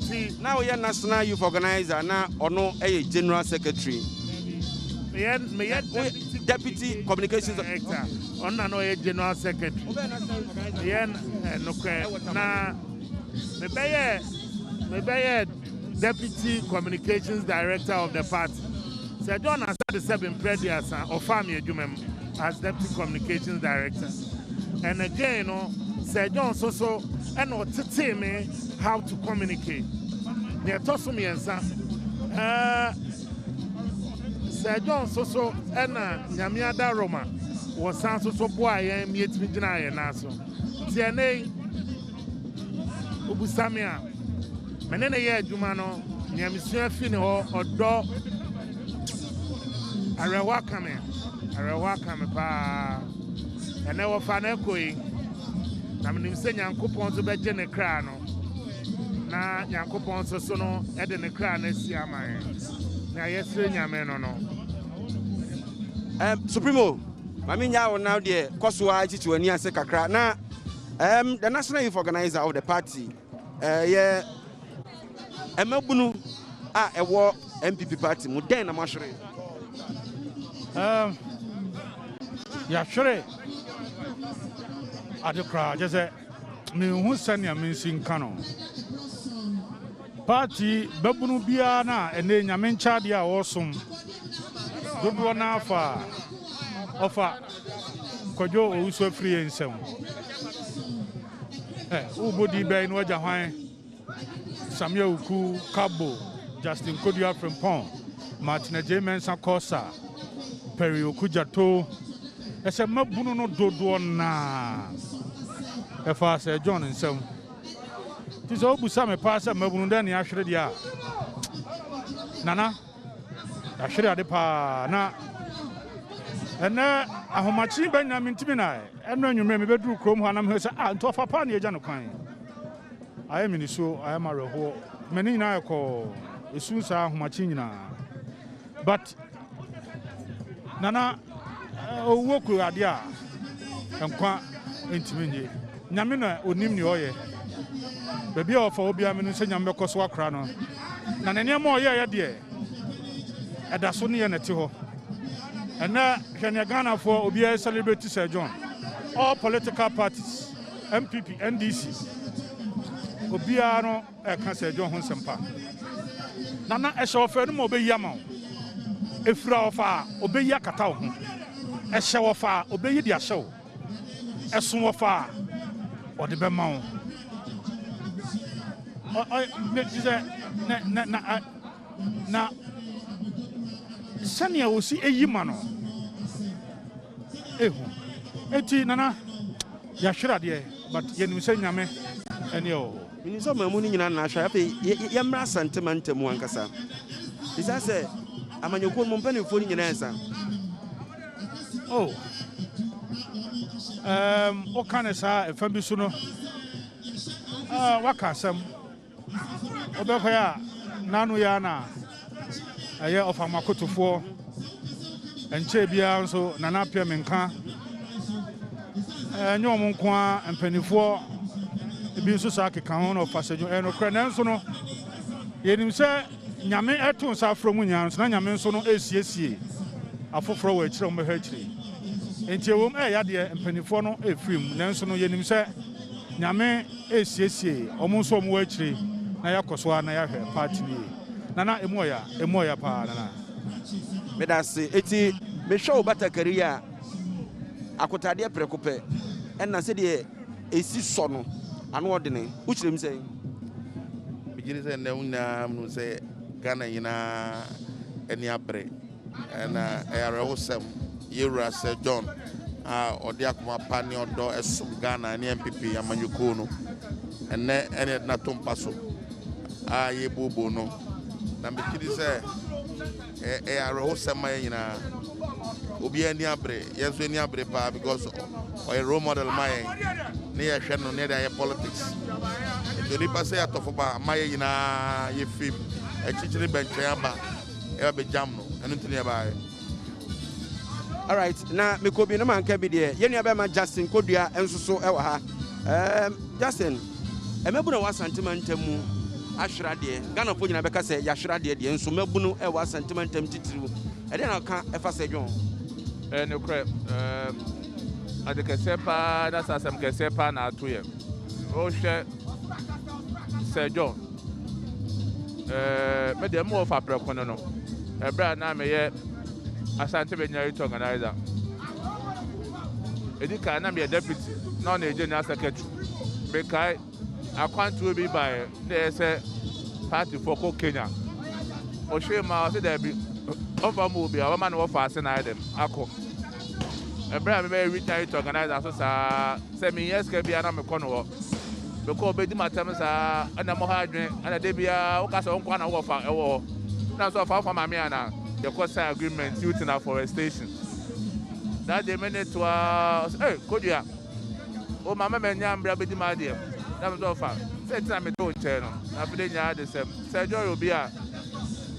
See, now you're National Youth Organizer, now or no a General Secretary. Deputy Communications Director. On no a General Secretary. Maybe Deputy Communications Director of the party. Sir John has had the 7 previous or family as Deputy Communications Director. And again, Sir John so and not to tell me how to communicate. Near Tosumi and Son. Sir John so and Yamiada Roma was so boy and meet me and also. TNA Ubusamia. Menene ye Jumano, Yamisua Fini or do Arewa kame pa. And never fan echoing. I'm saying Yankupon to be Jenny Crano. Na Yankupon so sono Eden Cran is Yama. Now, yes, Yameno. Supremo, I mean, now there, Kosua to a near Secacra. Now, the National Youth Organizer of the party, yeah, Emabunu, a war MPP party, Mudena Mashre. Yeah, sure. At the crowd, just a me who send your missing canon. Party Babunu Biana and then Yaminchadia awesome. Good one offer Kojo also free and some. Ubudi Bain Wajahai Samuel Ku Cabo, Justin Kodia from Pont, Martina James Sakosa, Perry Okujato. As a Mabuno Dodona. If I say John and some. Tis all Busame pass at Mabundani Ashredia. Nana Ashredia de Pa na. And now a homachi Benjamin Timina. And when you remember Drew Chrome, when I'm here, and to a Papani Janokine. I am in the show, I am a reho. Many now call a soon sa homachina. But Nana. Work with Adia and qua intimate. Namina would name you, baby of Obia Minusanian Mekoswa Crano. Nanania more, dear. At the Sunni and a Tiho. And now, Kenyagana for Obia celebrity Sir John. All political parties, MPP, NDC. Obiano, I can say John Honsampa. Nana, a chauffeur, no obey Yamo. If Rafa, obey Yakatao. A show of fire, obey their show. A swim of fire, or the Bemont. Now, Sanya will see a Yimano. Eti Nana, Yashra, dear, but Yenusayame, and yo. In some money in Anasha, Yamra sentiment, Muankasa. Is I say, I'm a new company for in answer. Oh, what kind of say if I'm Bisuno? What can some Obekoya Nanuyana a year of Amakoto 4 and Chebia so Nanapia Menka and your Monkwa and Penny 4 Bisusaki Kahon of Passage and Ocranensono. Yedim say Yame Etons are from Munyans, Nanyamen Sono ACSC. A for a chum hatchery. And you yadia and Penifono a film, Nansono Yenim say, Yame ACSC, almost some wetchery, Nayakoswa, Naya party. Nana Emoya pa. But I say, eti, me show better career. Akotadia precope, and I said, a sono, and what the name, which them say. Beginners and no say, Ghana, any abre. And I also Yura Sir John or Diakuma Pani or Do as Ghana and MPP and Manukono and then Natum Paso. Ye Bobo no. Number 3 say a Rosa Mayina Ubia Niabre, yes, Niabre, because or a role model my near Shannon near politics. The nipa say atofoba maye yina ye film e chichiri benche aba e be jam no eno ntini aba. All right, na me ko bi na man ka bi de ye nua be ma Justin Kodua enso so e wa ha. Justin, e mebu na wa sentimentum ahwera de Ghana fo nyina be ka say ya hwera de de enso mebu no e wa sentimentum titiriu. E de na ka e fa say dwon. No crap. Ade kese pa na sasam kese pa na atoye. O hwe Sir John. Me de mo fa prekono no. Ebra na me ye Asante Benyari to organizer. Edika na me deputy, na na general secretary. Bekai account will be by the say party for Kenya. O shema say there be over mo be our man offer say na dem akọ. Ebra me be reach to organizer so sa say me yes ke bia na me kono wo. Because be di matem sa na mo ha adwen na de bia wo ka so nko na wo fa e wo. Na so fa ma me ana the cost agreement using afforestation. That the minute was hey Kodua. Oh mama me nya mbra be di ma de. Na me so fa. Say tina me to che no. Na be nya de sem. Say joy obi a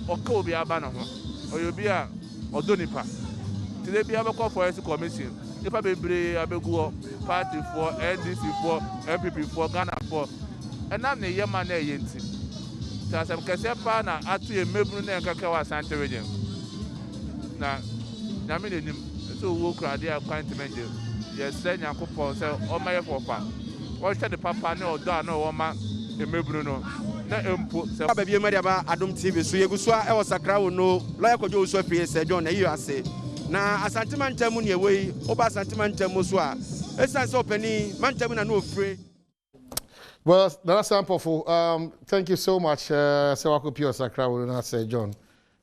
o ka obi aba no ho. O obi a odonipa. Today be aba call forest commission. If I be abegu party for NDC for MPP for Ghana for. And na ne yema na yenti. Tasem kese pa na atu e mebru na nkaka wa Asante region. Na nyame ne nim so wo kra dia appointment ye say Nyankopon say o maye fofa o hwe de papa ne odo a na o ma emebru no na empo say ba bia media ba Adom TV so yeguso a e wo sakra wo no lawyer Kojo so pie Sir John na yi ase na Asante mantam ne we o ba Asante mantam so a esan so pani mantam na no free. Well, that's sample. Thank you so much, Sewako Pio Sakra wo Sir John.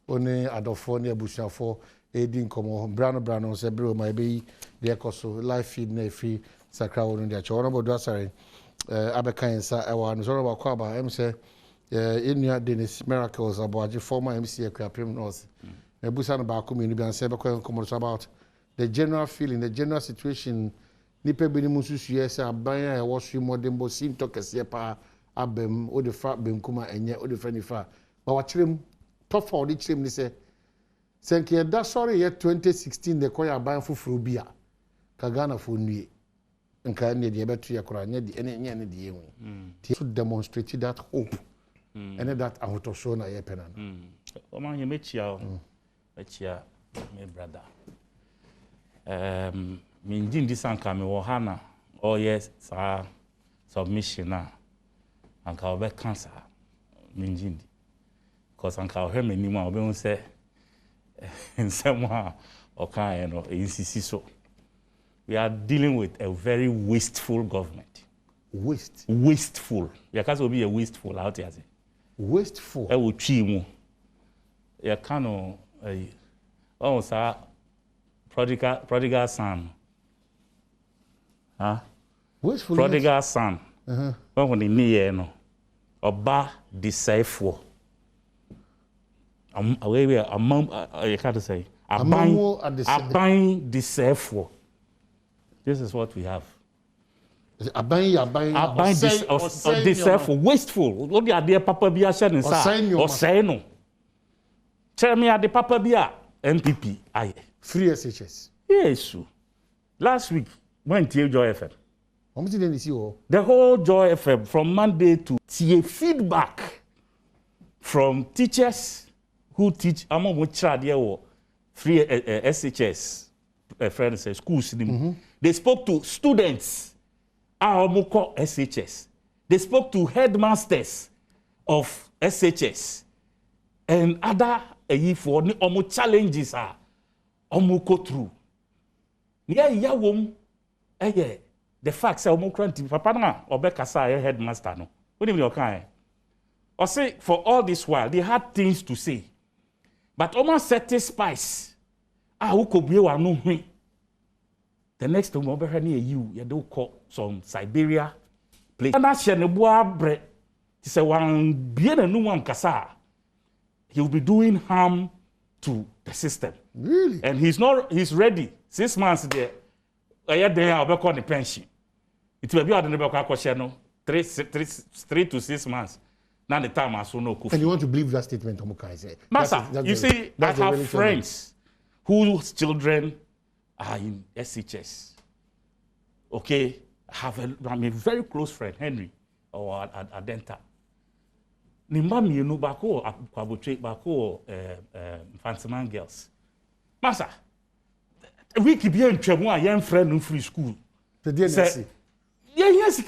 Oni adofo ne abusuafo edi nkomo brano se bro my be de ekoso live feed na free Sakra wo no cho no bodo asare abekan sa e wa no so ba kwa ba em se enua Dennis Miracles aboaje former MC Akwapem North na busa no ba ko mi no bi an se be kwa nkomo so about the general feeling, the general situation nipa bi ni mususu se aban a wo so modembo sinto kese pa abem o de fa benkuma enye o de fa ni fa ba wa kirem top for the team ni say senke da sorry year 2016 the koya ban fufuru bia ka Ghana fo nue nka ne de betu yakora nya de enya ne de yehu to demonstrate that hope and that ahotoso na ye pena o man ye mechia me brother me njindi sanka me wo hana o yes sa submission na anka obe cancer me njindi because anka o heme ni ma obe un say nsema o kan no insisi so we are dealing with a very wasteful government. Wasteful. You can't be a wasteful out here. Wasteful. I will twi mu. You can't oh sir prodigal son. Huh? Wasteful. Prodigal son. When the near no. Oba deceive. Away you can't say. Aban deceive. This is what we have. Aban deceive wasteful. What the idea papa bia share inside? Or say no. Tell me at the papa bia MPP aye. Free SHS. Yes. Last week went to Joy FM. The whole Joy FM from Monday to feedback from teachers who teach among which free SHS friends schools. They spoke to students Aomoko SHS. They spoke to headmasters of SHS and other for challenges are Omoko through. The fact say Omokranti papa na obekasa headmaster no. What do you mean okay? Or say for all this while they had things to say. But almost certain spice. Who could be one no. The next time over near you do call some Siberia place. And that's the boy bread. He said one bien a new one kasa. He will be doing harm to the system. Really? And he's ready. 6 months there. I had there I'll be calling the pension. It will be out in the back question. 3 to 6 months. Now the time I saw no coffee. And you want to believe that statement, Omukai said? Master, you see, I have friends whose children are in SHS. Okay, I'm a very close friend, Henry, or Adenta. Nimbami, you know, bako kwabotre bako Fancyman girls. Master, we keep here in Tremo, a young friend in free school. The DNC. Yes,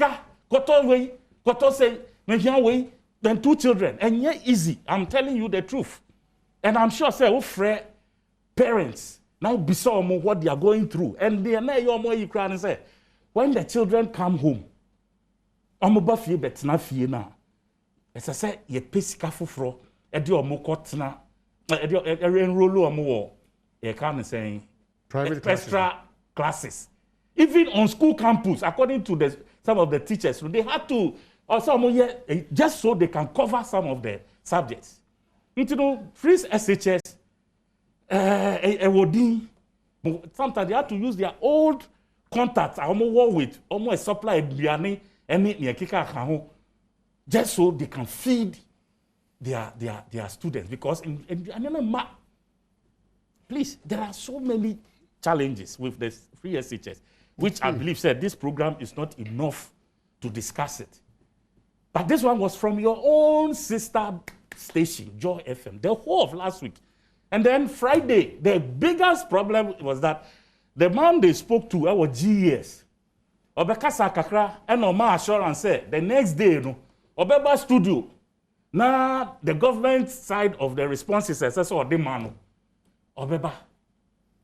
Koto say, way. Then 2 children, and yeah, easy. I'm telling you the truth, and I'm sure say, oh, parents now be so what they are going through, and they are not your more you cry and say, when the children come home, I'm about to bet na fie now. As I say, ye pesika fufro, edi omo kotna, edi enroll omo ye kind of saying private extra classes. Even on school campus, according to some of the teachers, they had to. Or some just so they can cover some of the subjects. You know, free SHS, sometimes they have to use their old contacts, almost a supply biani, just so they can feed their students. Because please, there are so many challenges with the free SHS, which I believe said this program is not enough to discuss it. But this one was from your own sister station, Joy FM, the whole of last week. And then Friday, the biggest problem was that the man they spoke to, our GES, Obekasa Kakra, and Oma Assurance said, the next day, Obeba Studio, now the government side of the responses says, or the man, Obeba,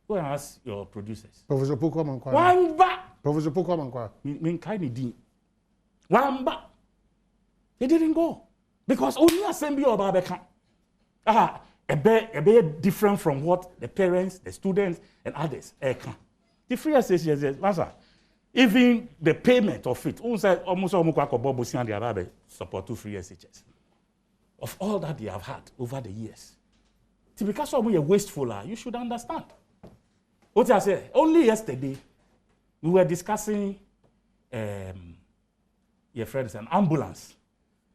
go and ask your producers. Professor Poko Mankwa. Wamba! Professor Poko Mankwa. Minkaini di. Wamba! They didn't go because only assembly of Babeka. A bit different from what the parents, the students, and others can. The free SHS, even the payment of it, almost support to free SHS. Of all that they have had over the years. Because you're wasteful, you should understand. What I say, only yesterday, we were discussing your friends, an ambulance.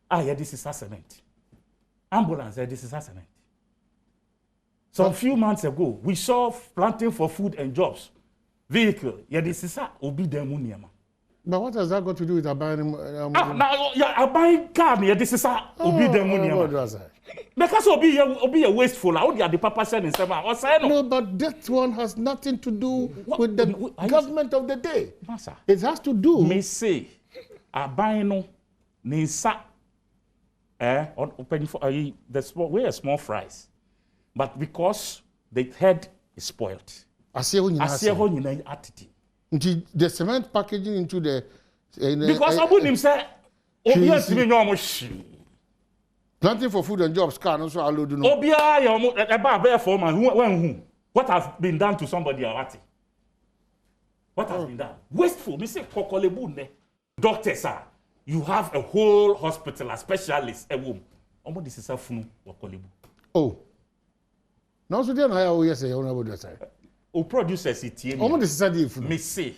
Yeah, this is cement. Ambulance, this is cement. Some few months ago, we saw planting for food and jobs. Vehicle, yeah, this is obi demuniama. But what has that got to do with buying? Now, yeah, buying car, yeah, this is obi demuniama. Because obi a wasteful. How do you the papa said in 7 hours? No, but that one has nothing to do with the government of the day. Massa. It has to do. Me say, buying no nisa. Open for we're small fries, but because the head is spoiled. I see attitude. The cement packaging into the because I wouldn't say planting for food and jobs can also allow do no. What has been done to somebody already? What has been done? Wasteful. Me say kokolebu doctors are. You have a whole hospital, a specialist, a womb. Almost this is a funu wakolibu. Oh. Now so then I always say honorable doctor. O producers it. Almost this is a funu. Me say.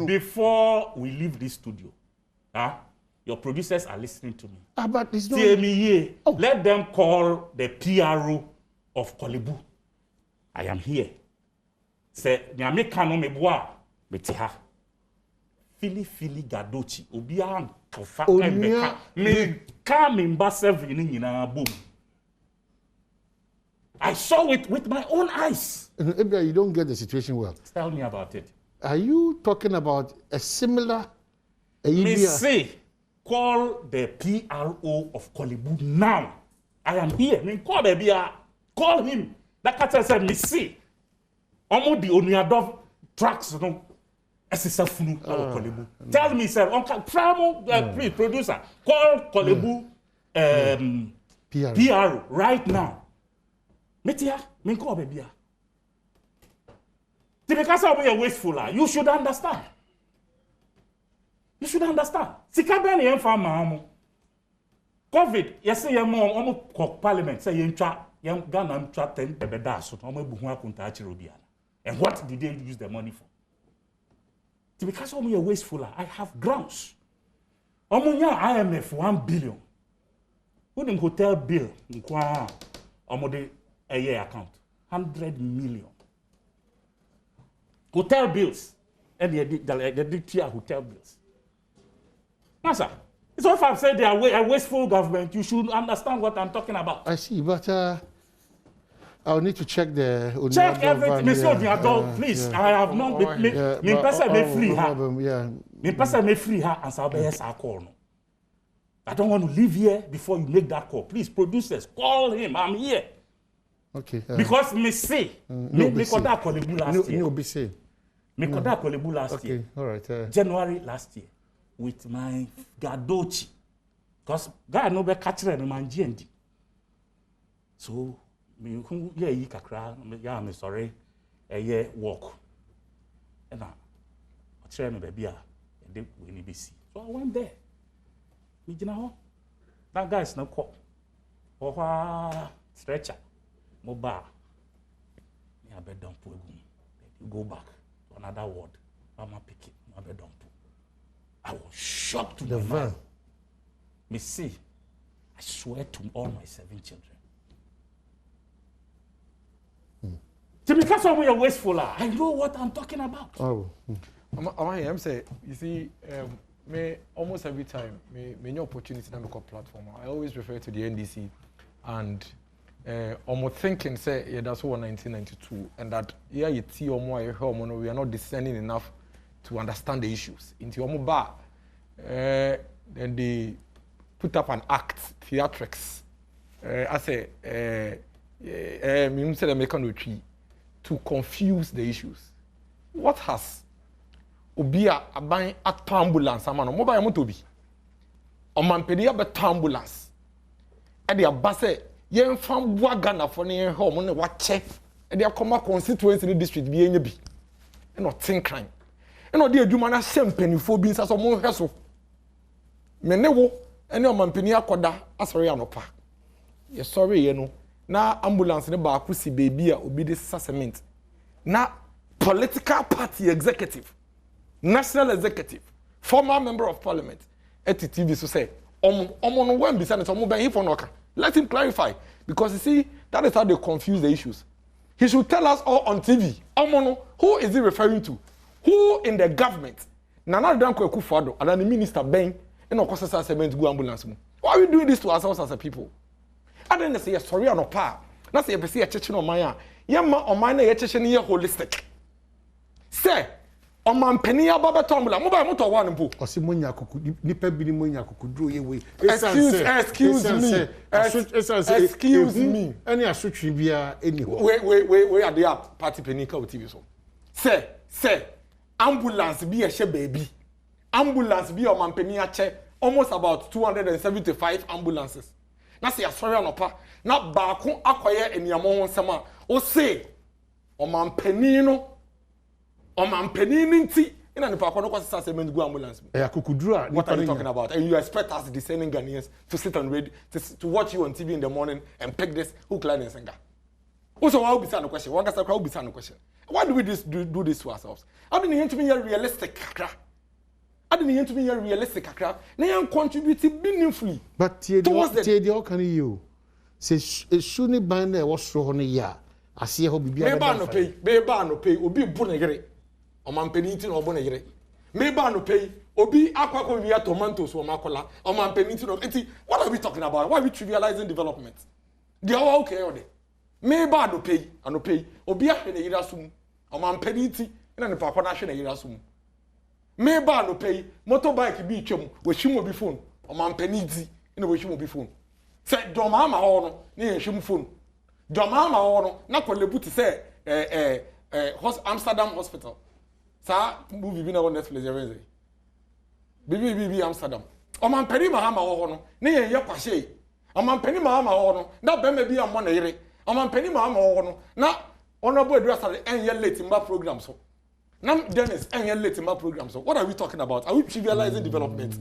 Before we leave this studio, your producers are listening to me. But it's not. Let them call the PRO of Kolibu. I am here. Say nyame kano meboa betiha. Fili gadochi obian kofa emeka me come in basev in boom. I saw it with my own eyes. You don't get the situation well. Tell me about it. Are you talking about a similar me say call the PRO of Kolibu now. I am here. Me call baby. Call him. That catcher said me see. Omo the Oniadov tracks no. Tell me, sir, please, producer, call Kolibu PR right now. Metia, minko baby. Because we are wasteful, you should understand. You should understand. Sikabeni en fama COVID, yes, your mom, parliament, say you Ghana 10 bebeda, so and what did they use the money for? Because of me wasteful, I have grounds. Omunya IMF 1 billion. Who them hotel bill? Omode a year account 100 million. Hotel bills and the tier hotel bills. Master, it's all if I've said they are a wasteful government. You should understand what I'm talking about. I see, but I'll need to check the. Check everything, Monsieur Diadol, please. I have not me person may free her. Me person may free her and say yes, I call. I don't want to leave here before you make that call. Please, producers, call him. I'm here. Okay. Because me say, me could have called him last year. No, be say. Me could have called him last year. Okay, all right. January last year, with my Gadochi, because God no be catcher no man GND. So me yeah you kakra yeah me sorry a year walk. And now, I try me baby a dey we ni be see. So I went there. Me gina ho. That guy is no call. Or stretcher. Mobile. Me abed dump egum. You go back to another ward. Mama pick it. Abed dump. I was shocked to the van. Me see. I swear to all my 7 children. Because of your wasteful, I know what I'm talking about. Oh. I'm saying, you see, me almost every time, me new opportunity to make a platform. I always refer to the NDC, and almost thinking say yeah that's what 1992, and that yeah you see or more we are not discerning enough to understand the issues. Into almost bar, then they put up an act, theatrics. I say, me say the American retreat to confuse the issues. What has Obia aban at ambulance amano mobile motobi omanpedia be ambulance e de abase yen fam boa Ghana for ne home ne wache e de akoma constituency ni district bi enya bi e no tinkran e no de adwuma na sempanifo bi nsa so mo hweso me ne wo ene omanpeni akoda asori anopa ye sorry ye no na ambulance ne ba akusi baby a obi de cement na political party executive, national executive, former member of parliament, TV so say, let him clarify. Because you see, that is how they confuse the issues. He should tell us all on TV. Who is he referring to? Who in the government? Nana Danko Ekufado, and then the minister Ben, and of course, cement go ambulance. Why are we doing this to ourselves as a people? I didn't say sorry or no pa. Not say a church no maya. Yama or mine a church near holistic. Say, on man penny ababa tombola, mobile motor one book. Or Simonia could nipe binimonia could draw away. Excuse me. Any a switch via anywhere. Wait, are the up party penny cow TV so. Say, ambulance be a she baby. Ambulance be a man penny check almost about 275 ambulances. Na say sorry anopa na baako akoye eniamo nsema o say o man penino nti ina nipa akono kwasa cement go ambulance akukudura what are you talking about? And you expect us discerning Ghanaians to sit and read to watch you on TV in the morning and pick this hook line and sinker. Also why be no question one gasa kwa be no question. Why do we do this to ourselves? I didn't hear to me realistic kakra. I didn't hear to me realistic kakra. Na yan contribute meaningfully. But the all can you say shouldn't ban there was so on ya. I see how be no pay obi bu na yere. O man peniti no bu na yere. Meba no pay obi akwako wi tomatoes o makola. O man peniti no. What are we talking about? Why are we trivializing development? They are okay or they. Meba no pay obi ahwe na yere asum. O man peniti ina ne papa na ahwe na yere asum. Meba no pay motorbike bi twam we hwim obi phone o man peniti ina we hwim obi phone. Say doma ma ho no na ye hwim phone. Doma ma ho no na kolebu ti say Amsterdam hospital. Sa movie bi na on Netflix every BBB Amsterdam. O man peni ma ma ho no na ye kwahye. O man peni ma ho no na be ma bi am na yere. O man peni ma ho no na honorable address enye late in my program so. Now Dennis enye late in my program so. What are we talking about? Are we trivializing development?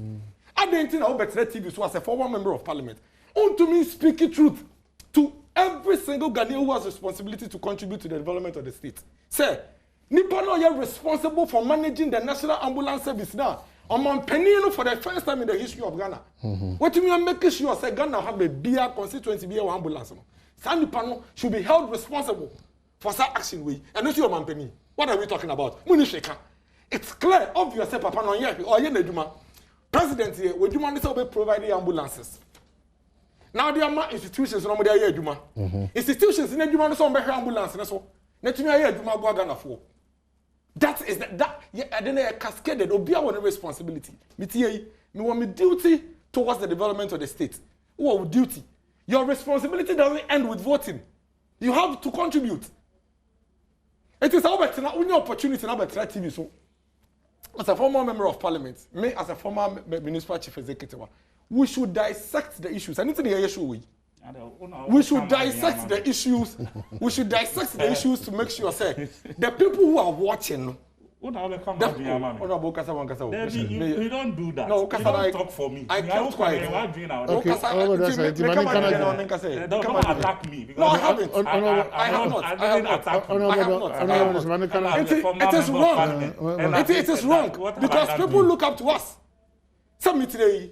I don't think I will better TV so as a former member of parliament. To me speaking truth to every single Ghanaian who has responsibility to contribute to the development of the state. Say, Nipa no you responsible for managing the national ambulance service now. Penny for the first time in the history of Ghana. What you mean making sure say Ghana have a beer constituency beer ambulance no. Sandy Pano should be held responsible for that action way. And not your man penny. What are we talking about? Munisheka. It's clear, obvious, Papa no here or Yeneduma. President here, would you want to provide ambulances? Now there are institutions no there Yeduma. Institutions in Eduma so be ambulance na so. Na tumi aye Eduma go Ghana for. That is that I don't know cascaded obi a responsibility. Me want me duty towards the development of the state. What duty? Your responsibility doesn't end with voting. You have to contribute. It is our opportunity now better TV. So, as a former member of parliament, me as a former municipal chief executive, we should dissect the issues. I need to hear you. We should dissect the issues. We should dissect the issues to make sure say the people who are watching. You don't do that. No, you don't talk for me. I kept quiet. Okay, don't attack me. No, I haven't. I have not. It is wrong. It is wrong because people look up to us. Some today,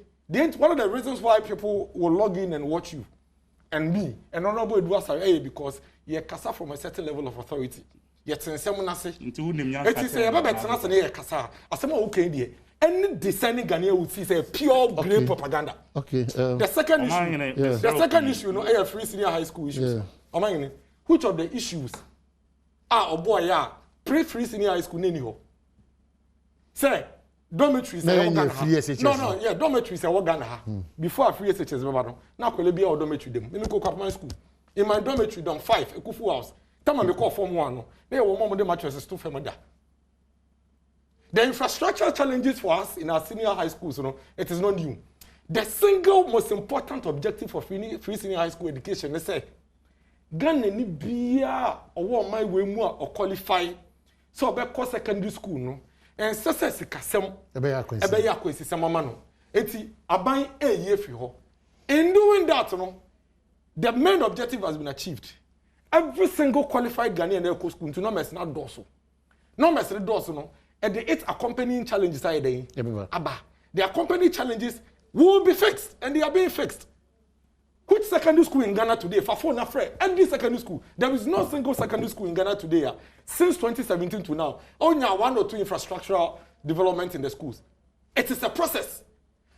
one of the reasons why people will log in and watch you and me and honorable Edward because you're kasa from a certain level of authority. Yet in some nasi. It is a better than a kasa. As some okay there. Any descending Ghanaian would see say pure grey propaganda. Okay. The second issue. The second issue, no, a free senior high school issues. Which of the issues are pre-free senior high school neniho? Say dormitories. No, dormitories are Ghana. Before free SHS, now could be our dormitory them. Let me go to my school. In my dormitory, done 5 a kufu house. Tell me call form 1. They were one of the mattresses to family. The infrastructural challenges for us in our senior high schools, it is not new. The single most important objective for free senior high school education is say Ghana ni bia or my way more or qualify so be course secondary school no and success kasem ebe ya kwesi samama no eti aban eye fi ho. In doing that the main objective has been achieved. Every single qualified Ghanaian eco school to numbers not dorsal. Numbers the dorsal no. And the 8 accompanying challenges are there. The accompanying challenges will be fixed, and they are being fixed. Which secondary school in Ghana today? Every secondary school. There is no single secondary school in Ghana today since 2017 to now. Only 1 or 2 infrastructural development in the schools. It is a process.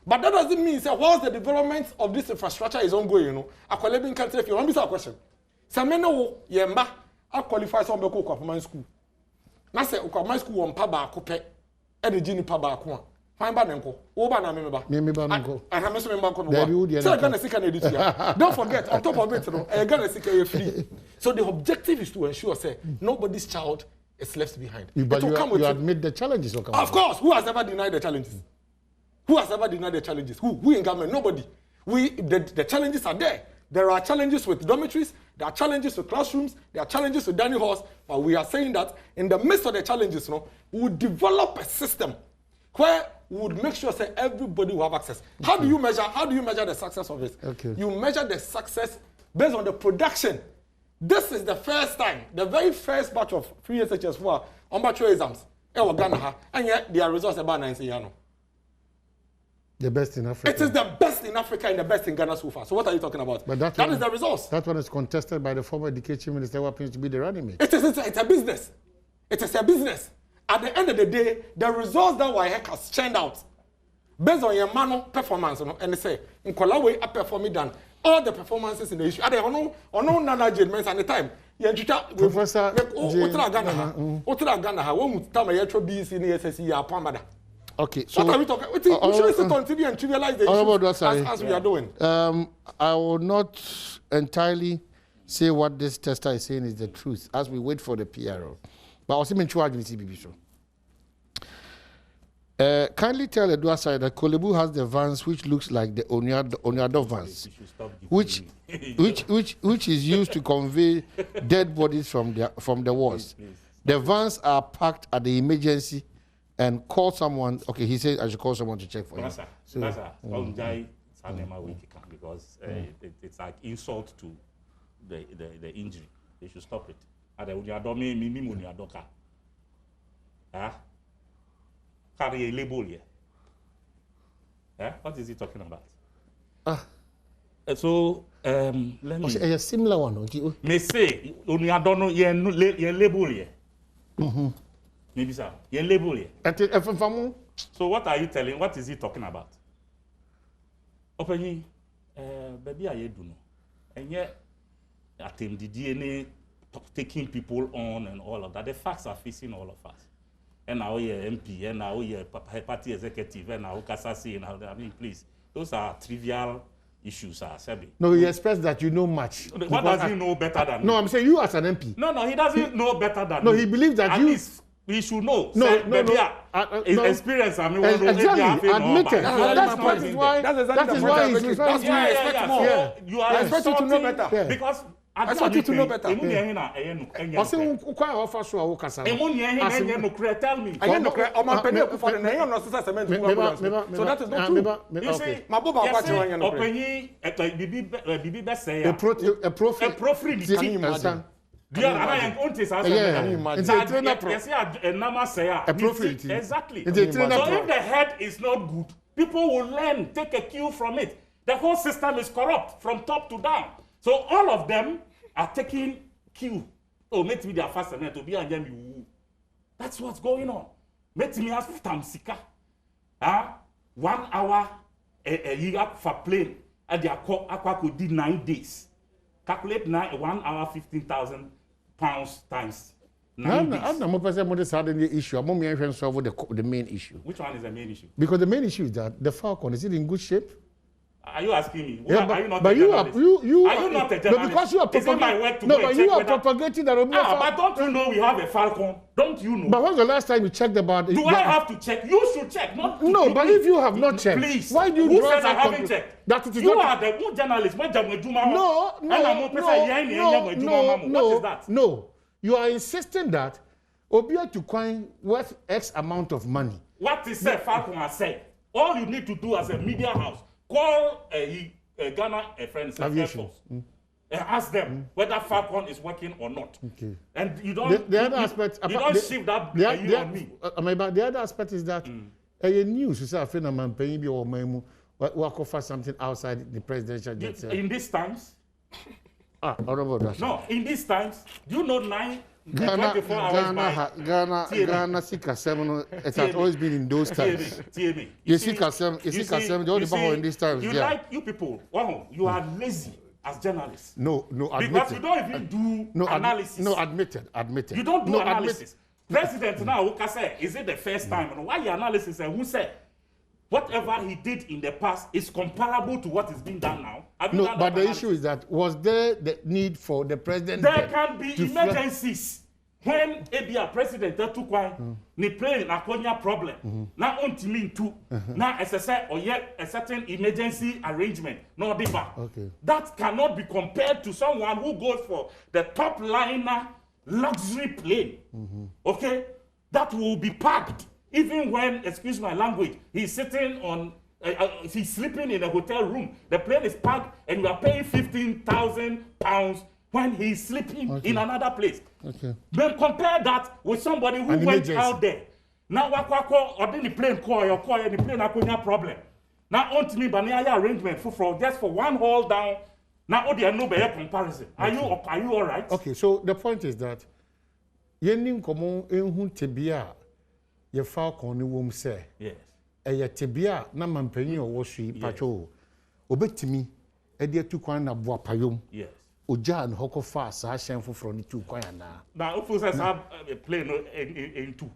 But that doesn't mean that whilst the development of this infrastructure is ongoing, I can't if you want a question. Sameno Yemba, I qualify some Beko school. Na say my school won pa ba ko pe e de gini pa ba ko a fan ba nenko wo ba na me ba nenko and am so me ba ko no so Ghana sika na edit ya don't forget on top of it no Ghana sika you free. So the objective is to ensure say nobody's child is left behind. But you admit the challenges of course. Who has ever denied the challenges? Who has ever denied the challenges? Who in government? Nobody. The challenges are there. There are challenges with dormitories, there are challenges with classrooms, there are challenges with dining halls, but we are saying that in the midst of the challenges, we would develop a system where we would make sure that everybody will have access. How do you measure the success of it? Okay. You measure the success based on the production. This is the first time, the very first batch of free SHS for on-batch exams in Ghana, and yet their results are about 90 years. The best in Africa. It is the best in Africa and the best in Ghana so far. So what are you talking about? But that is the results. That one is contested by the former education minister who happens to be the running mate. It's a business. It is a business. At the end of the day, the results that WAEC has churned out, based on your manual performance, and they say, in Kolawe, I perform it than all the performances in the issue. I don't know Nana Jane at the time. Professor Ghana, when we tell me you're BC in the SSC, you're Pamada. Okay, so what are we talking? We should continue and trivialize the issues as we are doing. I will not entirely say what this tester is saying is the truth as we wait for the PRO. But also in charge with CBB show. Kindly tell Edward that Kolebu has the vans which looks like the Onyado vans, which is used to convey dead bodies from the wars. The vans are parked at the emergency and call someone. Okay, he said I should call someone to check for him. Because it's like insult to the injury. They should stop it. Carry a label here. What is he talking about? So, let me... A similar one, okay? May say, only I don't know, your label here. Maybe, sir. Your label here. So, what are you telling? What is he talking about? Open baby, I do know. And yet, I think the DNA taking people on and all of that. The facts are facing all of us. And now you're MP, and now you're party executive, and now Kasasi, and I mean, please, those are trivial issues, Sebi. No, he expects that you know much. What does he know better than me? No, I'm saying you as an MP. No, he doesn't know better than me. No, he believes that at least we should know. No, his experience, I mean, exactly, admitted. That is why he's referring to you expect more. You are expected to know better. Because I want you to know better. Tell me. So that is not true. You see, my exactly. So if the head is not good, people will learn, take a cue from it. The whole system is corrupt from top to down. So all of them are taking cue. Oh, make me their first to be and them. That's what's going on. Make me ask Tamsika. 1 hour a year for plane. And their aqua could do 9 days. Calculate 1 hour 15,000 pounds times 9 days. I'm not the issue. I'm going solve the main issue. Which one is the main issue? Because the main issue is that the Falcon is it in good shape? Are you asking me? Yeah, are you not but a journalist? you are you not a journalist? No, because you are propagating. No, but you are propagating that. But don't you know we have a Falcon? Don't you know? But when's the last time you checked about it? Do I have to check? You should check. Not no, but if you have not checked, please. Why do you? Who says I haven't checked? That it is you not. are the good journalist. No. What is that? No, you are insisting that Obia to coin worth X amount of money. What is said, Falcon has said. All you need to do as a media house, call Ghana Friends Aviation. Ask them whether Falcon is working or not. Okay. And you don't. The other aspect. You don't shift that on me. The other aspect is that news. You say I feel I'm paying you or my work offer something outside the presidential jet. In these times. No, in these times, do you know 24 hours Ghana Sika 7. It has always been in those times. You see Kasem, the only power in these times. You people, you are lazy as journalists. No, admitted. Because you don't even do analysis. Admitted. You don't do analysis. President now, who can say, is it the first time? Why your analysis and who said whatever he did in the past is comparable to what is being done now? No, but the issue is that was there the need for the president? There can be emergencies. When a president took one, ni plane na konya problem. Now on to me too. Now as I said, or yet a certain emergency arrangement. No differ. Okay. That cannot be compared to someone who goes for the top liner luxury plane. Okay, that will be packed. Even when, excuse my language, he's sitting on, he's sleeping in a hotel room. The plane is packed and you are paying 15,000 pounds when he's sleeping in another place. Okay. Then compare that with somebody who went out there. Now, or the plane call the plane a problem. Now, on to me, but I arrangement for just for one haul down. Now, there no better comparison. Are you all right? Okay, so the point is that yenim komo ehun tebia ye Falcon ni wom say. Yes. Eye tebia na mampanyin owo sui pacho. Obetimi e de tu kwan na boa payom. Yes. Oja no hoko fa sa hyen foforo ni tu kwan na. Now, if we have a plane in two.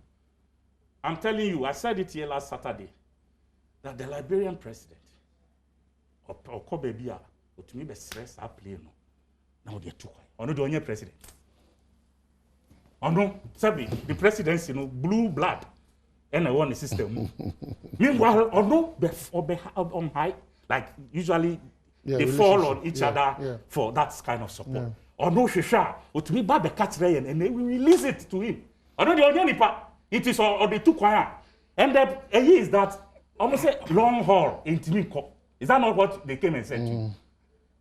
I'm telling you, I said it here last Saturday, that the Liberian president, or Kobebia, to me, the stress I play no. Now they're too quiet. Or no, the only president. Or no, Sabi, the presidency, blue blood, and I want the system. Meanwhile, or no, on high, like usually they fall on each other for that kind of support. Yeah. Or no, Shisha, or to me, Baba catch Ryan, and they will release it to him. Or no, the only part. It is or the two quiet. And the is that almost say long haul in Timiko. Is that not what they came and said to you?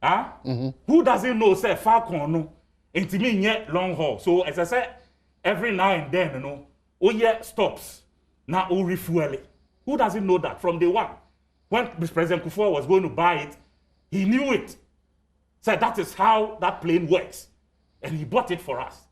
Huh? Who doesn't know say Falcon no in Timmy long haul. So as I said, every now and then, Oh yeah, stops. Now oh refuel it. Who doesn't know that from day one? When President Kufuor was going to buy it, he knew it. Said that is how that plane works. And he bought it for us.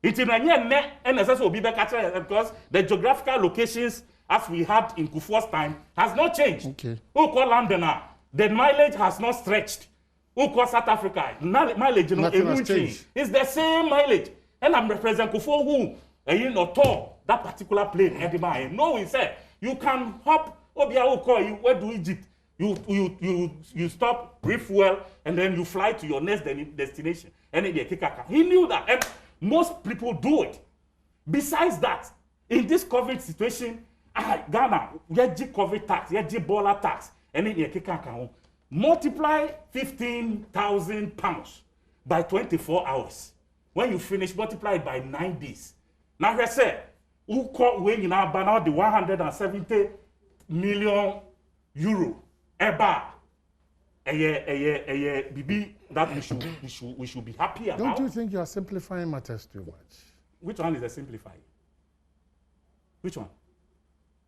It's in because the geographical locations as we had in Kufuor's time has not changed. Okay. Who call London now? The mileage has not stretched. Who call South Africa? Mileage, you know, it's the same mileage. And I'm President Kufuor who, you know, tore that particular plane. No, he said, you can hop, Obia will call you, where do Egypt? You stop, refuel, and then you fly to your next destination. And then he knew that. And most people do it. Besides that, in this COVID situation, Ghana, you COVID tax, you Ebola tax, and then you multiply 15,000 pounds by 24 hours. When you finish, multiply it by 9 days. Now, I say, who caught when you now ban out the 170 million euro eba a year, BB, that we should be happy about. Don't you think you are simplifying matters too much? Which one is a simplifying? Which one?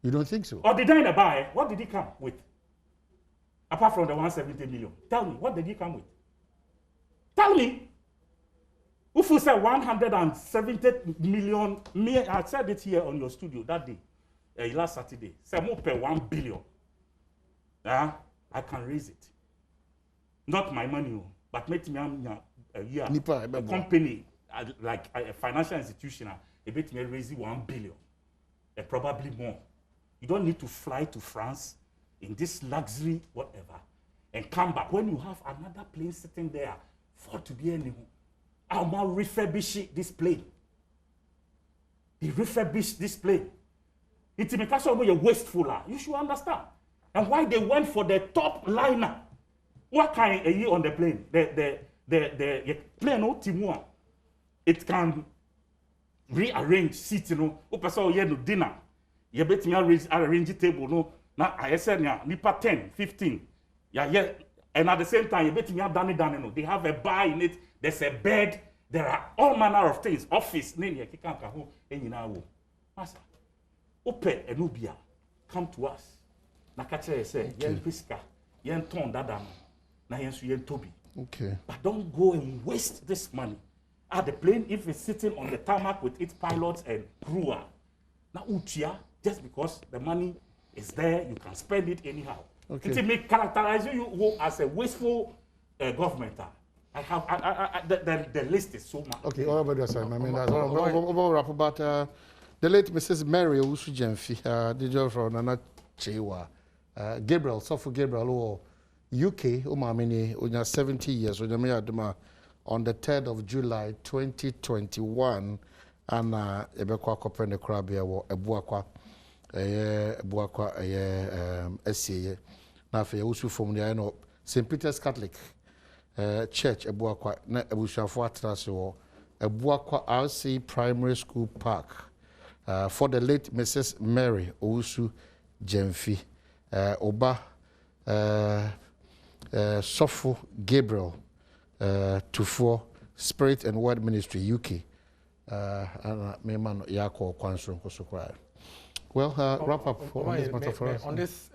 You don't think so? Or the diner buy, what did he come with? Apart from the 170 million. Tell me, what did he come with? Tell me. If you say 170 million, I said it here on your studio that day, last Saturday. Say more per 1 billion. I can raise it. Not my money, but make me a company, like a financial institution, they make me raise 1 billion. Probably more. You don't need to fly to France in this luxury, whatever, and come back. When you have another plane sitting there, for to be anyone, I'll refurbish this plane. He refurbished this plane. It's because of you're wasteful. You should understand. And why they went for the top liner. What kind of year on the plane? The plane, it can rearrange seats, you know. Person here no dinner. You bet me arrange the table, no. Now I said yeah, nipa 10, 15. Yeah. And at the same time, you bet me done it, no. They have a bar in it. There's a bed. There are all manner of things. Office, nene, kikanka ho, enyinawo. Master, open enubia, come to us. Nakache say, yen piska, yen ton dadam, na yen su yen tobi. Okay. But don't go and waste this money. The plane, if it's sitting on the tarmac with its pilots and crew, now utia, just because the money is there, you can spend it anyhow. Okay. It may characterize you as a wasteful government. I have the list is so much. Okay, all about your side. I mean, that's all wrap about the late Mrs. Mary Owusu Jemfi, the girl from Nana Chewa, Gabriel, Sofo Gabriel, UK, Umamini, unya 70 years, unya on the 3rd of July 2021, and ebekwa kopende krabia wo ebuakwa SCA na fe Owusu from the no St. Peter's Catholic Church ebuakwa na ebusuafo atrase wo ebuakwa RC Primary School Park for the late Mrs. Mary Owusu Jemfi Oba Sofo Gabriel Tufo Spirit and Word Ministry UK and Memano Yako Kwansro Kosokra. Well, wrap up on this matter for us. On this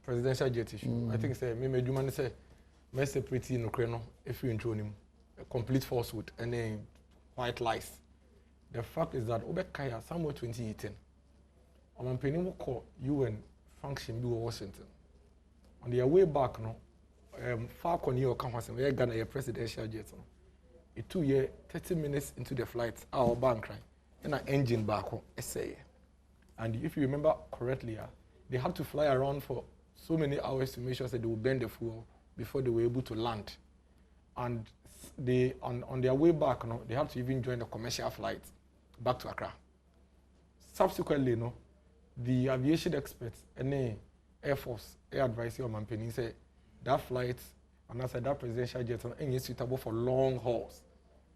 presidential jet issue, I think say me Jumani say me separate no kreno if you intro him a complete falsehood and then white lies. The fact is that Obekaya somewhere 2018 I'm penny call UN function do Washington. On their way back no Falcon New Campus and we Ghana a presidential jet. It 2 year 30 minutes into the flight our bank right and an engine back home essay. And if you remember correctly, they had to fly around for so many hours to make sure that they would burn the fuel before they were able to land. And they on their way back, they had to even join the commercial flight back to Accra. Subsequently, the aviation experts and the Air Force, Air Advisory on Mampeni said that flight, and I said that presidential jet is suitable for long hauls.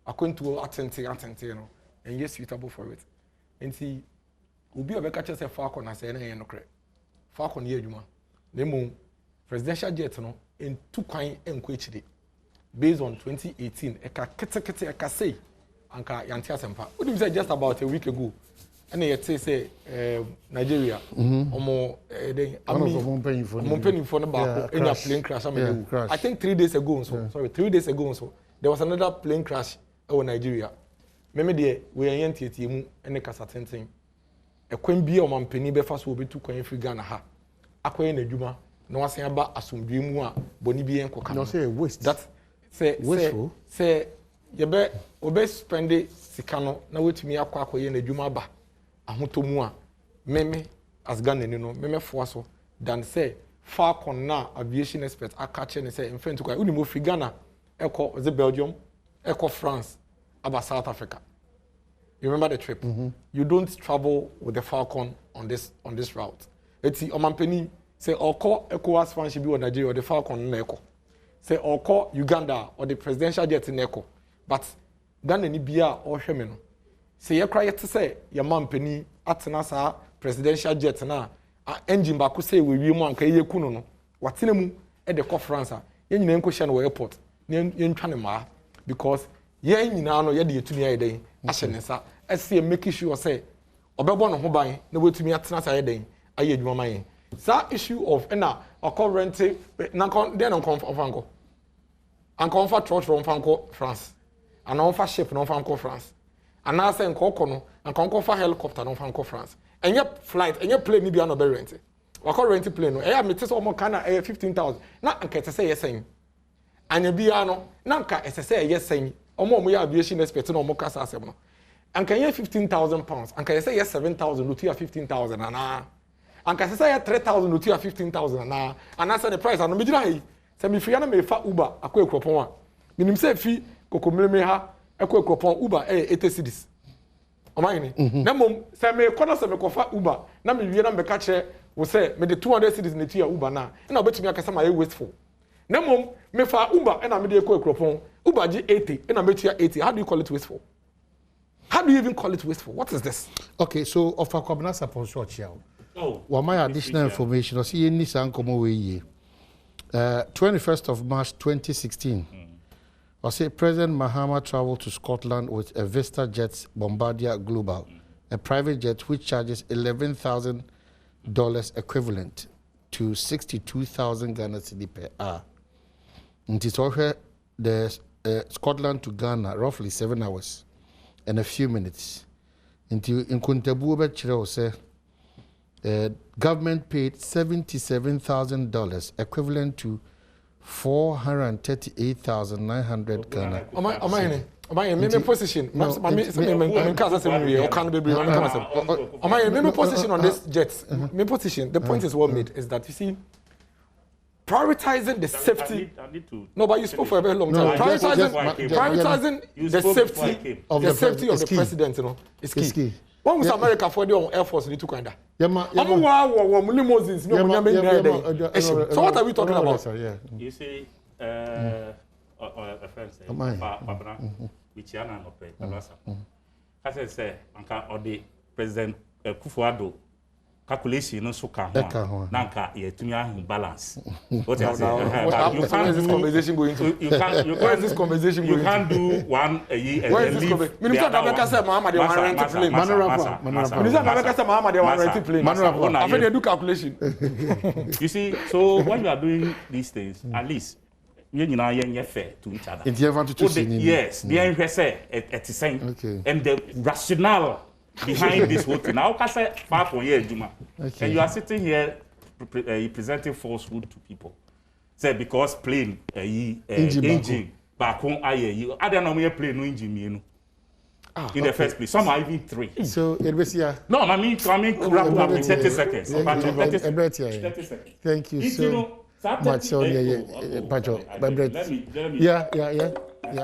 According to attending, and yes, suitable for it. And see, Ubi Obeka say Falcon as any no credit. Falcon ye juma. Nemo presidential jet in 2 kind enquete based on 2018. Eka kete eka say anka yantia sempa. What do you say just about a week ago? and yet say Nigeria omo penny for back in a plane crash. I think 3 days ago so sorry 3 days ago so there was another plane crash in Nigeria. Meme de we yan tietie mu ene kasa tenten. Ekwan bia o penny be fa so obetu kwan free Ghana ha. Akoye na adwuma na wasen aba asomdwe mu a boni bi enkoka. No say waste. That say you be obe spend sika no na wetumi akwa akoye na adwuma ba ahoto mu a meme as Ghana ni no meme fo so than say Falcon na aviation expert akache ne say in front kwa uni mo free Ghana eko the Belgium eko France about South Africa. You remember the trip? You don't travel with the Falcon on this route. It's Omampeni say oko ECOWAS fan should be on Nigeria or the Falcon na eko. Say oko Uganda or the presidential jet in eko. But Ghana ni bia or hweme no. Say ye cry to say your mampeni atena sa presidential jet na engine ba ko say we mu anka ye kunu no. Watene mu e de conference a ye nyina enko hye no airport. Ye ntwa ne ma because ye nyina no ye de yetumi aye den ahye ne sa ese make sure say obebo no ho ban na wetumi atena sa aye den aye adwuma man. Sa issue of na current na then on confanko and comfort church from fanko France and on fa ship no fanko France and na say nkoko no and konko fa helicopter no fanko France and your flight and your plane ni bia no be rent wa ko rent plane no e mete so mo kana 15,000 na anka te say yesen anya bia no na anka ese say yesen omo ya aviation expert no mo kasa asem no anka ye 15,000 pounds anka ye say 7,000 no to 15,000 na anka say 3,000 no to 15,000 na and say the price and me gina hi say me free na me fa Uber akwa ekropon a minim say fi kokomreme ha akwa ekropon Uber 80 cedis omayini na mom say me kono say me kofa Uber na me wie na me ka che wo say me de 200 cedis na tia Uber na obetumi akasa ma ye wasteful na mom me fa Uber na me de ekwa ekropon Uber gi 80 na me tia 80. How do you call it wasteful? How do you even call it wasteful? What is this? Okay, so of a combination support short here. Well, my additional information, I see any sankomo way. 21st of March 2016. I say President Mahama traveled to Scotland with a Vista Jet Bombardier Global, a private jet which charges $11,000 equivalent to 62,000 Ghana cedi per hour. It is over the Scotland to Ghana, roughly 7 hours and a few minutes. Until in Kuntabu Chiro say government paid $77,000 equivalent to 438,900 Ghana. Am I in a position? Position on this jet. My position. The point is well made is that you see, prioritizing the safety. No, but you spoke for a very long time. Prioritizing the safety of the president. You know, is key. When was America for the Air Force in Tukanda? Limousines. So what are we talking about? You see, a friend said, Wichiana no pay. As I say, or the President Kufuado calculation no so can nanka ye to me balance. What I say, you can't this conversation going to. Where is this conversation going? You can't do one a year and leave. Minister Abeka say Muhammad they want rent plane. Minister Abeka say Muhammad they want rent plane. I think they do calculation. You see, so when you are doing these things, at least you know you're fair to each other. Yes, the end say at the same and the rationale behind this whole thing. Now, and you are sitting here presenting falsehood to people. Say because plane engine back home I don't know me plane no engine in the first place. Some are even 3. So it was no, I mean wrap up in 30 seconds. 30 seconds. Thank you so much. Yeah.